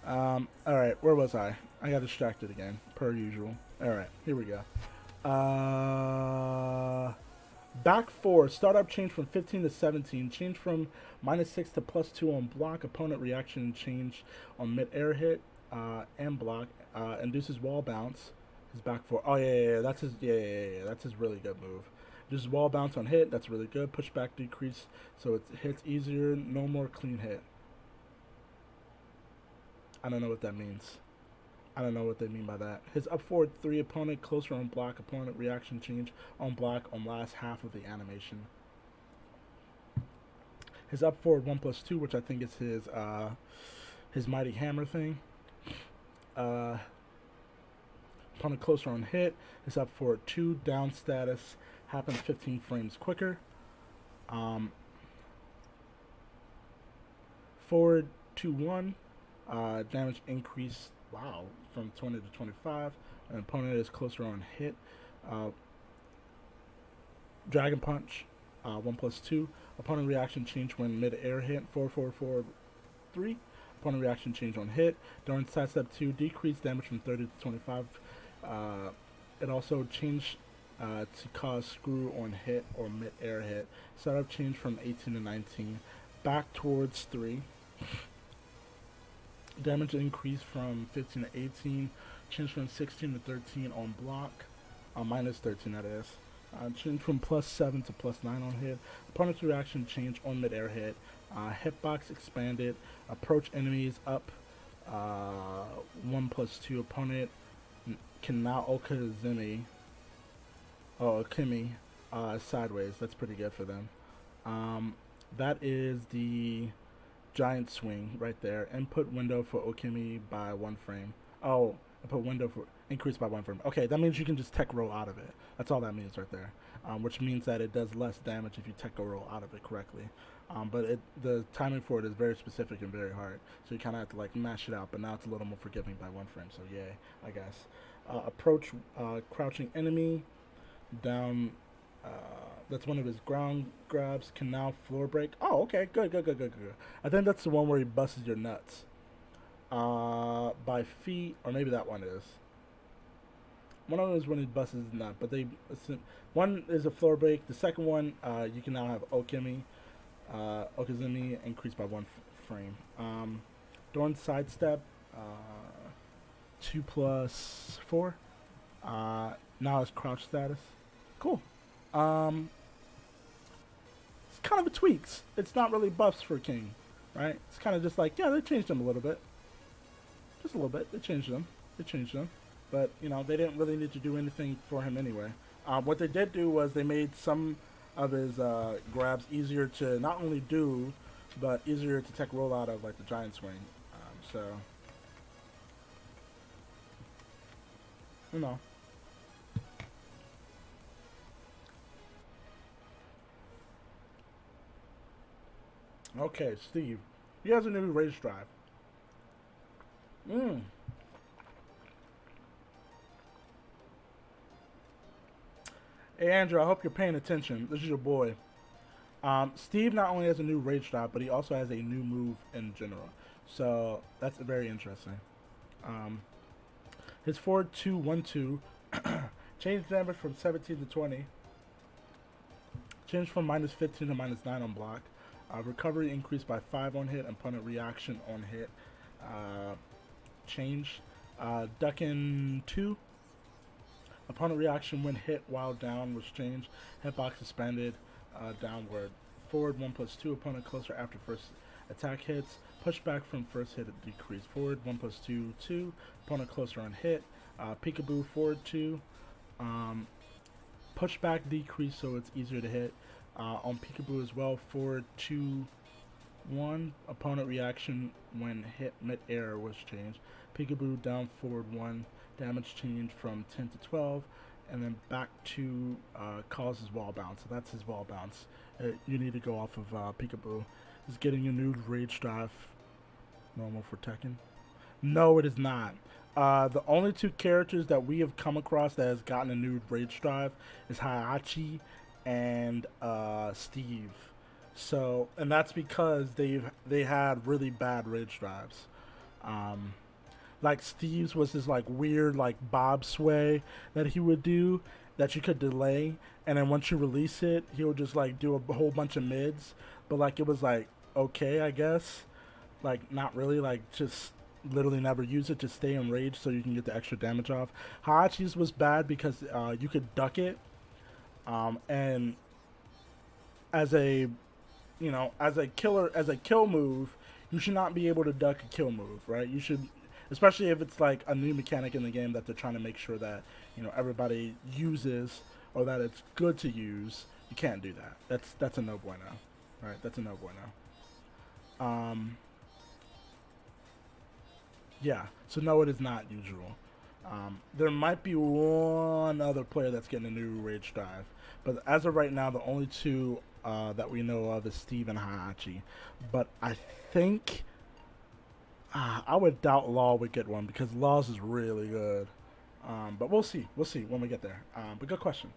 All right, where was I? I got distracted again, per usual. All right, here we go. Back 4, startup change from 15 to 17, change from -6 to +2 on block, opponent reaction change on mid-air hit and block, induces wall bounce. His back 4. Oh yeah, that's his that's his really good move. Just wall bounce on hit, that's really good. Pushback decrease, so it hits easier, no more clean hit. I don't know what that means. I don't know what they mean by that. His up forward 3, opponent closer on block, opponent reaction change on block on last half of the animation. His up forward 1+2, which I think is his mighty hammer thing. Opponent closer on hit. His up forward 2, down status happens 15 frames quicker. Forward 2-1, damage increase, wow, from 20 to 25. An opponent is closer on hit. Dragon punch, 1+2. Opponent reaction change when mid-air hit, 4-4-4-3. Opponent reaction change on hit. During sidestep 2, decrease damage from 30 to 25. It also changed to cause screw on hit or mid-air hit. Setup change from 18 to 19. Back towards 3. Damage increase from 15 to 18. Change from 16 to 13 on block. Minus 13 that is. Change from +7 to +9 on hit. Opponent's reaction change on mid-air hit. Hitbox expanded. Approach enemies up 1+2. Opponent can now Okazumi. Okimi sideways. That's pretty good for them. That is the giant swing right there. Input window for Okimi by 1 frame. Oh, input window for increase by 1 frame. Okay, that means you can just tech roll out of it. That's all that means right there. Which means that it does less damage if you tech roll out of it correctly. But the timing for it is very specific and very hard. So you kind of have to like mash it out. But now it's a little more forgiving by 1 frame. So yay, I guess. Approach crouching enemy. Down, that's one of his ground grabs. Can now floor break. Oh, okay, good. I think that's the one where he busts your nuts. By feet, or maybe that one is. One of them is when he busts his nut, but one is a floor break. The second one, you can now have Okazumi increased by 1 frame. During sidestep, 2+4. Now it's crouch status. Cool. Um, it's kind of a tweaks. It's not really buffs for King, right? It's kind of just like, yeah, they changed him a little bit. Just a little bit. They changed him. They changed him. But, you know, they didn't really need to do anything for him anyway. What they did do was they made some of his grabs easier to not only do, but easier to tech roll out of, like the giant swing. So, you know. Okay, Steve. He has a new race drive. Mm. Hey, Andrew, I hope you're paying attention. This is your boy. Steve not only has a new rage drive, but he also has a new move in general. So that's very interesting. Um, his forward 2-1-2 changed damage from 17 to 20. Changed from minus 15 to minus 9 on block. Recovery increased by 5 on hit. Opponent reaction on hit. Change. Ducking 2. Opponent reaction when hit while down was changed. Hitbox suspended downward. Forward 1+2. Opponent closer after first attack hits. Pushback from first hit decreased. Forward 1+2 2. Opponent closer on hit. Peekaboo forward 2. Pushback decrease so it's easier to hit. On Peekaboo as well. Forward 2 1. Opponent reaction when hit mid-air was changed. Peekaboo down forward 1. Damage change from 10 to 12, and then back to causes wall bounce. So that's his wall bounce. You need to go off of Peekaboo. Is getting a new rage drive normal for Tekken? No, it is not. The only two characters that we have come across that has gotten a new rage drive is Heihachi and Steve. So, and that's because they had really bad rage drives. Like Steve's was this like weird like bob sway that he would do that you could delay, and then once you release it, he would just like do a whole bunch of mids, but like it was like okay, I guess, like not really, like just literally never use it to stay enraged so you can get the extra damage off. Hachi's was bad because you could duck it, and as a as a kill move, you should not be able to duck a kill move, right? You should. Especially if it's like a new mechanic in the game that they're trying to make sure that everybody uses or that it's good to use. You can't do that. That's a no bueno, right? That's a no bueno. Yeah. So no, it is not usual. There might be one other player that's getting a new rage drive, but as of right now, the only two that we know of is Steve and Heihachi. But I think. I would doubt Law would get one because Law's is really good. But we'll see. We'll see when we get there. But good question.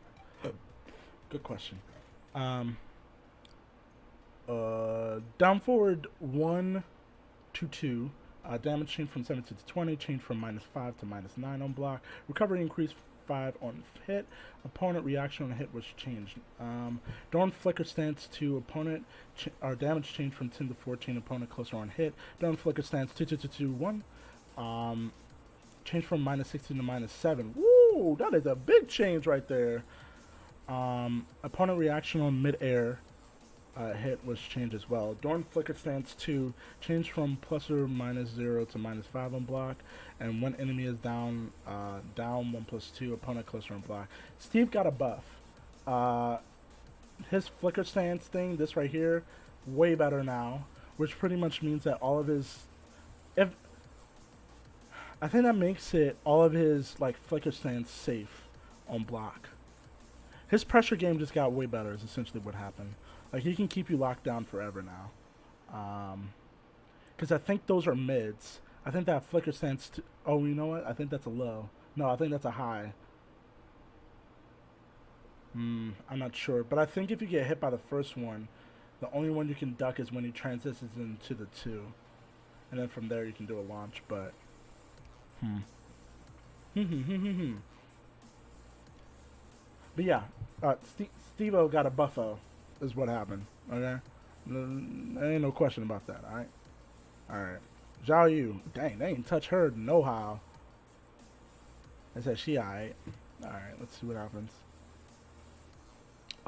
Good question. Down forward 1 to 2. Damage change from 17 to 20. Change from -5 to -9 on block. Recovery increased 5 on hit. Opponent reaction on hit was changed. Dawn flicker stance to opponent. Our damage changed from 10 to 14. Opponent closer on hit. Dawn flicker stance 2-2-2-1. Change from -16 to -7. Woo! That is a big change right there. Opponent reaction on mid-air hit was changed as well. Dawn flicker stance 2 changed from ±0 to -5 on block, and when enemy is down 1+2, opponent closer on block. Steve got a buff. His flicker stance thing, this right here, way better now, which pretty much means that all of his, I think that makes it all of his like flicker stance safe on block. His pressure game just got way better. Is essentially what happened. Like, he can keep you locked down forever now. Because I think those are mids. I think that flicker stance... oh, you know what? I think that's a low. No, I think that's a high. I'm not sure. But I think if you get hit by the first one, the only one you can duck is when he transitions into the 2. And then from there you can do a launch, but... But yeah, Steve-O got a buffo. Is what happened, okay? There ain't no question about that, alright? Alright. Zhao Yu. Dang, they ain't touch her no how. They said she alright. Alright, let's see what happens.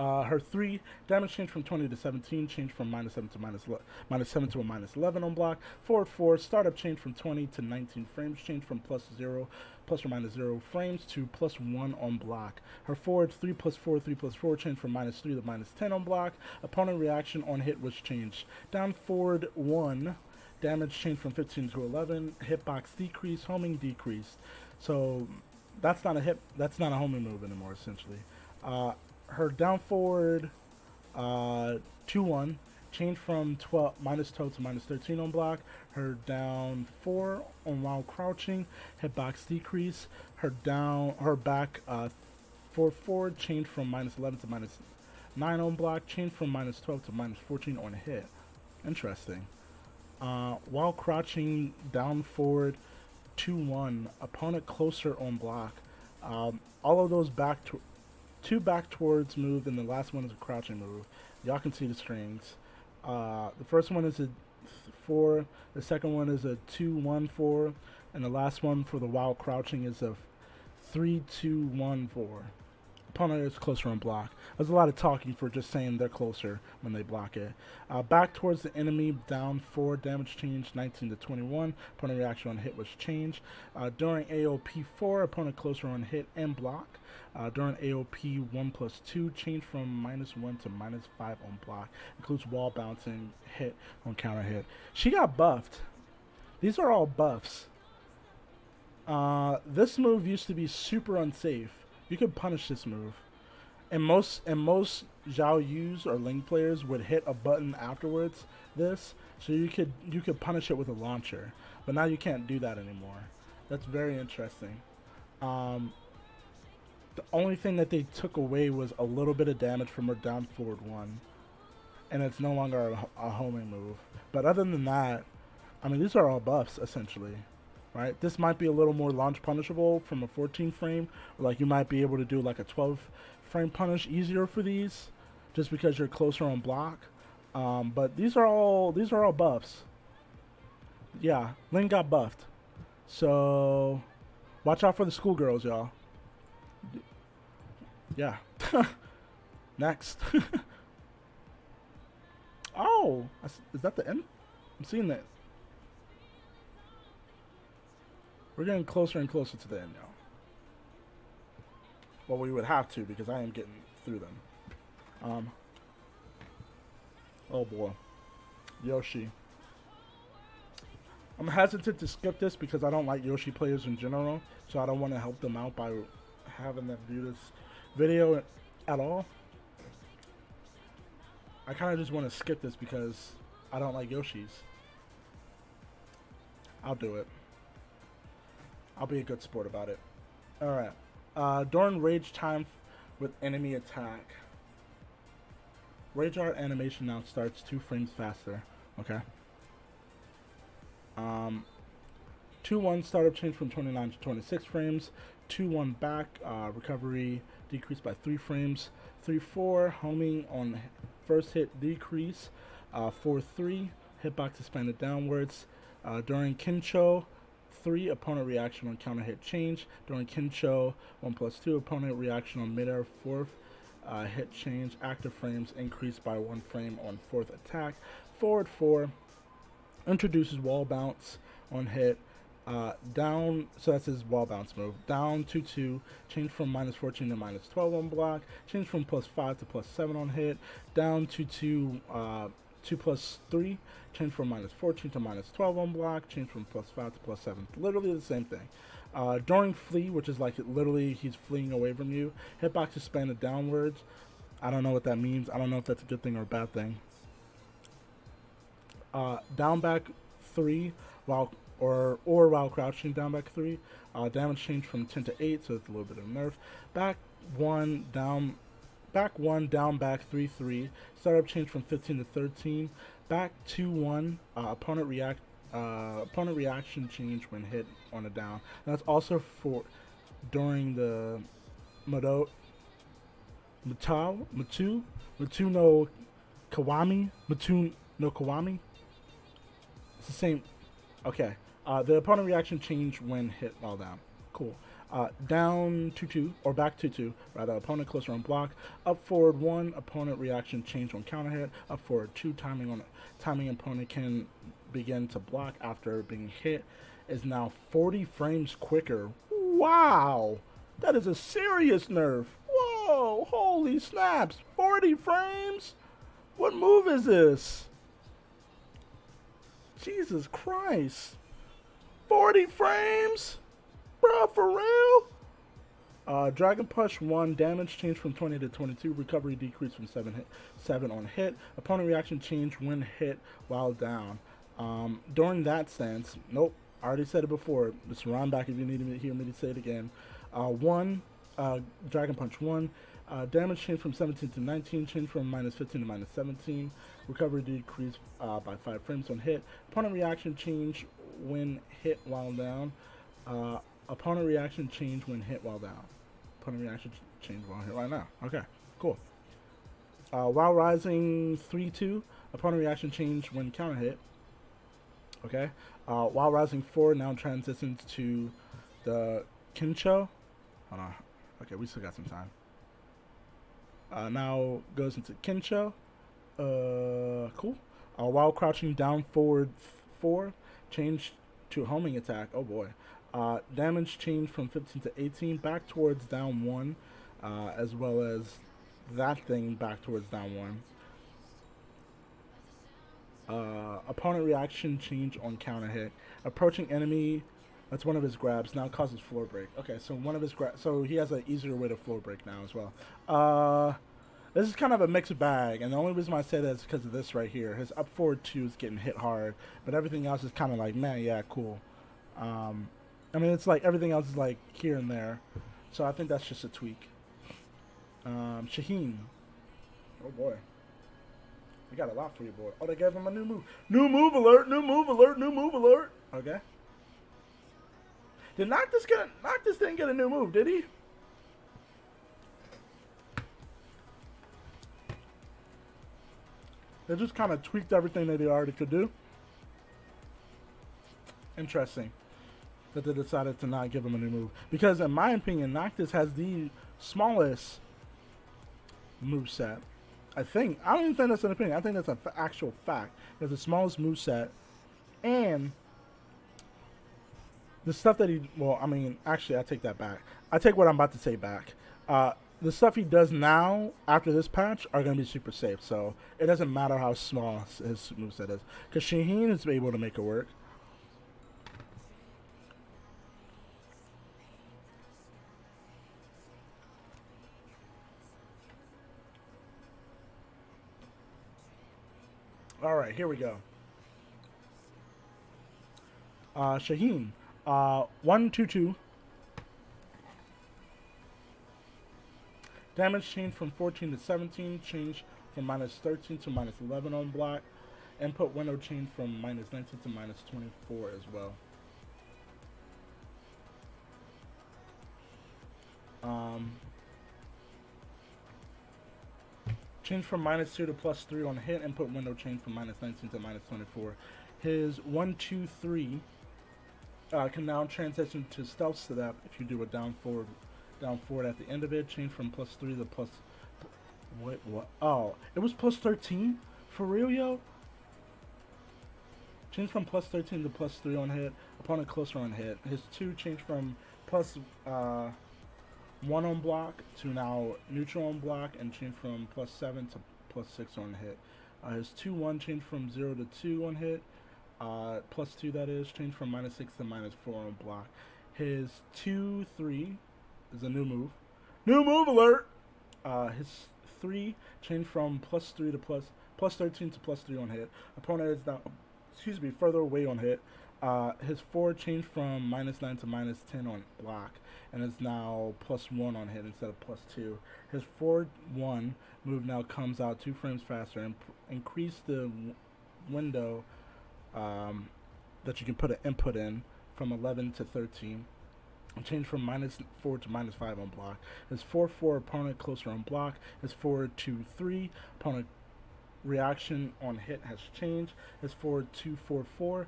Her 3 damage change from 20 to 17, change from -7 to -7 to a -11 on block. Forward 4 startup change from 20 to 19 frames, change from plus or minus 0 frames to +1 on block. Her forward 3+4 change from -3 to -10 on block. Opponent reaction on hit was changed. Down forward 1 damage change from 15 to 11. Hitbox decrease, homing decreased. So that's not a homing move anymore essentially. Her down forward 2-1 change from -12 to -13 on block. Her down 4 on while crouching, hitbox decrease. Her back 4 change from -11 to -9 on block, change from -12 to -14 on hit. Interesting. While crouching down forward 2-1, opponent closer on block. All of those two back towards move, and the last one is a crouching move. Y'all can see the strings. The first one is a 4, the second one is a 2-1-4, and the last one for the while crouching is a 3-2-1-4. Opponent is closer on block. There's a lot of talking for just saying they're closer when they block it. Back towards the enemy, down 4, damage change 19 to 21. Opponent reaction on hit was changed. During AOP 4, opponent closer on hit and block. During AOP 1+2, change from -1 to -5 on block. Includes wall bouncing, hit on counter hit. She got buffed. These are all buffs. This move used to be super unsafe. You could punish this move. And most Zhao Yus or Ling players would hit a button afterwards so you could punish it with a launcher. But now you can't do that anymore. That's very interesting. The only thing that they took away was a little bit of damage from her down forward 1. And it's no longer a homing move. But other than that, I mean, these are all buffs essentially. Right, this might be a little more launch punishable from a 14 frame, or like you might be able to do like a 12 frame punish easier for these, just because you're closer on block. But these are all buffs. Yeah, Ling got buffed, so watch out for the schoolgirls, y'all. Yeah. Next. Oh, is that the end? I'm seeing that. We're getting closer and closer to the end now. Well, we would have to because I am getting through them. Oh boy. Yoshi. I'm hesitant to skip this because I don't like Yoshi players in general, so I don't want to help them out by having them view this video at all. I kind of just want to skip this because I don't like Yoshis. I'll do it. I'll be a good sport about it. Alright. During rage time with enemy attack. Rage art animation now starts 2 frames faster. Okay. 2-1 startup change from 29 to 26 frames. 2-1 back. Recovery decreased by 3 frames. 3-4 homing on first hit decrease. 4-3 hitbox expanded downwards. During Kincho 3, opponent reaction on counter hit change. During Kincho 1+2, opponent reaction on mid-air 4th hit change. Active frames increased by 1 frame on 4th attack. Forward 4 introduces wall bounce on hit. Down, so that's his wall bounce move. Down 2-2, change from -14 to -12 on block. Change from +5 to +7 on hit. Down 2-2, 2+3, change from -14 to -12 on block, change from +5 to +7. Literally the same thing. During flee, which is like literally he's fleeing away from you, hitbox expanded downwards. I don't know what that means. I don't know if that's a good thing or a bad thing. Down back 3 while crouching, down back 3. Damage change from 10 to 8, so it's a little bit of nerf. Back 1 down. Back 1, down back 3-3. Startup change from 15 to 13. Back 2-1. Opponent reaction change when hit on a down. And that's also for during the Matu no Kawami. It's the same. Okay. The opponent reaction change when hit while down. Cool. Down 2-2, or back 2-2, rather, opponent closer on block. Up forward 1, opponent reaction change on counter hit. Up forward 2, timing opponent can begin to block after being hit is now 40 frames quicker. Wow! That is a serious nerf. Whoa! Holy snaps! 40 frames? What move is this? Jesus Christ. 40 frames? Bruh, for real? Dragon Punch 1, damage change from 20 to 22, recovery decrease from 7 on hit, opponent reaction change when hit while down. During that stance, nope, I already said it before, just run back if you need to hear me to say it again. Dragon Punch 1, damage change from 17 to 19, change from minus 15 to minus 17, recovery decrease by 5 frames on hit, opponent reaction change when hit while down. Opponent reaction change when hit while down. Opponent reaction change while hit right now. Okay, cool. While rising 3-2, opponent reaction change when counter hit. Okay. While rising 4 now transitions to the Kincho. Hold on. Okay, we still got some time. Now goes into Kincho. Cool. While crouching down forward 4, change to homing attack. Oh boy. Damage change from 15 to 18, back towards down 1, as well as that thing back towards down 1. Opponent reaction change on counter hit. Approaching enemy, that's one of his grabs, now causes floor break. Okay, so one of his grabs, so he has an easier way to floor break now as well. This is kind of a mixed bag, and the only reason why I say that is because of this right here. His up forward 2 is getting hit hard, but everything else is kind of like, man, yeah, cool. I mean, it's like everything else is like here and there. So I think that's just a tweak. Shaheen. Oh boy. We got a lot for you, boy. Oh, they gave him a new move. New move alert, new move alert, new move alert. Okay. Did Noctis didn't get a new move, did he? They just kind of tweaked everything that they already could do. Interesting that they decided to not give him a new move. Because in my opinion, Noctis has the smallest moveset. I don't even think that's an opinion. I think that's an actual fact. He has the smallest moveset. And the stuff that he... Well, I mean, actually, I take that back. I take what I'm about to say back. The stuff he does now, after this patch, are going to be super safe. So, it doesn't matter how small his moveset is. Because Shaheen is able to make it work. Alright, here we go. Shaheen. 1-2-2. Damage change from 14 to 17. Change from minus 13 to minus 11 on block. Input window change from minus 19 to minus 24 as well. Change from minus 2 to plus 3 on hit. Input window change from minus 19 to minus 24. His 1-2-3 can now transition to stealth step if you do a down forward at the end of it. Change from plus 3 to plus... Wait, what? Oh, it was plus 13? For real, yo? Change from plus 13 to plus 3 on hit. Opponent closer on hit. His 2 change from plus 1 on block to now neutral on block, and change from plus 7 to plus 6 on hit. His 2-1 change from 0 to 2 on hit. Plus 2 that is. Change from minus 6 to minus 4 on block. His 2-3 is a new move. New move alert! His 3 change from plus 3 to plus 13 to plus 3 on hit. Opponent is now, further away on hit. His 4 changed from minus 9 to minus 10 on block, and is now plus 1 on hit instead of plus 2. His 4-1 move now comes out 2 frames faster, and increase the window that you can put an input in from 11 to 13. And change from minus 4 to minus 5 on block. His 4-4 opponent closer on block. His 4-2-3 opponent reaction on hit has changed. His 4-2-4-4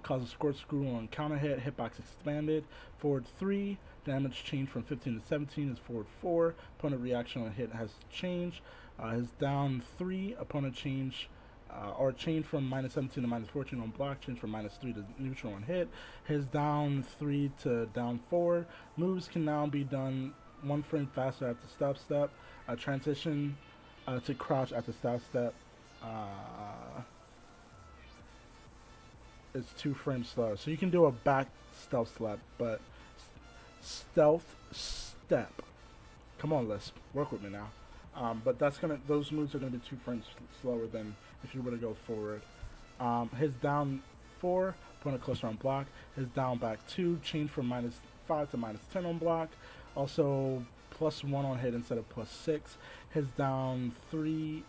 Causes squirt screw on counter hit. Hitbox expanded. Forward 3. Damage changed from 15 to 17 is forward 4. Opponent reaction on hit has changed. His down 3. Opponent change or change from minus 17 to minus 14 on block. Change from minus 3 to neutral on hit. His down 3 to down 4. Moves can now be done 1 frame faster after stop step. Transition to crouch after stop step. It's 2 frames slower. So you can do a back stealth step, but stealth step. Come on, Lisp, work with me now. But those moves are gonna be 2 frames slower than if you were to go forward. His down 4, opponent closer on block. His down back 2, change from minus 5 to minus 10 on block. Also plus 1 on hit instead of plus 6. His down 3,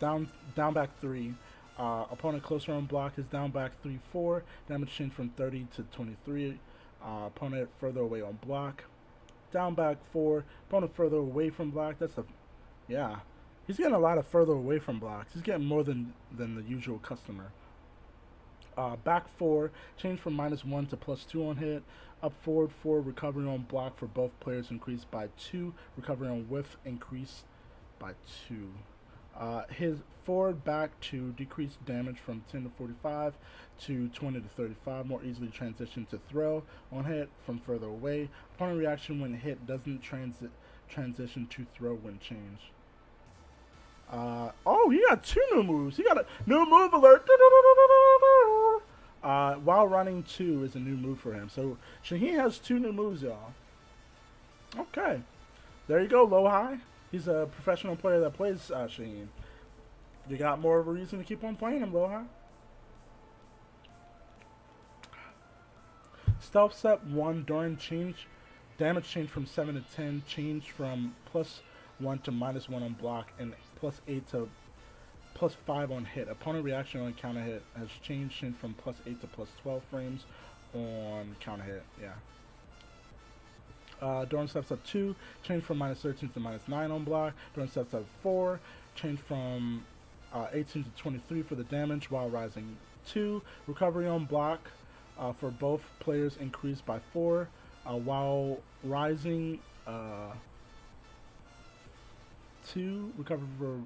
down back 3. Opponent closer on block. His down back 3, 4. Damage change from 30 to 23. Opponent further away on block. Down back 4. Opponent further away from block. He's getting a lot of further away from blocks. He's getting more than the usual customer. Back 4. Change from minus 1 to plus 2 on hit. Up forward 4. Recovery on block for both players increased by 2. Recovery on whiff increased by 2. His forward back 2 decreased damage from 10 to 45 to 20 to 35. More easily transition to throw on hit from further away. Opponent reaction when hit doesn't transition to throw when changed. He got 2 new moves. He got a new move alert. While running 2 is a new move for him. So Shaheen has 2 new moves, y'all. Okay. There you go, low high. He's a professional player that plays Shaheen. You got more of a reason to keep on playing him, low high. Stealth step 1 during change. Damage change from 7 to 10. Change from plus 1 to minus 1 on block. And plus 8 to plus 5 on hit. Opponent reaction on counter hit has changed from plus 8 to plus 12 frames on counter hit. During steps up 2, change from minus 13 to minus 9 on block. During steps up 4, change from 18 to 23 for the damage while rising 2. Recovery on block for both players increased by 4 while rising 2. Recovery for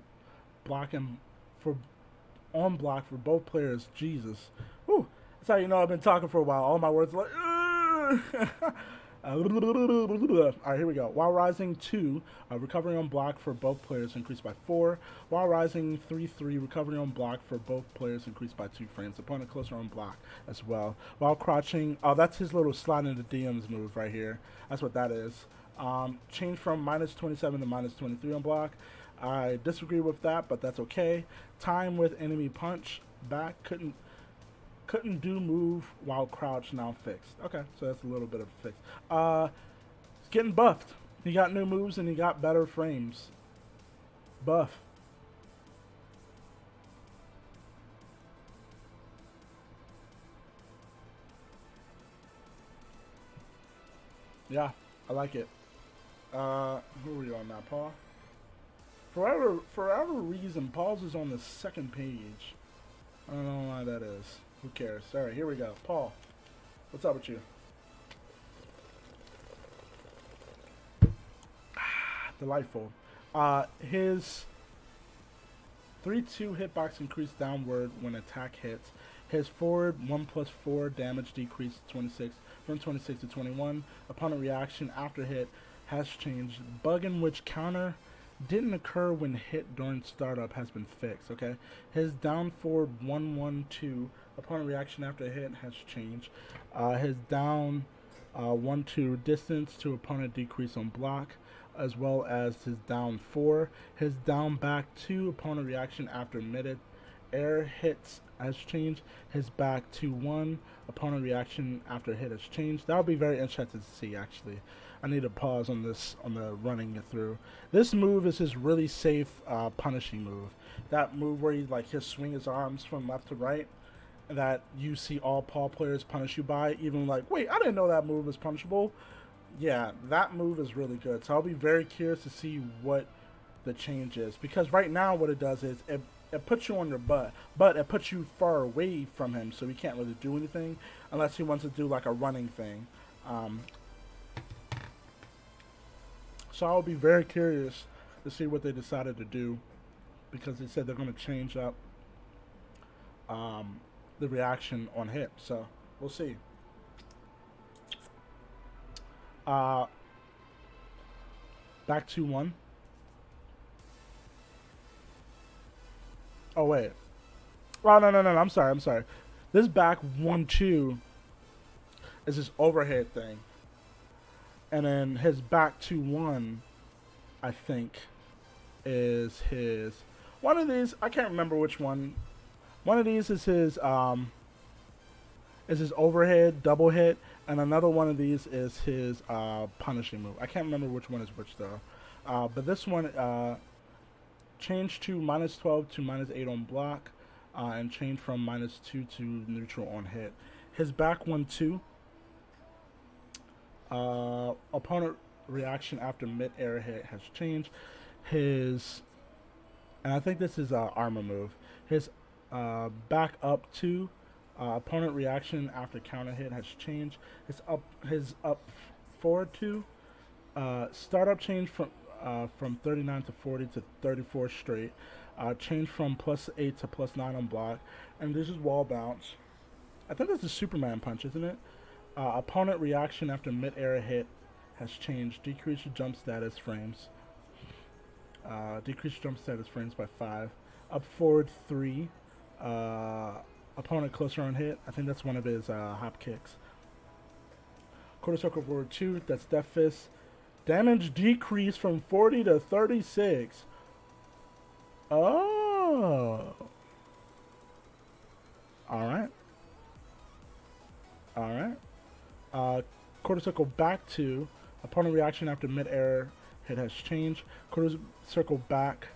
block and for on block for both players. Jesus. Whew. That's how you know I've been talking for a while. All my words are like Alright, here we go. While rising 2, recovery on block for both players increased by 4. While rising 3-3, recovery on block for both players increased by 2 frames. Opponent closer on block as well. While crouching, that's his little slide into DMs move right here. That's what that is. Change from minus 27 to minus 23 on block. I disagree with that, but that's okay. Time with enemy punch back couldn't do move while crouch now fixed. Okay, so that's a little bit of a fix. He's getting buffed. He got new moves and he got better frames. Buff. Yeah, I like it. Who are we on now, Paul? For whatever reason, Paul's is on the second page. I don't know why that is. Who cares? Alright, here we go. Paul, what's up with you? Delightful. His 3-2 hitbox increased downward when attack hits. His forward 1+4 damage decreased from 26 to 21. Opponent reaction after hit has changed. Bug in which counter didn't occur when hit during startup has been fixed. Okay, his down forward 1-1-2 opponent reaction after hit has changed. His down 1-2 distance to opponent decrease on block, as well as his down 4. His down back 2 opponent reaction after mid air hits has changed. His back 2-1 opponent reaction after hit has changed. That would be very interesting to see, actually. I need to pause on this, on the running it through. This move is his really safe punishing move. That move where he he'll swing his arms from left to right, that you see all Paul players punish you by, even wait, I didn't know that move was punishable. Yeah, that move is really good. So I'll be very curious to see what the change is, because right now what it does is it puts you on your butt, but it puts you far away from him, so he can't really do anything unless he wants to do like a running thing. So I'll be very curious to see what they decided to do, because they said they're going to change up the reaction on hit. So we'll see. Back 2-1. Oh wait. Oh no. I'm sorry. This back 1-2 is his overhead thing, and then his back 2-1, I think, is his. One of these, I can't remember which one. One of these is his overhead double hit, and another one of these is his punishing move. I can't remember which one is which though. But this one change to -12 to -8 on block, and change from -2 to neutral on hit. His back 1-2. Opponent reaction after mid-air hit has changed. His, and I think this is armor move. His back up 2. Opponent reaction after counter hit has changed. His up forward 2. Startup change from 39 to 40 to 34 straight. Change from +8 to +9 on block. And this is wall bounce. I think this is Superman punch, isn't it? Opponent reaction after mid-air hit has changed. Decrease your jump status frames. Decrease jump status frames by 5. Up forward 3. Opponent closer on hit. I think that's one of his hop kicks. Quarter circle forward 2. That's Death Fist. Damage decrease from 40 to 36. Oh. Alright. Quarter circle back 2. Opponent reaction after mid-air hit has changed. Quarter circle back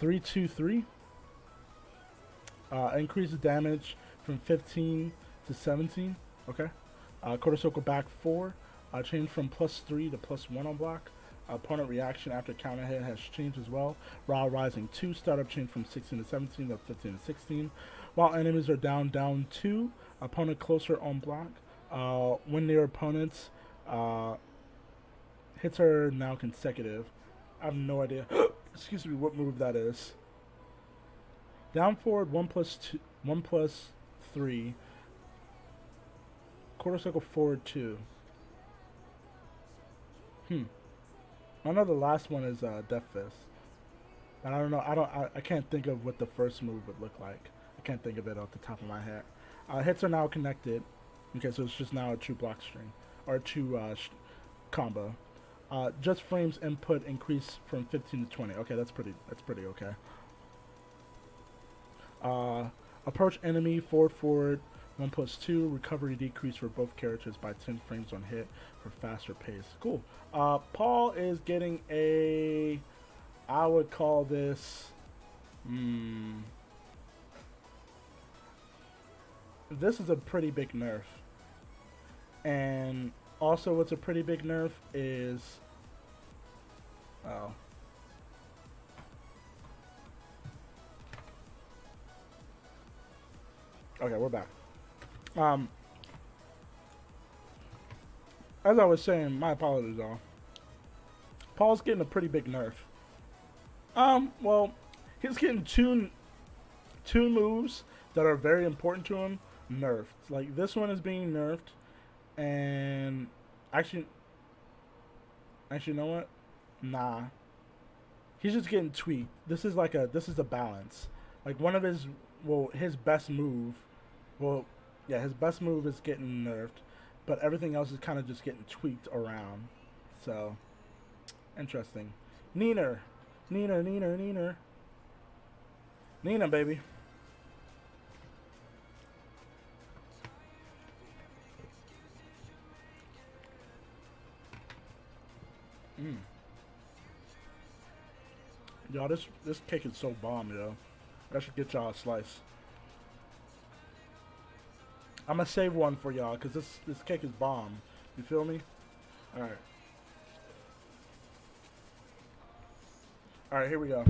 3-2-3. Increases damage from 15 to 17. Okay. Quarter circle back 4. Change from +3 to +1 on block. Opponent reaction after counter hit has changed as well. Raw rising 2. Startup change from 16 to 17 to 15 to 16. While enemies are down 2. Opponent closer on block. When their opponents hits are now consecutive. I have no idea. Excuse me, what move that is. Down forward 1+3. Quarter circle forward 2. I know the last one is Death Fist, but I don't know. I can't think of what the first move would look like. I can't think of it off the top of my head. Hits are now connected. Okay, so it's just now a 2 block string or 2 combo. Just frames input increase from 15 to 20. Okay, that's pretty okay. Approach enemy forward 1+2. Recovery decrease for both characters by 10 frames on hit for faster pace. Cool. Paul is getting a, I would call this, this is a pretty big nerf. And also what's a pretty big nerf is, okay, we're back. As I was saying, my apologies, all. Paul's getting a pretty big nerf. Well, he's getting two moves that are very important to him nerfed. Like this one is being nerfed, and actually, you know what? Nah, he's just getting tweaked. This is a balance. Like one of his, his best move, his best move is getting nerfed, but everything else is kind of just getting tweaked around. So, interesting. Neener, baby. Y'all, this cake is so bomb, yo. I should get y'all a slice. I'm gonna save one for y'all because this cake is bomb. You feel me? All right. Alright, here we go.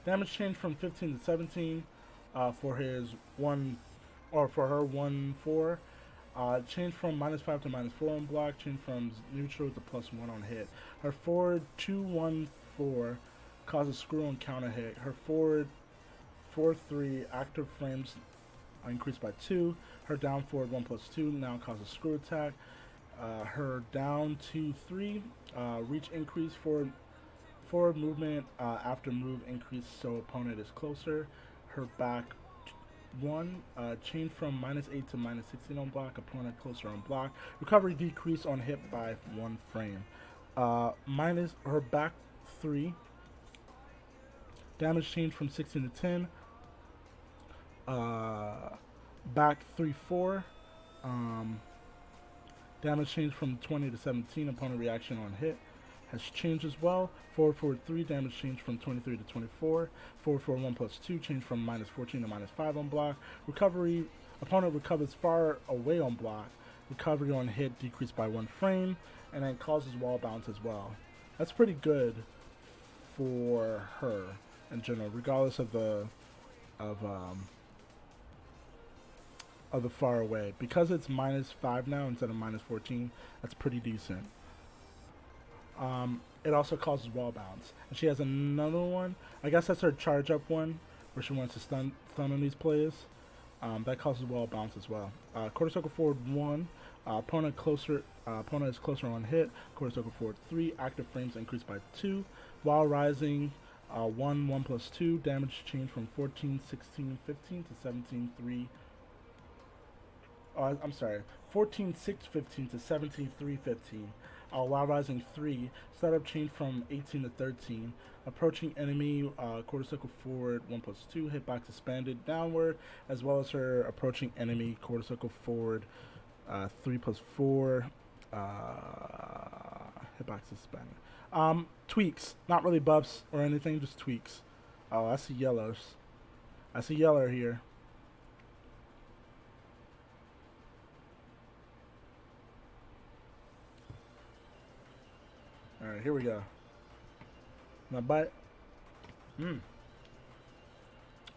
Damage changed from 15 to 17 for his 1, or for her 1-4. Change from -5 to -4 on block. Change from neutral to +1 on hit. Her forward 2-1-4 causes screw on counter hit. Her forward 4-3 active frames increased by 2. Her down forward 1+2 now causes screw attack. Her down 2-3 reach increase forward movement after move increase so opponent is closer. Her back 1 change from -8 to -16 on block, opponent closer on block. Recovery decrease on hit by 1 frame. Minus her back 3 damage change from 16 to 10. Back 3-4 damage change from 20 to 17. Opponent reaction on hit has changed as well. Forward 3 damage change from 23 to 24. Forward 1+2 change from -14 to -5 on block. Recovery, opponent recovers far away on block. Recovery on hit decreased by 1 frame, and then causes wall bounce as well. That's pretty good for her in general, regardless of the far away. Because it's -5 now instead of -14, that's pretty decent. It also causes wall bounce. And she has another one. I guess that's her charge up one, where she wants to stun on these players. That causes wall bounce as well. Quarter circle forward 1. Opponent is closer on hit. Quarter circle forward 3. Active frames increased by 2. While rising 1+2. Damage change from 14, 16, 15 to 17, 3. I'm sorry, 14, 6, 15 to 17, 3, 15. While rising 3, startup change from 18 to 13. Approaching enemy, quarter circle forward 1+2, hitbox expanded downward, as well as her approaching enemy, quarter circle forward 3+4, hitbox expanded. Tweaks, not really buffs or anything, just tweaks. Oh, I see yellows. I see yellow here. Alright, here we go. Now bite.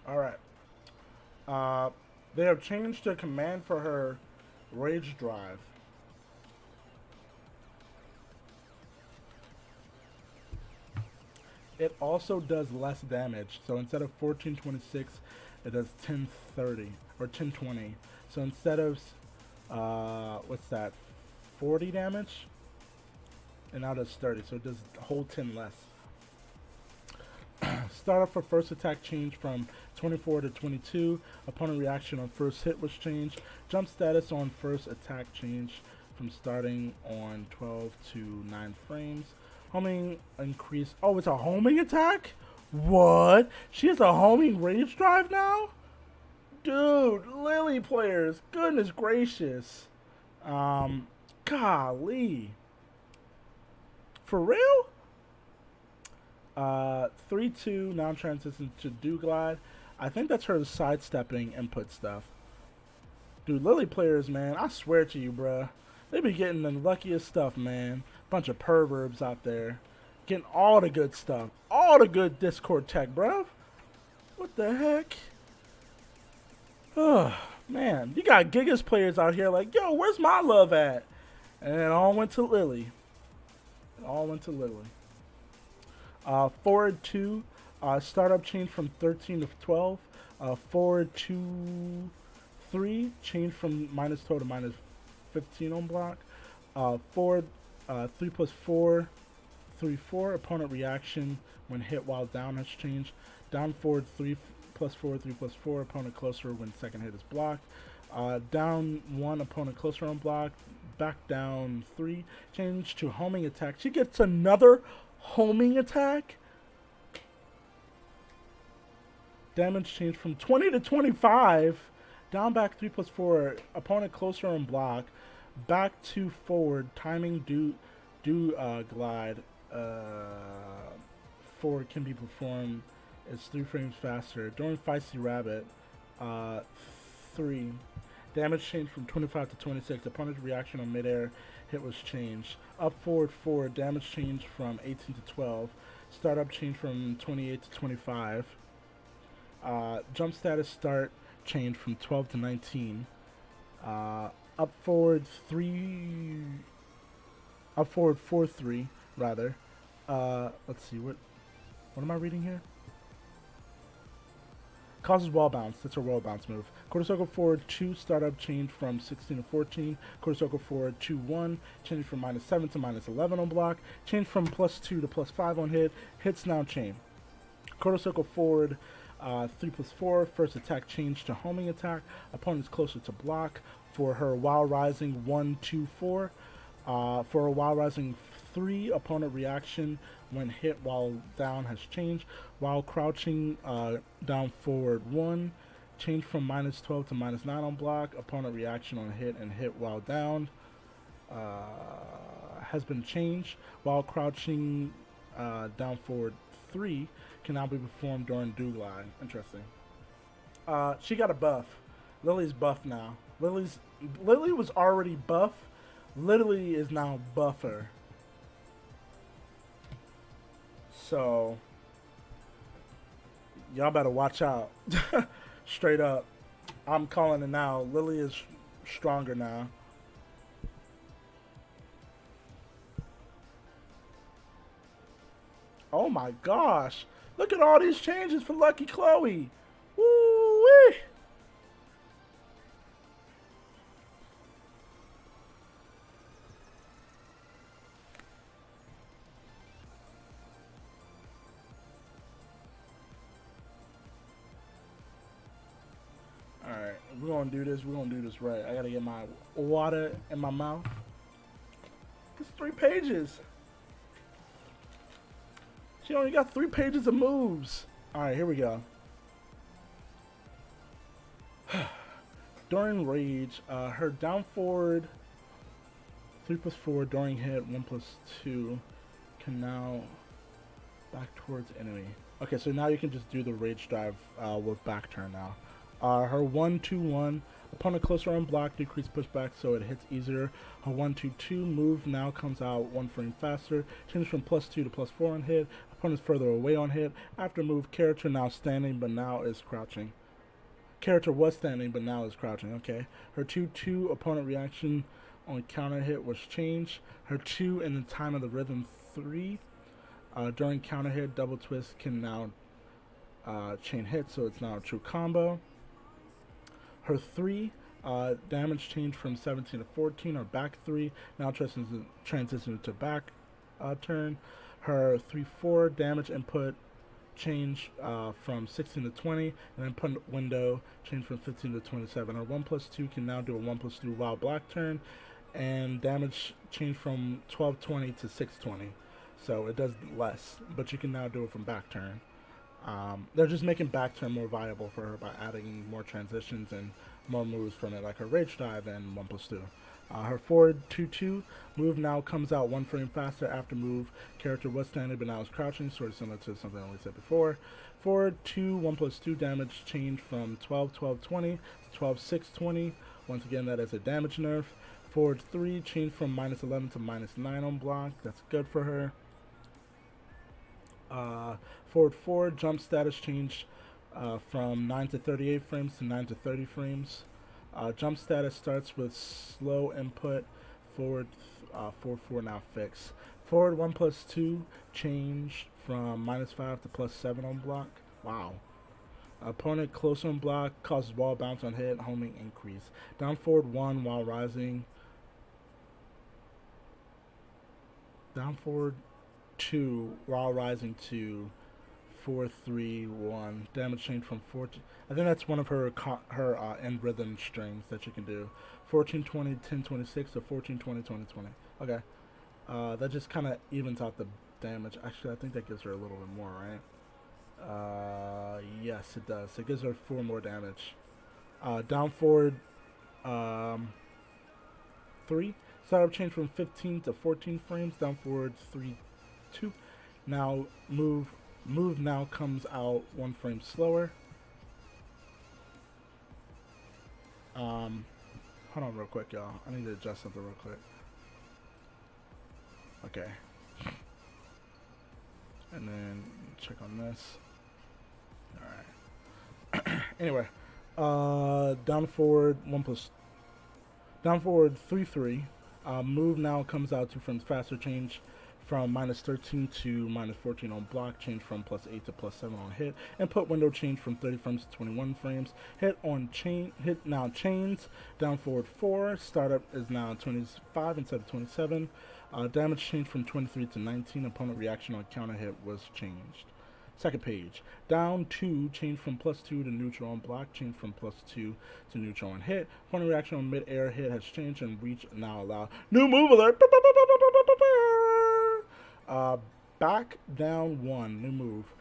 Alright. They have changed the command for her rage drive. It also does less damage. So instead of 1426, it does 1030 or 1020. So instead of what's that? 40 damage? And now does 30, so it does a whole 10 less. Startup for first attack changed from 24 to 22. Opponent reaction on first hit was changed. Jump status on first attack changed from starting on 12 to 9 frames. Homing increase. Oh, it's a homing attack? What? She has a homing rage drive now? Dude, Lili players, goodness gracious. Golly. For real? 3-2 now transitions to Do Glide. I think that's her sidestepping input stuff. Dude, Lili players, man, I swear to you, bruh. They be getting the luckiest stuff, man. Bunch of perverbs out there. Getting all the good stuff. All the good Discord tech, bruh. What the heck? Oh, man. You got Gigas players out here like, yo, where's my love at? And it all went to Lili. It all went to Lili. Forward 2, startup change from 13 to 12. Forward 2, 3, change from -12 to -15 on block. Forward 3+4, 3-4. Opponent reaction when hit while down has changed. Down forward 3+4, 3+4. Opponent closer when second hit is blocked. Down 1, opponent closer on block. Back down 3, change to homing attack. She gets another homing attack. Damage change from 20 to 25. Down back 3+4, opponent closer on block. Back 2 forward, timing do glide. Forward can be performed. It's 3 frames faster. During Feisty Rabbit, 3. Damage changed from 25 to 26. Opponent's reaction on midair hit was changed. Up forward 4. Damage changed from 18 to 12. Startup changed from 28 to 25. Jump status start changed from 12 to 19. Up forward 3. Up forward 4-3 rather. Let's see what am I reading here? Causes wall bounce. That's a wall bounce move. Quarter circle forward 2. Startup change from 16 to 14. Quarter circle forward 2-1. Change from -7 to -11 on block. Change from +2 to +5 on hit. Hits now chain. Quarter circle forward 3+4. First attack change to homing attack. Opponent's closer to block. For her while rising 1-2-4. For a while rising 3, opponent reaction when hit while down has changed. While crouching down forward 1, change from -12 to -9 on block. Opponent reaction on hit and hit while down has been changed. While crouching down forward 3 can now be performed during do glide. Interesting. She got a buff. Lily's buff now. Lily was already buff. Literally is now buffer. So y'all better watch out. Straight up. I'm calling it now. Lily is stronger now. Oh my gosh. Look at all these changes for Lucky Chloe. Woo-wee. Alright, we're gonna do this. We're gonna do this right. I gotta get my water in my mouth. It's 3 pages. She only got 3 pages of moves. Alright, here we go. During rage, her down forward 3+4 during hit 1+2 can now back towards enemy. Okay, so now you can just do the rage drive with back turn now. Her 1-2-1 opponent closer on block, decrease pushback so it hits easier. Her 1-2-2 move now comes out 1 frame faster. Change from +2 to +4 on hit. Opponent's further away on hit. After move, character now standing but now is crouching. Character was standing but now is crouching. Okay. Her 2-2 opponent reaction on counter hit was changed. Her 2 in the time of the rhythm 3 during counter hit double twist can now chain hit, so it's now a true combo. Her 3 damage change from 17 to 14, or back 3 now transitions to back turn. Her 3-4 damage input change from 16 to 20, and input window change from 15 to 27. Her 1+2 can now do a 1+2 while block turn, and damage change from 1220 to 620. So it does less, but you can now do it from back turn. They're just making back turn more viable for her by adding more transitions and more moves from it, like her rage dive and 1+2. Her forward 2-2 move now comes out 1 frame faster after move. Character was standing but now is crouching, sort of similar to something we said before. Forward 2 1+2 damage change from 12-12-20 to 12-6-20. Once again, that is a damage nerf. Forward 3 change from -11 to -9 on block. That's good for her. Forward 4 jump status change from 9 to 38 frames to 9 to 30 frames. Jump status starts with slow input. Forward 4-4 now fixed. Forward 1+2 change from -5 to +7 on block. Wow. Opponent close on block causes wall bounce on hit, homing increase. Down forward 1 while rising. Down forward 2 while rising to 4-3-1. Damage change from 14. I think that's one of her end rhythm strings that you can do. 14-20, 10-26 to 14-20, 20-20. Okay. That just kind of evens out the damage. Actually, I think that gives her a little bit more, right? Yes, it does. It gives her 4 more damage. Down forward 3. Startup change from 15 to 14 frames. Down forward 3-2. Now move now comes out 1 frame slower. Hold on real quick, y'all. I need to adjust something real quick. Okay. And then check on this. Alright. Anyway. Down forward 1 plus. Down forward 3-3. Move now comes out 2 frames faster. Change from -13 to -14 on block. Change from +8 to +7 on hit. Input window change from 30 frames to 21 frames. Hit on chain. Hit now chains. Down forward 4. Startup is now 25 instead of 27. Damage changed from 23 to 19. Opponent reaction on counter hit was changed. Second page. Down 2, change from +2 to neutral on block. Change from +2 to neutral on hit. Opponent reaction on mid-air hit has changed and reach now allowed. New move alert! Back down 1, new move.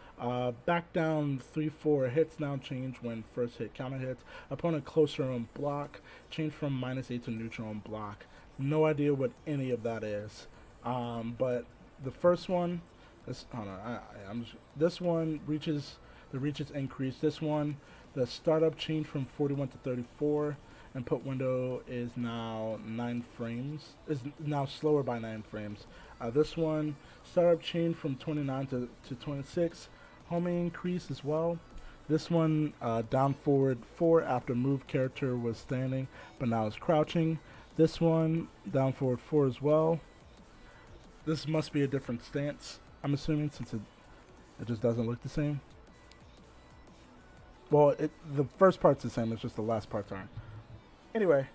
Back down 3-4, hits now change when first hit counter hits. Opponent closer on block. Change from -8 to neutral on block. No idea what any of that is. But the first one, this, hold on, this one reaches, the reaches increase. This one, the startup change from 41 to 34. Input window is now 9 frames, is now slower by 9 frames. This one, startup change from 29 to 26. Homing increase as well. This one, down forward 4 after move character was standing, but now is crouching. This one, down forward 4 as well. This must be a different stance, I'm assuming, since it just doesn't look the same. Well, the first part's the same, it's just the last parts aren't. Anyway,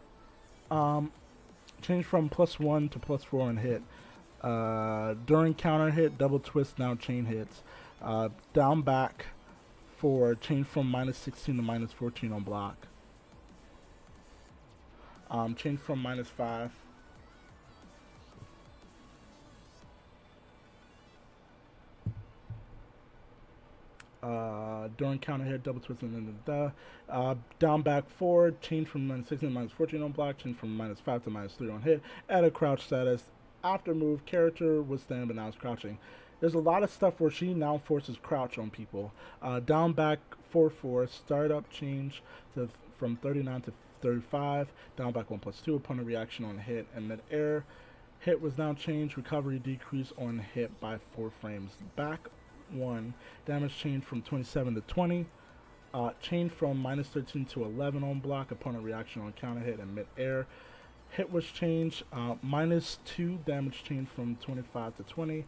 change from +1 to +4 on hit. During counter hit, double twist, now chain hits. Down back 4, change from -16 to -14 on block. Change from -5. During counter hit, double twist, and then down back 4, change from -16 to -14 on block, change from -5 to -3 on hit. Add a crouch status. After move, character was standing, but now it's crouching. There's a lot of stuff where she now forces crouch on people. Down back 4-4, startup change from 39 to 35. Down back 1+2, opponent reaction on hit and mid-air. Hit was now changed. Recovery decrease on hit by 4 frames. Back 1, damage change from 27 to 20. Change from -13 to 11 on block. Opponent reaction on counter hit and mid-air. Hit was changed. -2, damage change from 25 to 20.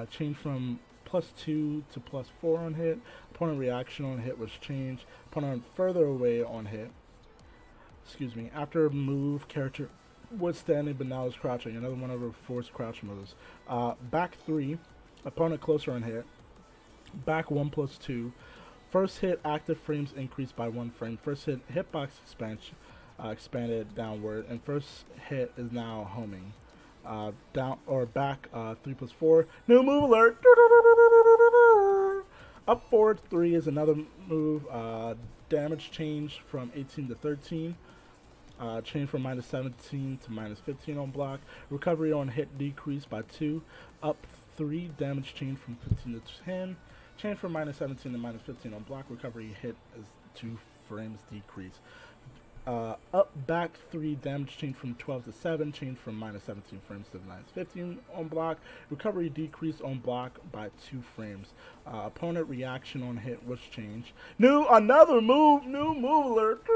Change from +2 to +4 on hit. Opponent reaction on hit was changed. Opponent further away on hit. Excuse me. After move, character was standing but now is crouching. Another one of her forced crouch moves. Back 3, opponent closer on hit. Back 1+2. First hit active frames increased by 1 frame. First hit hitbox expansion expanded downward, and first hit is now homing. Down or back 3+4. New move alert. Up forward 3 is another move. Damage change from 18 to 13. Change from -17 to -15 on block. Recovery on hit decreased by 2. Up 3, damage change from 15 to 10. Change from -17 to -15 on block. Recovery hit is 2 frames decrease. Up back 3, damage change from 12 to 7. Change from -17 frames to -15 on block. Recovery decrease on block by 2 frames. Opponent reaction on hit was changed. Another move. New move alert.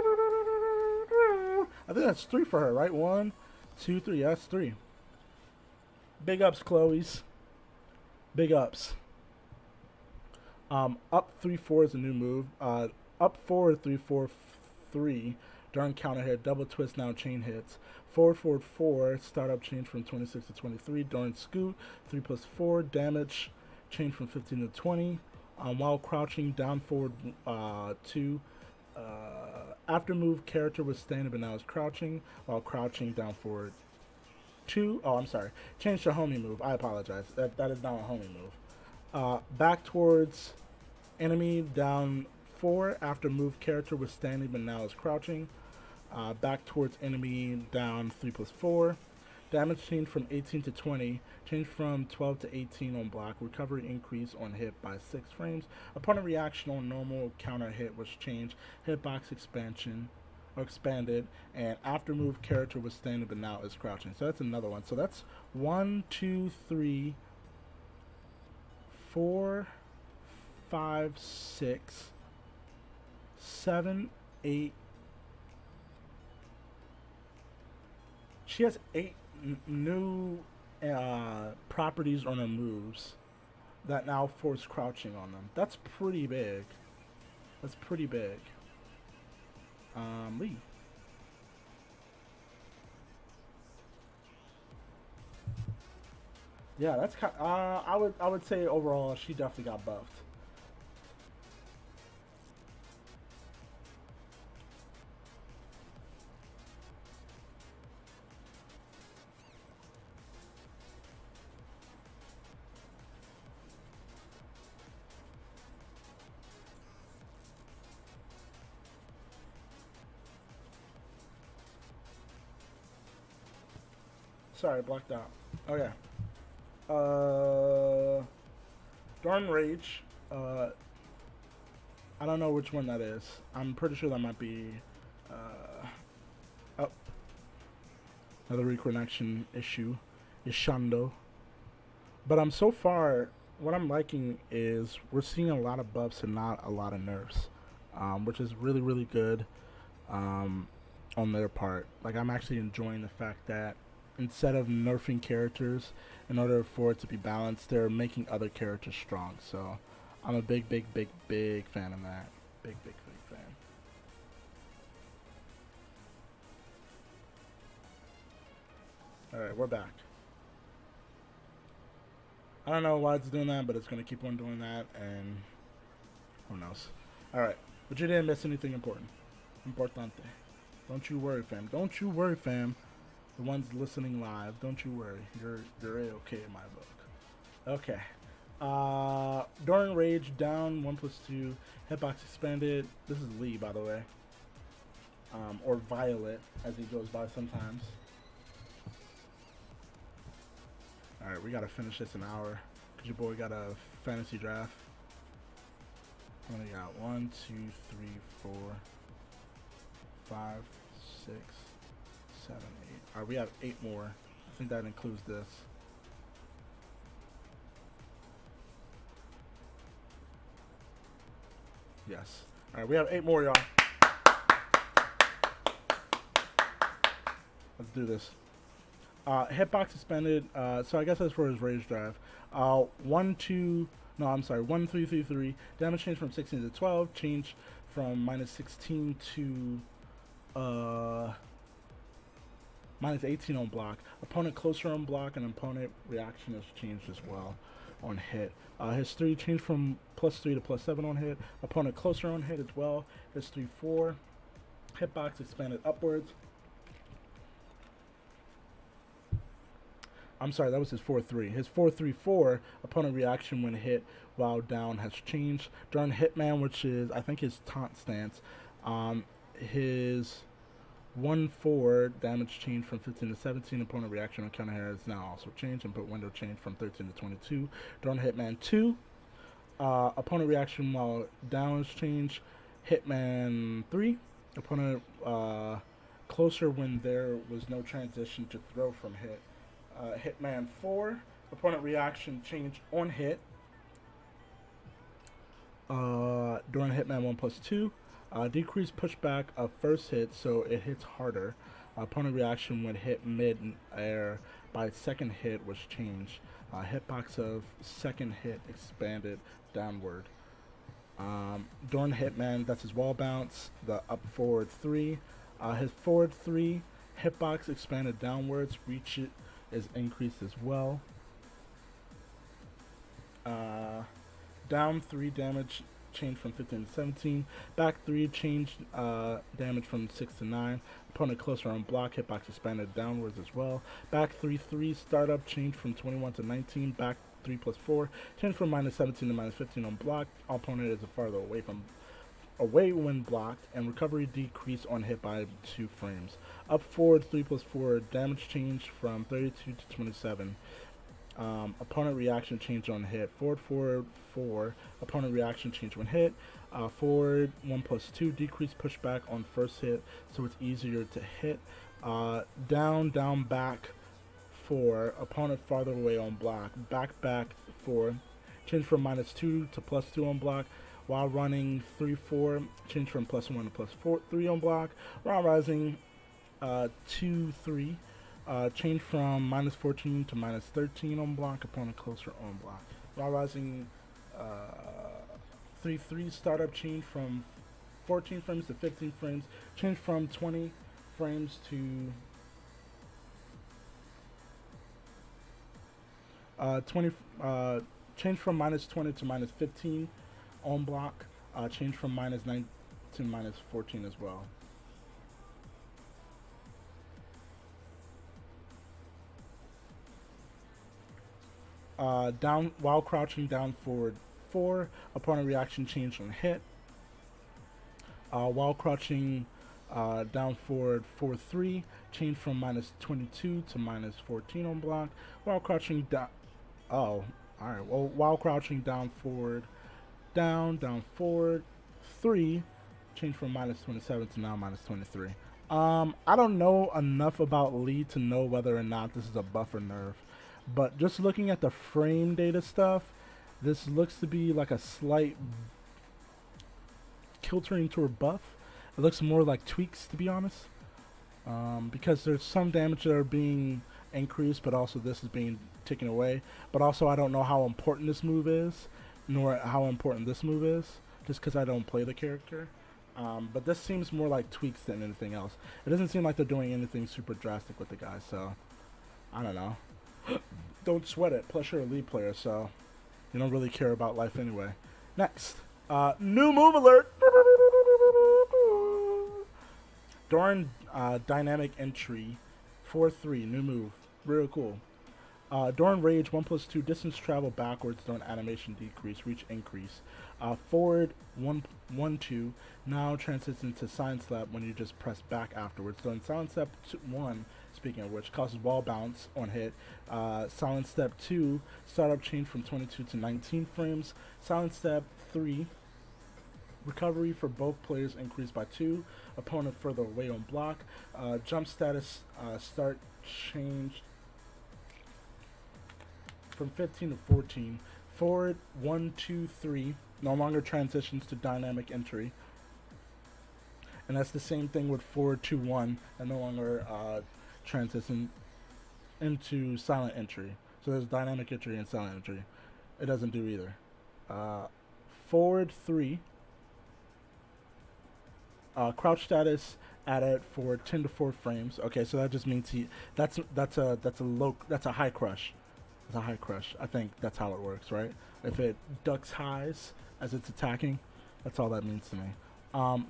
I think that's 3 for her, right? 1, 2, 3. Yeah, that's 3. Big ups, Chloe's. Big ups. Up 3-4 is a new move. Up forward 3-4-3 during counter hit. Double twist, now chain hits. Forward 4, startup change from 26 to 23. During scoot 3+4, damage change from 15 to 20. While crouching, down forward 2. After move, character was standing but now is crouching. While crouching, down forward 2. Oh, I'm sorry. Change to homing move. I apologize. That is now a homing move. Back towards enemy, down 4. After move, character was standing but now is crouching. Back towards enemy, down 3+4. Damage change from 18 to 20. Change from 12 to 18 on block. Recovery increase on hit by 6 frames. Opponent reaction on normal counter hit was changed. Hitbox expansion. or expanded, and after move character was standing but now is crouching. So that's another one. So that's 1, 2, 3, 4, 5, 6, 7, 8. She has 8 new properties on her moves that now force crouching on them. That's pretty big. That's pretty big. Lee. Yeah, that's kind. I would say overall she definitely got buffed. Sorry, blocked out. Okay. Darn Rage. I don't know which one that is. I'm pretty sure that might be. Oh, another reconnection issue. Ishando. But so far, what I'm liking is we're seeing a lot of buffs and not a lot of nerfs, which is really, really good on their part. Like, I'm actually enjoying the fact that instead of nerfing characters in order for it to be balanced, they're making other characters strong. So I'm a big, big, big, big fan of that. Big, big, big fan. Alright, we're back. I don't know why it's doing that, but it's going to keep on doing that, and who knows. Alright, but you didn't miss anything important. Importante. Don't you worry, fam. Don't you worry, fam. The ones listening live, don't you worry. You're A-okay in my book. Okay. During Rage, down 1+2. Hitbox expanded. This is Lee, by the way. Or Violet, as he goes by sometimes. Alright, we gotta finish this in an hour. Cause your boy got a fantasy draft. I only got 1, 2, 3, 4, 5, 6, 7, 8. Alright, we have 8 more. I think that includes this. Yes. Alright, we have 8 more, y'all. Let's do this. Hitbox suspended. So I guess that's for his rage drive. 1, 2. No, I'm sorry. 1, 3, 3, 3. Damage change from 16 to 12. Change from -16 to -18 on block. Opponent closer on block, and opponent reaction has changed as well on hit. His 3 changed from +3 to +7 on hit. Opponent closer on hit as well. His 3, 4. Hitbox expanded upwards. I'm sorry, that was his 4-3. His 4-3-4 opponent reaction when hit while down has changed. During Hitman, which is I think his taunt stance, his 1-4 damage change from 15 to 17. Opponent reaction on counter hit has now also changed, and put window change from 13 to 22. During Hitman 2, opponent reaction while down has changed. Hitman 3, opponent closer when there was no transition to throw from hit. Hitman 4, opponent reaction change on hit. During Hitman 1+2, decrease pushback of first hit so it hits harder. Opponent reaction when hit mid-air by second hit was changed. Hitbox of second hit expanded downward. During Hitman, that's his wall bounce, the up forward 3. His forward 3, hitbox expanded downwards, reach it is increased as well. Down 3 damage change from 15 to 17. Back 3 change damage from 6 to 9. Opponent closer on block, hitbox expanded downwards as well. Back 3 startup change from 21 to 19. Back 3+4 change from -17 to -15 on block. Opponent is farther away when blocked, and recovery decrease on hit by 2 frames. Up forward 3+4 damage change from 32 to 27. Opponent reaction change on hit. Forward, forward, 4. Opponent reaction change when hit. Forward 1+2. Decrease pushback on first hit, so it's easier to hit. Down, down, back 4. Opponent farther away on block. Back, back 4. Change from -2 to +2 on block. While running 3, 4. Change from +1 to +3 on block. While rising 2, 3. Change from -14 to -13 on block. Opponent closer on block. While rising 3, 3. Startup change from 14 frames to 15 frames. Change from 20 frames to 20. Change from -20 to -15 on block. Change from -9 to -14 as well. Down while crouching, down forward 4. Opponent reaction change on hit. While crouching, down forward 4, 3. Change from -22 to -14 on block. While crouching down. Oh, all right. Well, while crouching, down forward, down forward 3. Change from -27 to now -23. I don't know enough about Lee to know whether or not this is a buff or nerf. But just looking at the frame data stuff, this looks to be like a slight kiltering toward buff. It looks more like tweaks, to be honest. Because there's some damage that are being increased, but also this is being taken away. But also I don't know how important this move is, nor how important this move is, just because I don't play the character. But this seems more like tweaks than anything else. It doesn't seem like they're doing anything super drastic with the guy, so I don't know. Don't sweat it. Plus, you're a League player, so you don't really care about life anyway. Next, new move alert. During dynamic entry, 4-3, new move, real cool. During rage, 1+2, distance travel backwards during animation decrease, reach increase. Forward, 1-2, now transitions into silent step when you just press back afterwards. During silent step 1, speaking of which, causes wall bounce on hit. Silent step 2, startup change from 22 to 19 frames. Silent step 3, recovery for both players increased by 2. Opponent further away on block. Jump status start changed from 15 to 14. Forward 1, 2, 3 no longer transitions to dynamic entry. And that's the same thing with forward 2, 1 and no longer transition into silent entry. So there's dynamic entry and silent entry. It doesn't do either. Forward 3. Crouch status added for 10 to 4 frames. Okay, so that just means that's a high crush. It's a high crush. I think that's how it works, right? If it ducks highs as it's attacking, that's all that means to me.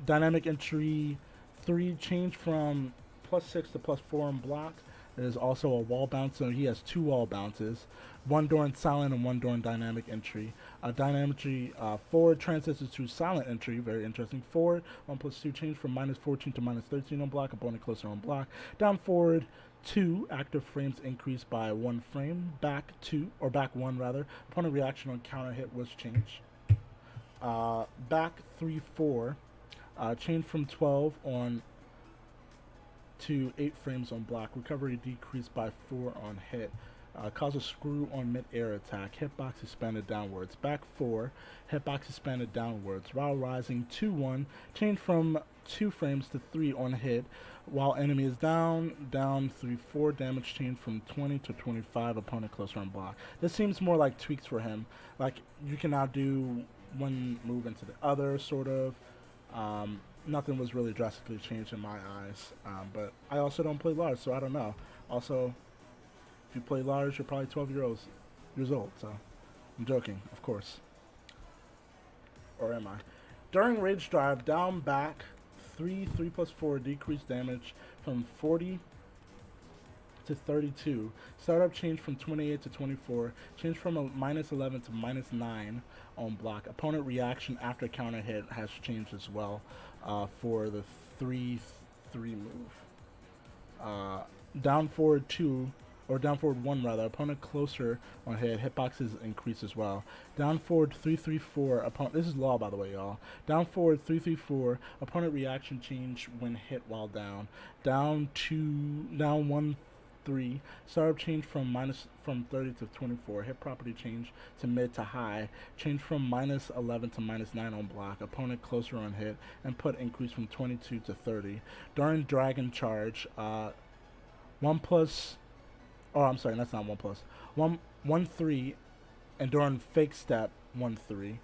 Dynamic entry 3 change from +6 to +4 on block. There's also a wall bounce, so he has 2 wall bounces, one during silent and one during dynamic entry. Dynamic entry forward transitions to silent entry, very interesting. Forward 1+2 change from -14 to -13 on block, opponent closer on block. Down forward 2 active frames increased by 1 frame. Back 2 or back 1 rather. Opponent reaction on counter hit was changed. Back 3, 4 change from 12 on to 8 frames on block. Recovery decreased by 4 on hit. Cause a screw on mid-air attack. Hitbox expanded downwards. Back 4. Hitbox expanded downwards. While rising 2, 1. Change from 2 frames to 3 on hit. While enemy is down 3, 4. Damage change from 20 to 25. Opponent closer on block. This seems more like tweaks for him. Like you can now do one move into the other, sort of. Nothing was really drastically changed in my eyes, but I also don't play Lars, so I don't know. Also, if you play Lars, you're probably 12 years old, so I'm joking, of course. Or am I? During rage drive, down back 3, 3+4 decreased damage from 40 to 32. Startup change from 28 to 24. Change from a -11 to -9 on block. Opponent reaction after counter hit has changed as well for the 3-3 move. Down forward 2. or down forward 1 rather. Opponent closer on hit. Hitboxes increase as well. Down forward 3-3-4. Opponent. This is law, by the way, y'all. Down forward 3-3-4. Opponent reaction change when hit while down. Down 1-3. Startup change from 30 to 24. Hit property change to mid to high. Change from -11 to -9 on block. Opponent closer on hit. Input increase from 22 to 30. During Dragon Charge, 1+. Oh, I'm sorry, that's not 1+. 1-3, and during Fake Step 1-3.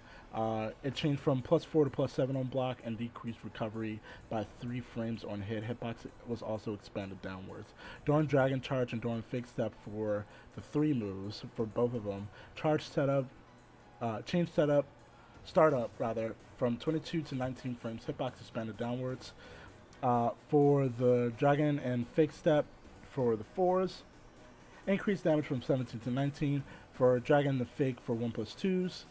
It changed from +4 to +7 on block and decreased recovery by 3 frames on hit. Hitbox was also expanded downwards. During Dragon Charge and during Fake Step for the 3 moves, for both of them, charge setup, change setup, startup rather, from 22 to 19 frames. Hitbox expanded downwards. For the Dragon and Fake Step for the 4s, increased damage from 17 to 19. For Dragon the Fake for 1+2s.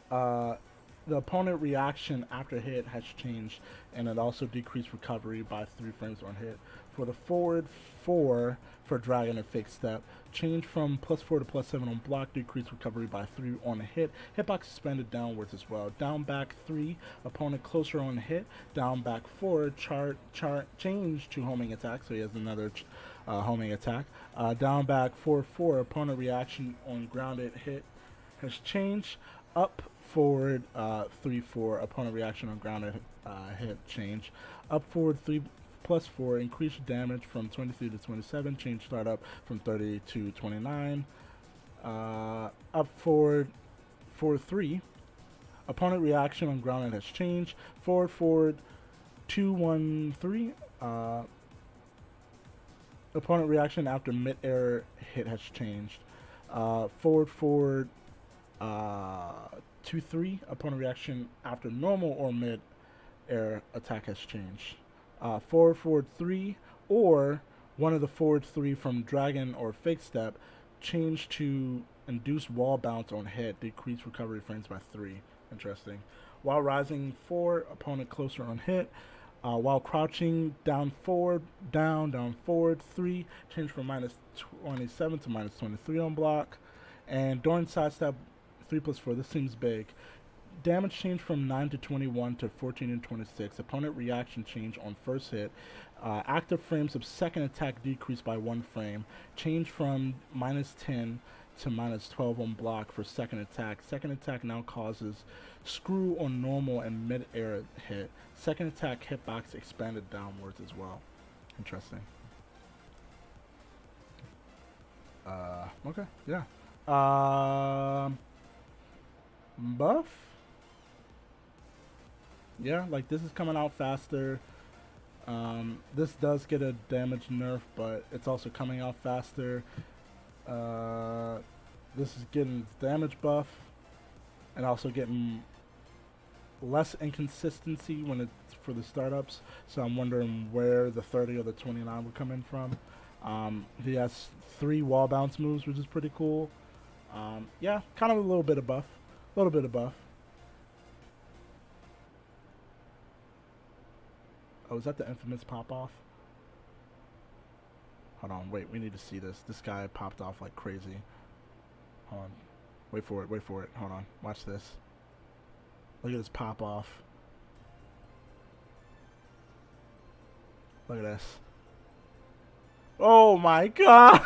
The opponent reaction after hit has changed, and it also decreased recovery by 3 frames on hit. For the forward 4 for Dragon and Fake Step, change from +4 to +7 on block, decreased recovery by 3 on a hit. Hitbox expanded downwards as well. Down back 3, opponent closer on hit. Down back 4, change to homing attack, so he has another homing attack. Down back 4-4, opponent reaction on grounded hit has changed. Up forward 3-4, opponent reaction on grounded hit change. Up forward 3+4, increased damage from 23 to 27, change startup from 30 to 29. Up forward 4-3, opponent reaction on grounded has changed. Forward 2-1-3, opponent reaction after mid-air hit has changed. Forward 2-3, opponent reaction after normal or mid-air attack has changed. Forward 3, or one of the forward 3 from Dragon or Fake Step, change to induce wall bounce on hit, decrease recovery frames by 3. Interesting. While rising 4, opponent closer on hit. While crouching, down forward 3, change from -27 to -23 on block. And during sidestep 3+4, this seems big. Damage change from 9 to 21 to 14 and 26. Opponent reaction change on first hit. Active frames of second attack decreased by 1 frame. Change from -10 to -12 on block for second attack. Second attack now causes screw on normal and mid-air hit. Second attack hitbox expanded downwards as well. Interesting. Okay, yeah. Buff? Yeah, like this is coming out faster. This does get a damage nerf, but it's also coming out faster. This is getting its damage buff, and also getting less inconsistency when it's for the startups. So I'm wondering where the 30 or the 29 would come in from. He has 3 wall bounce moves, which is pretty cool. Yeah, kind of a little bit of buff. A little bit of buff. Oh, is that the infamous pop-off? Hold on, wait, we need to see this. This guy popped off like crazy. Hold on. Wait for it, Hold on, watch this. Look at this pop-off. Look at this. Oh my god!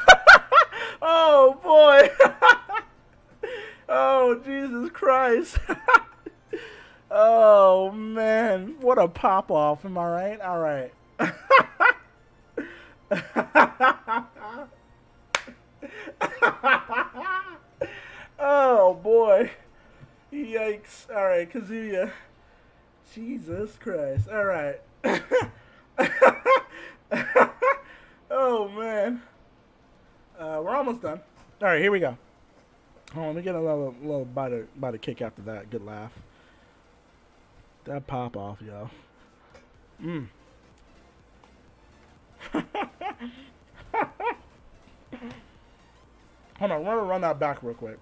Oh boy! Oh, Jesus Christ. Oh, man. What a pop-off. Am I right? All right. Oh, boy. Yikes. All right, Kazuya. Jesus Christ. All right. Oh, man. We're almost done. All right, here we go. Hold on, let me get a little bite of kick after that. Good laugh. That pop off, yo. Hold on, we're gonna run that back real quick.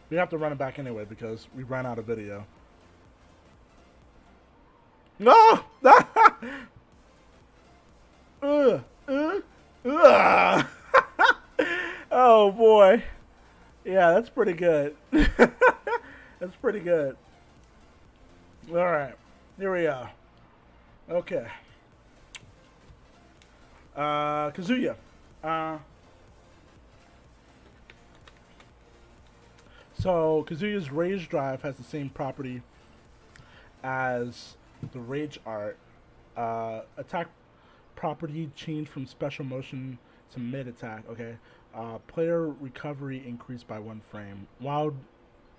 We have to run it back anyway because we ran out of video. No! Oh boy. Yeah, that's pretty good. That's pretty good. All right, here we are. Okay, Kazuya. Uh, so Kazuya's Rage Drive has the same property as the Rage Art. Attack property change from special motion to mid attack. Okay. Player recovery increased by 1 frame. Wild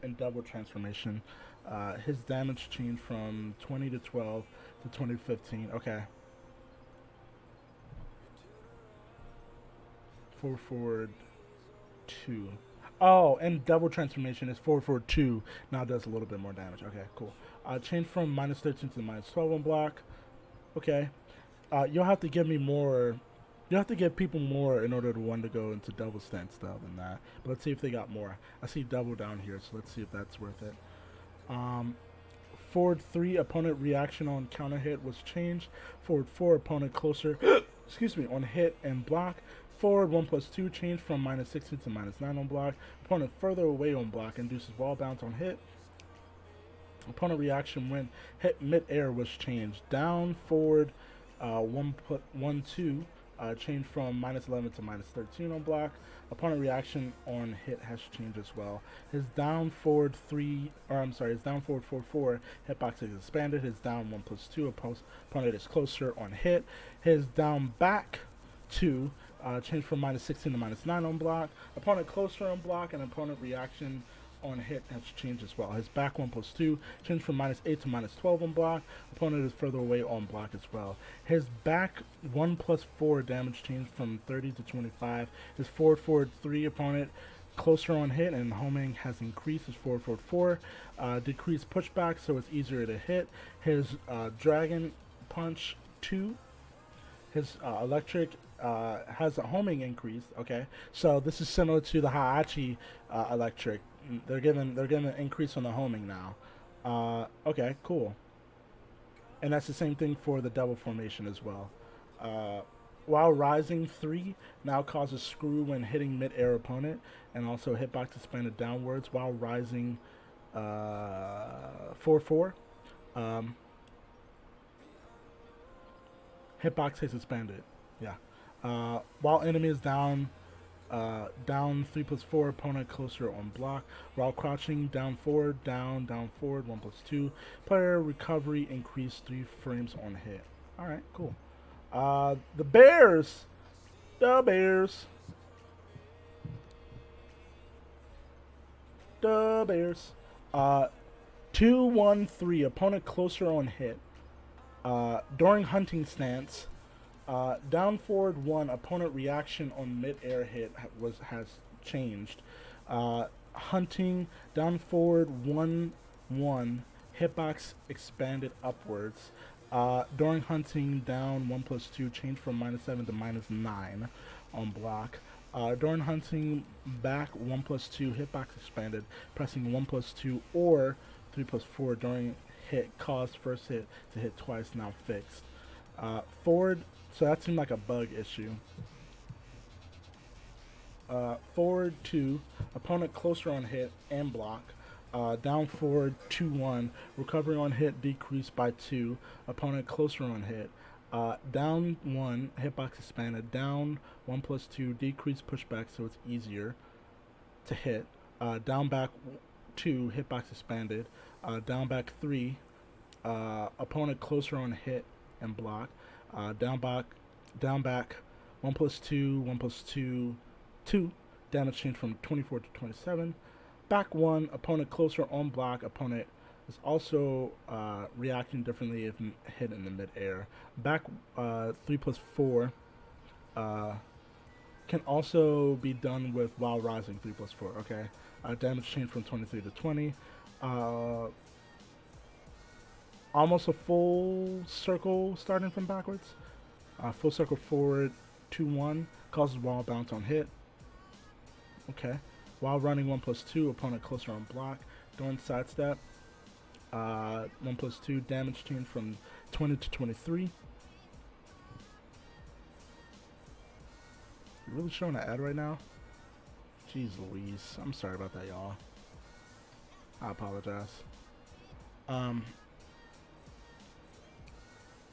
and double transformation. His damage changed from 20 to 12 to 20 to 15. Okay. Forward forward 2. Oh, and double transformation is forward forward 2. Now does a little bit more damage. Okay, cool. Change from minus 13 to minus 12 on block. Okay. You'll have to give me more. You have to give people more in order to want to go into double stance style than that. But let's see if they got more. I see double down here, so let's see if that's worth it. Forward 3 opponent reaction on counter hit was changed. Forward 4 opponent closer excuse me, on hit and block. Forward 1+2 changed from minus 16 to minus 9 on block. Opponent further away on block induces wall bounce on hit. Opponent reaction when hit mid-air was changed. Down forward 1+2 changed from minus 11 to minus 13 on block. Opponent reaction on hit has changed as well. His down forward 4/4 hitbox is expanded. His down 1+2 opponent is closer on hit. His down back 2 changed from minus 16 to minus 9 on block. Opponent closer on block, and opponent reaction on hit has changed as well. His back 1+2 changed from minus 8 to minus 12 on block. Opponent is further away on block as well. His back 1+4 damage changed from 30 to 25. His forward 3 opponent closer on hit, and homing has increased. His forward 4 decreased pushback, so it's easier to hit. His dragon punch 2. His electric has a homing increase. Okay, so this is similar to the Heihachi electric. They're giving an increase on the homing now. Okay, cool. And that's the same thing for the double formation as well. While rising 3 now causes screw when hitting mid-air opponent, and also hitbox expanded downwards. While rising 4/4. Hitbox is expanded. Yeah. While enemy is down 3+4, opponent closer on block. While crouching down forward 1+2. Player recovery increased 3 frames on hit. All right, cool. The Bears. The Bears. 2-1-3. Opponent closer on hit. During hunting stance, down forward 1 opponent reaction on mid-air hit has changed. Hunting down forward 1/1 hitbox expanded upwards. During hunting down 1+2 changed from minus 7 to minus 9 on block. During hunting back 1+2 hitbox expanded. Pressing 1+2 or 3+4 during hit caused first hit to hit twice, now fixed. Forward, so that seemed like a bug issue. Forward 2, opponent closer on hit and block. Down forward 2/1, recovery on hit decreased by 2, opponent closer on hit. Down 1, hitbox expanded. Down 1+2, decreased pushback, so it's easier to hit. Down back 2, hitbox expanded. Down back 3, opponent closer on hit and block. Down back 1+2, 1+2, 2. Damage change from 24 to 27. Back 1, opponent closer on block. Opponent is also reacting differently if hit in the mid-air. Back 3+4 can also be done with while rising 3+4. Okay. Damage change from 23 to 20. Almost a full circle starting from backwards. Full circle forward 2/1 causes wall bounce on hit. Okay. While running 1+2, opponent closer on block. During sidestep, 1+2 damage change from 20 to 23. You really showing an ad right now? Jeez Louise. I'm sorry about that, y'all. I apologize.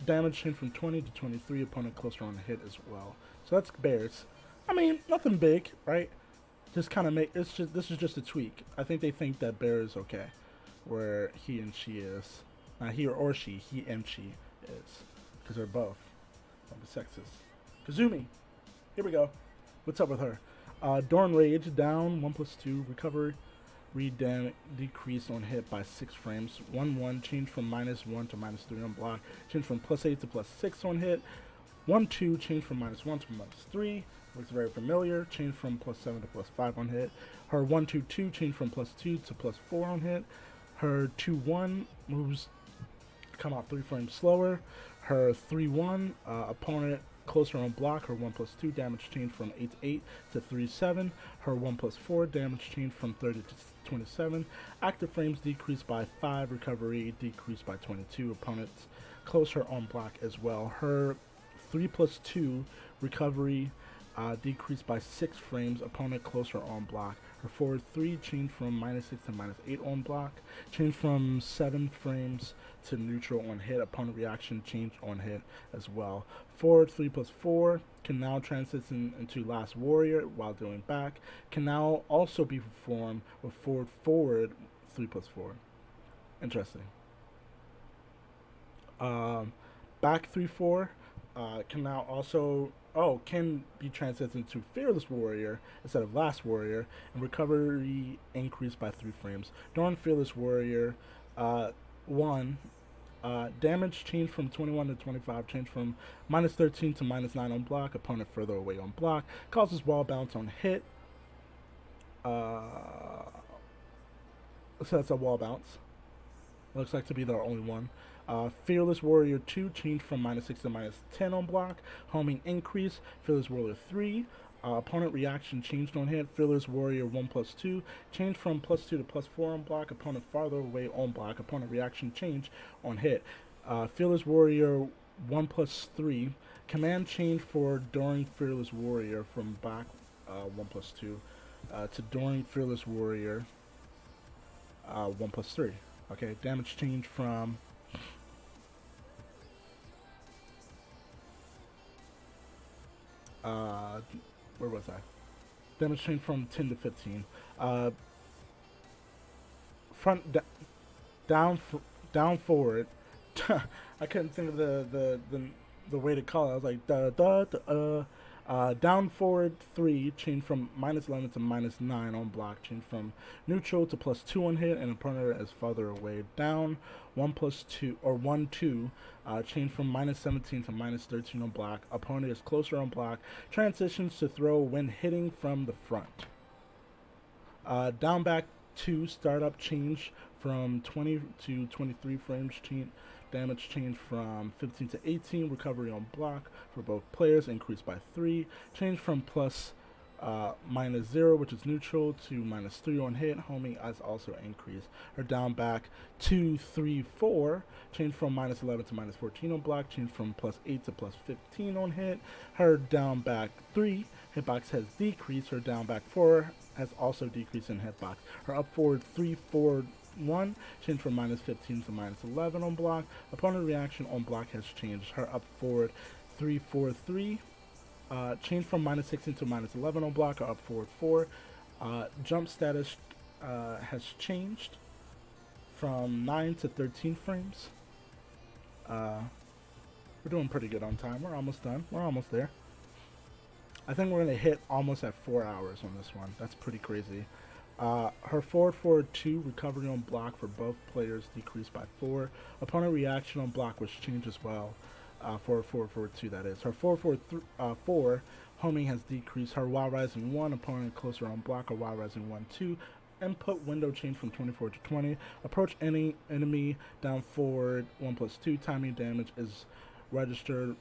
Damage changed from 20 to 23. Opponent closer on hit as well. So that's bears. I mean, nothing big, right? Just kind of make it's just this is just a tweak. I think they think that bear is okay, where he and she is. Not he or she. He and she is, because they're both of the sexes. Kazumi. Here we go. What's up with her? Dorn Rage down 1+2 recovery. Decrease on hit by 6 frames. 1-1 change from -1 to -3 on block. Change from +8 to +6 on hit. 1-2 change from -1 to -3. Looks very familiar. Change from +7 to +5 on hit. Her 1-2-2 change from +2 to +4 on hit. Her 2-1 moves come out 3 frames slower. Her 3-1 opponent closer on block. Her 1+2 damage change from 8 to 3-7. Her 1+4 damage change from 30 to 27. Active frames decreased by 5. Recovery decreased by 22. Opponents closer on block as well. Her 3+2 recovery decreased by 6 frames. Opponent closer on block. Her forward 3 changed from -6 to -8 on block. Changed from 7 frames to neutral on hit. Opponent reaction changed on hit as well. Forward 3+4 can now transition into Last Warrior while doing back. Can now also be performed with forward 3+4. Interesting. Back 3-4 can now also can be transitioned to Fearless Warrior instead of Last Warrior, and recovery increased by 3 frames. During Fearless Warrior 1, damage changed from 21 to 25, changed from -13 to -9 on block. Opponent further away on block. Causes wall bounce on hit. So that's a wall bounce. Looks like to be the only one. Fearless Warrior 2 changed from -6 to -10 on block. Homing increase. Fearless Warrior 3. Opponent reaction changed on hit. Fearless Warrior 1+2 changed from +2 to +4 on block. Opponent farther away on block. Opponent reaction change on hit. Fearless Warrior 1+3 command change for during Fearless Warrior from back 1+2 to during Fearless Warrior 1+3. Okay, damage change from where was I? Damage change from 10 to 15. Down forward. I couldn't think of the way to call it. I was like down forward 3 change from -11 to -9 on block. Change from neutral to +2 on hit, and opponent is farther away. Down 1+2 or 1-2 change from -17 to -13 on block. Opponent is closer on block. Transitions to throw when hitting from the front. Down back 2 startup change from 20 to 23 frames. Damage change from 15 to 18. Recovery on block for both players increased by 3. Change from -0, which is neutral, to -3 on hit. Homing has also increased. Her down back 2, 3, 4 change from -11 to -14 on block. Change from +8 to +15 on hit. Her down back 3 hitbox has decreased. Her down back 4 has also decreased in hitbox. Her up forward 3, 4, 1 changed from -15 to -11 on block. Opponent reaction on block has changed. Her up forward 3, 4, 3 changed from -16 to -11 on block. Her up forward 4 jump status has changed from 9 to 13 frames. We're doing pretty good on time. We're almost done. We're almost there. I think we're gonna hit almost at 4 hours on this one. That's pretty crazy. Her forward 2 recovery on block for both players decreased by 4. Opponent reaction on block was changed as well. Forward 2 that is. Her forward 4 homing has decreased. Her while rising 1 opponent closer on block. Her while rising 1-2 input window change from 24 to 20. Approach any enemy down forward 1+2. Timing damage is registered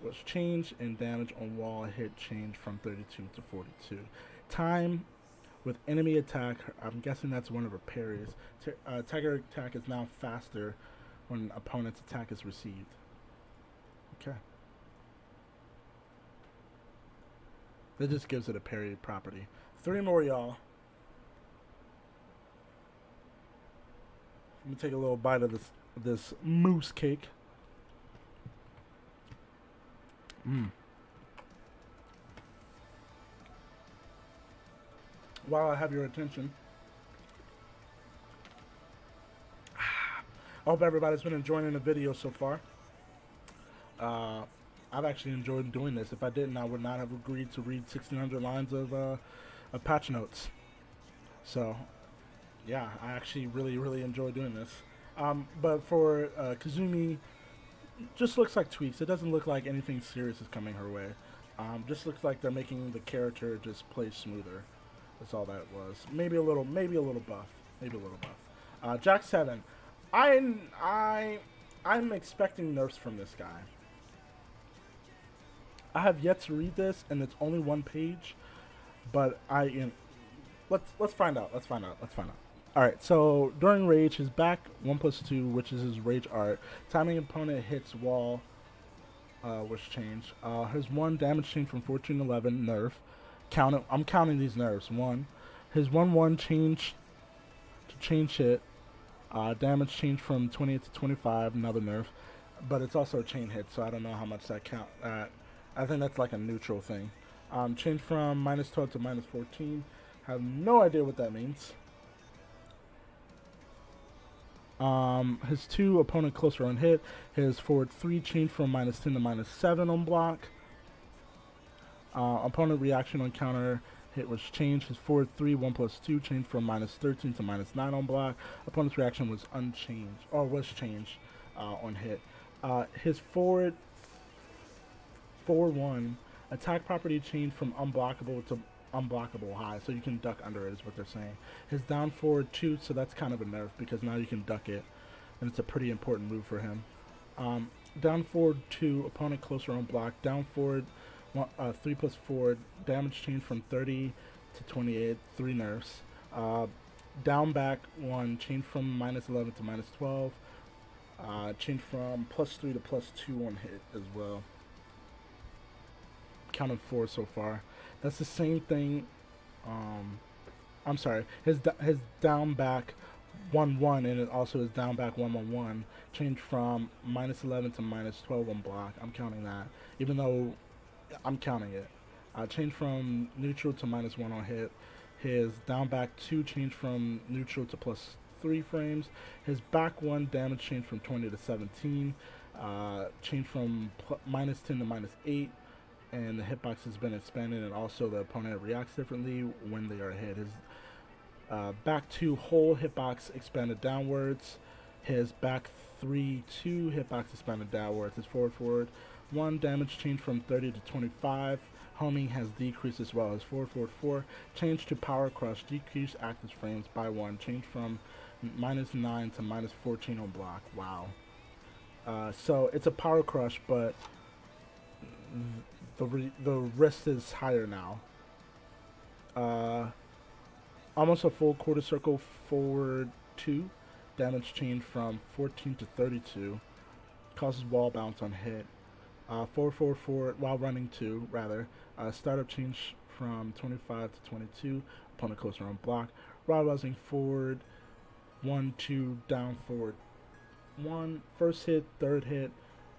was changed, and damage on wall hit changed from 32 to 42. Time with enemy attack, I'm guessing that's one of her parries. Tiger attack is now faster when opponent's attack is received. Okay. That just gives it a parry property. 3 more, y'all. Let me take a little bite of this mousse cake. While I have your attention, I hope everybody's been enjoying the video so far. I've actually enjoyed doing this. If I didn't, I would not have agreed to read 1,600 lines of patch notes. So, yeah, I actually really enjoy doing this. But for Kazumi, just looks like tweaks. It doesn't look like anything serious is coming her way. Just looks like they're making the character just play smoother. That's all that was. Maybe a little buff. Jack 7. I'm expecting nerfs from this guy. I have yet to read this, and it's only 1 page, but let's find out. All right. So during rage, his back 1+2, which is his rage art. Timing opponent hits wall was changed. His 1 damage change from 14 to 11 nerf. I'm counting these nerfs. 1. His 1/1 change to change hit. Damage change from 28 to 25, another nerf, but it's also a chain hit, so I don't know how much that count. I think that's like a neutral thing. Change from -12 to -14. Have no idea what that means. His 2 opponent closer on hit. His forward 3 change from -10 to -7 on block. Opponent reaction on counter hit was changed. His forward 3 1+2 changed from -13 to -9 on block. Opponent's reaction was unchanged, or was changed on hit. His forward 4/1 attack property changed from unblockable to unblockable high, so you can duck under it is what they're saying. His down forward 2, so that's kind of a nerf because now you can duck it, and it's a pretty important move for him. Down forward 2, opponent closer on block. Down forward 3+4, damage change from 30 to 28, 3 nerfs. Down back 1, change from -11 to -12. Change from +3 to +2 on hit as well. Counted 4 so far. That's the same thing. I'm sorry. His down back 1/1, and it also is down back 1/1. Changed from -11 to -12 on block. I'm counting that, even though I'm counting it. Change from neutral to -1 on hit. His down back 2 changed from neutral to +3 frames. His back 1 damage changed from 20 to 17. Changed from -10 to -8. And the hitbox has been expanded, and also the opponent reacts differently when they are hit. His back 2 whole hitbox expanded downwards. His back 3/2 hitbox expanded downwards. His forward 1 damage change from 30 to 25. Homing has decreased as well. His forward 4 change to power crush, decreased active frames by 1. Change from -9 to -14 on block. Wow. So it's a power crush, but the wrist is higher now. Almost a full quarter circle forward 2. Damage change from 14 to 32. Causes wall bounce on hit. 4/4 while running 2, rather. Startup change from 25 to 22. Opponent closer on block. Rod rousing forward 1/2, down forward 1. First hit, third hit,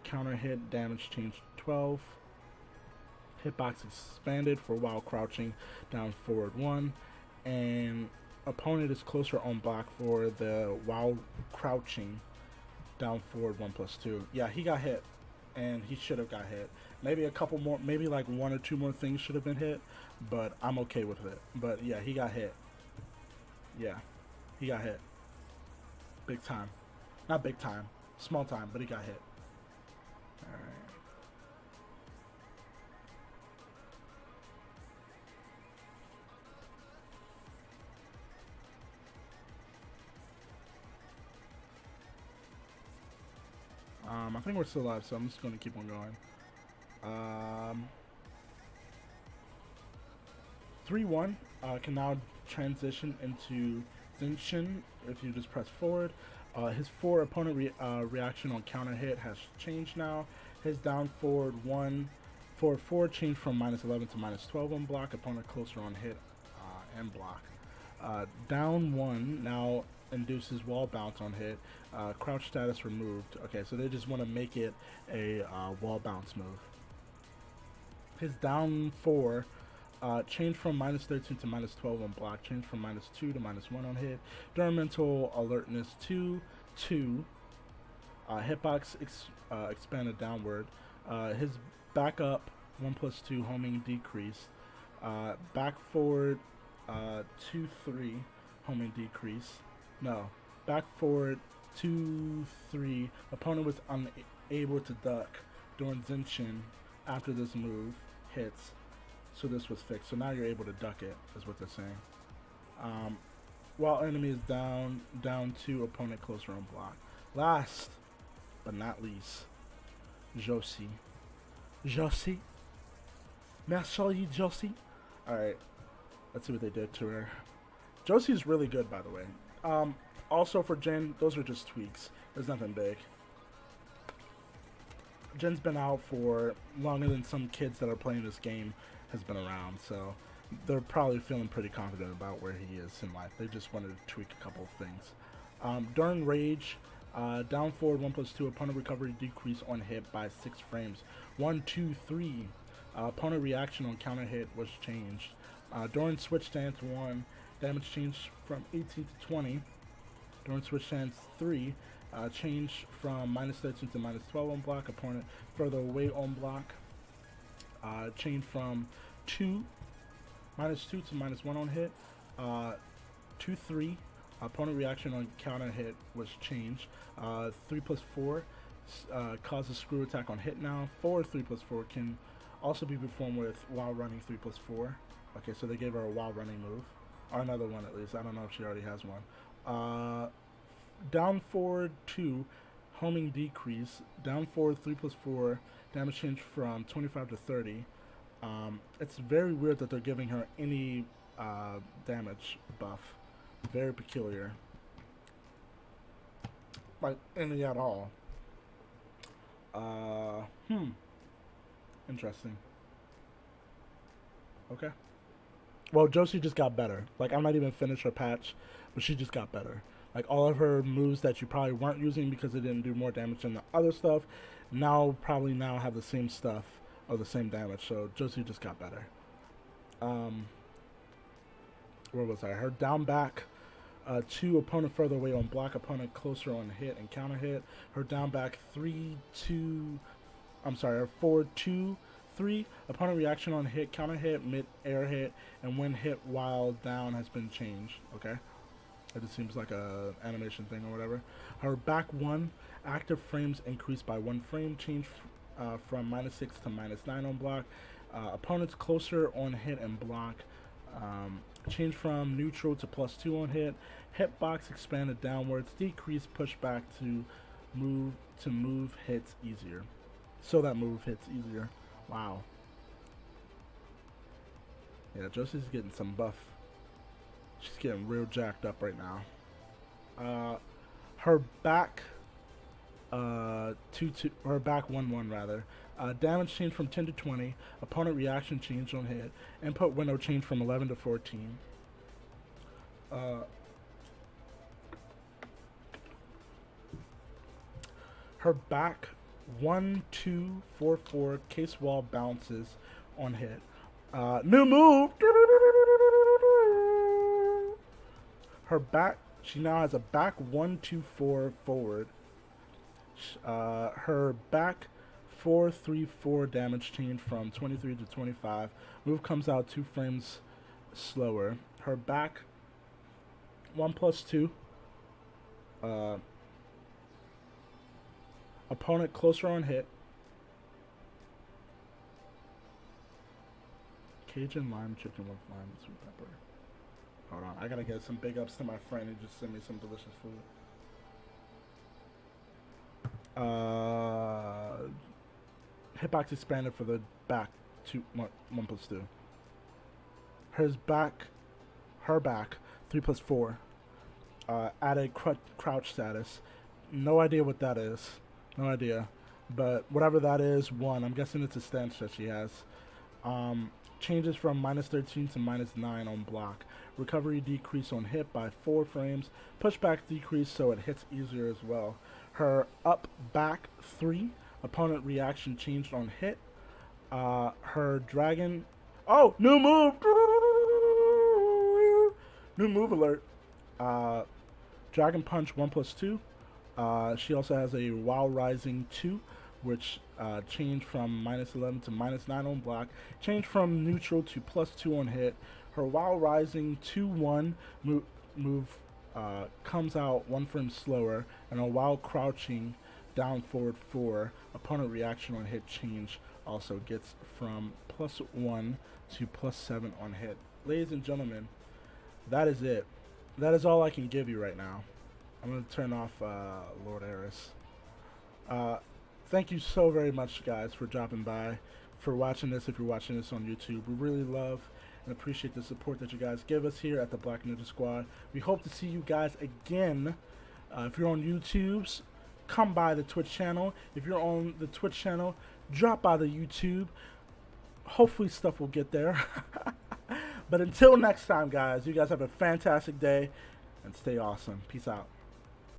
counter hit, damage change 12. Hitbox expanded for while crouching, down forward 1. And opponent is closer on block for the while crouching, down forward 1+2. Yeah, he got hit, and he should have got hit. Maybe a couple more, maybe like 1 or 2 more things should have been hit, but I'm okay with it. But yeah, he got hit. Yeah, he got hit. Big time. Not big time, small time, but he got hit. Alright. I think we're still live, so I'm just going to keep on going. 3/1 can now transition into Zinshin if you just press forward. His 4 opponent reaction on counter hit has changed now. His down forward 1 forward 4 changed from -11 to -12 on block. Opponent closer on hit and block. Down 1 now induces wall bounce on hit. Crouch status removed. Okay, so they just want to make it a wall bounce move. His down 4 change from -13 to -12 on block. Change from -2 to -1 on hit. During mental alertness 2. Hitbox expanded downward. His back up 1+2 homing decrease. Back forward 2-3 homing decrease. No, back forward 2-3. Opponent was unable to duck during Zenshin after this move hits. So this was fixed. So now you're able to duck it, is what they're saying. While enemy is down 2, opponent closer on block. Last but not least, Josie. Josie? May I show you Josie? Alright, let's see what they did to her. Josie's really good, by the way. Also for Jin, those are just tweaks. There's nothing big. Jin's been out for longer than some kids that are playing this game has been around, so they're probably feeling pretty confident about where he is in life. They just wanted to tweak a couple of things. During Rage, down forward 1+2, opponent recovery decrease on hit by 6 frames. 1, 2, 3. Opponent reaction on counter hit was changed. During Switch Stance 1, damage changed from 18 to 20. During Switch Stance 3, change from -13 to -12 on block. Opponent further away on block. Change from -2 to -1 on hit. 2-3. Opponent reaction on counter hit was changed. 3+4 causes screw attack on hit now. 3+4 can also be performed with while running 3+4. Okay, so they gave her a while running move. Or another one at least. I don't know if she already has one. Down forward 2, homing decrease. Down forward 3+4, damage change from 25 to 30. It's very weird that they're giving her any damage buff. Very peculiar. Like, any at all. Interesting. Okay. Well, Josie just got better. Like, I'm not even finished her patch, but she just got better. Like, all of her moves that you probably weren't using because it didn't do more damage than the other stuff, probably now have the same stuff or the same damage. So Josie just got better. Where was I? Her down back 2, opponent further away on block, opponent closer on hit and counter hit. Her down back 4, 2, 3, opponent reaction on hit, counter hit, mid air hit, and when hit while down has been changed. Okay, it just seems like a animation thing or whatever. Her back 1, active frames increased by 1 frame, change from -6 to -9 on block. Opponents closer on hit and block. Change from neutral to +2 on hit. Hitbox expanded downwards. Decrease pushback to move hits easier. So that move hits easier. Wow. Yeah, Josie's getting some buff. She's getting real jacked up right now. Her back 2-2, her back 1-1 rather. Damage change from 10 to 20. Opponent reaction change on hit. Input window change from 11 to 14. Her back 1, 2, 4, 4 case wall bounces on hit. New move. Her back. She now has a back 1, 2, 4 forward. Her back 4, 3, 4 damage change from 23 to 25. Move comes out 2 frames slower. Her back 1+2. Opponent closer on hit. Cajun lime chicken with lime and sweet pepper. Hold on, I gotta get some big ups to my friend who just sent me some delicious food. Hitbox expanded for the back 1+2. Her back 3+4. Added crouch status. No idea what that is. No idea. But whatever that is, 1. I'm guessing it's a stance that she has. changes from -13 to -9 on block. Recovery decrease on hit by 4 frames. Pushback decrease so it hits easier as well. Her up back 3 opponent reaction changed on hit. Her dragon. Oh, new move! New move alert. Dragon punch 1+2. She also has a While Rising 2, which changed from -11 to -9 on block. Changed from neutral to +2 on hit. Her While Rising 2-1 move comes out 1 frame slower, and a while crouching down forward 4 opponent reaction on hit change also gets from +1 to +7 on hit. Ladies and gentlemen, that is it. That is all I can give you right now. I'm going to turn off Lord Eris. Thank you so very much, guys, for dropping by, for watching this. If you're watching this on YouTube, we really love and appreciate the support that you guys give us here at the Black Ninja Squad. We hope to see you guys again. If you're on YouTube's, come by the Twitch channel. If you're on the Twitch channel, drop by the YouTube. Hopefully stuff will get there. But until next time, guys, you guys have a fantastic day and stay awesome. Peace out.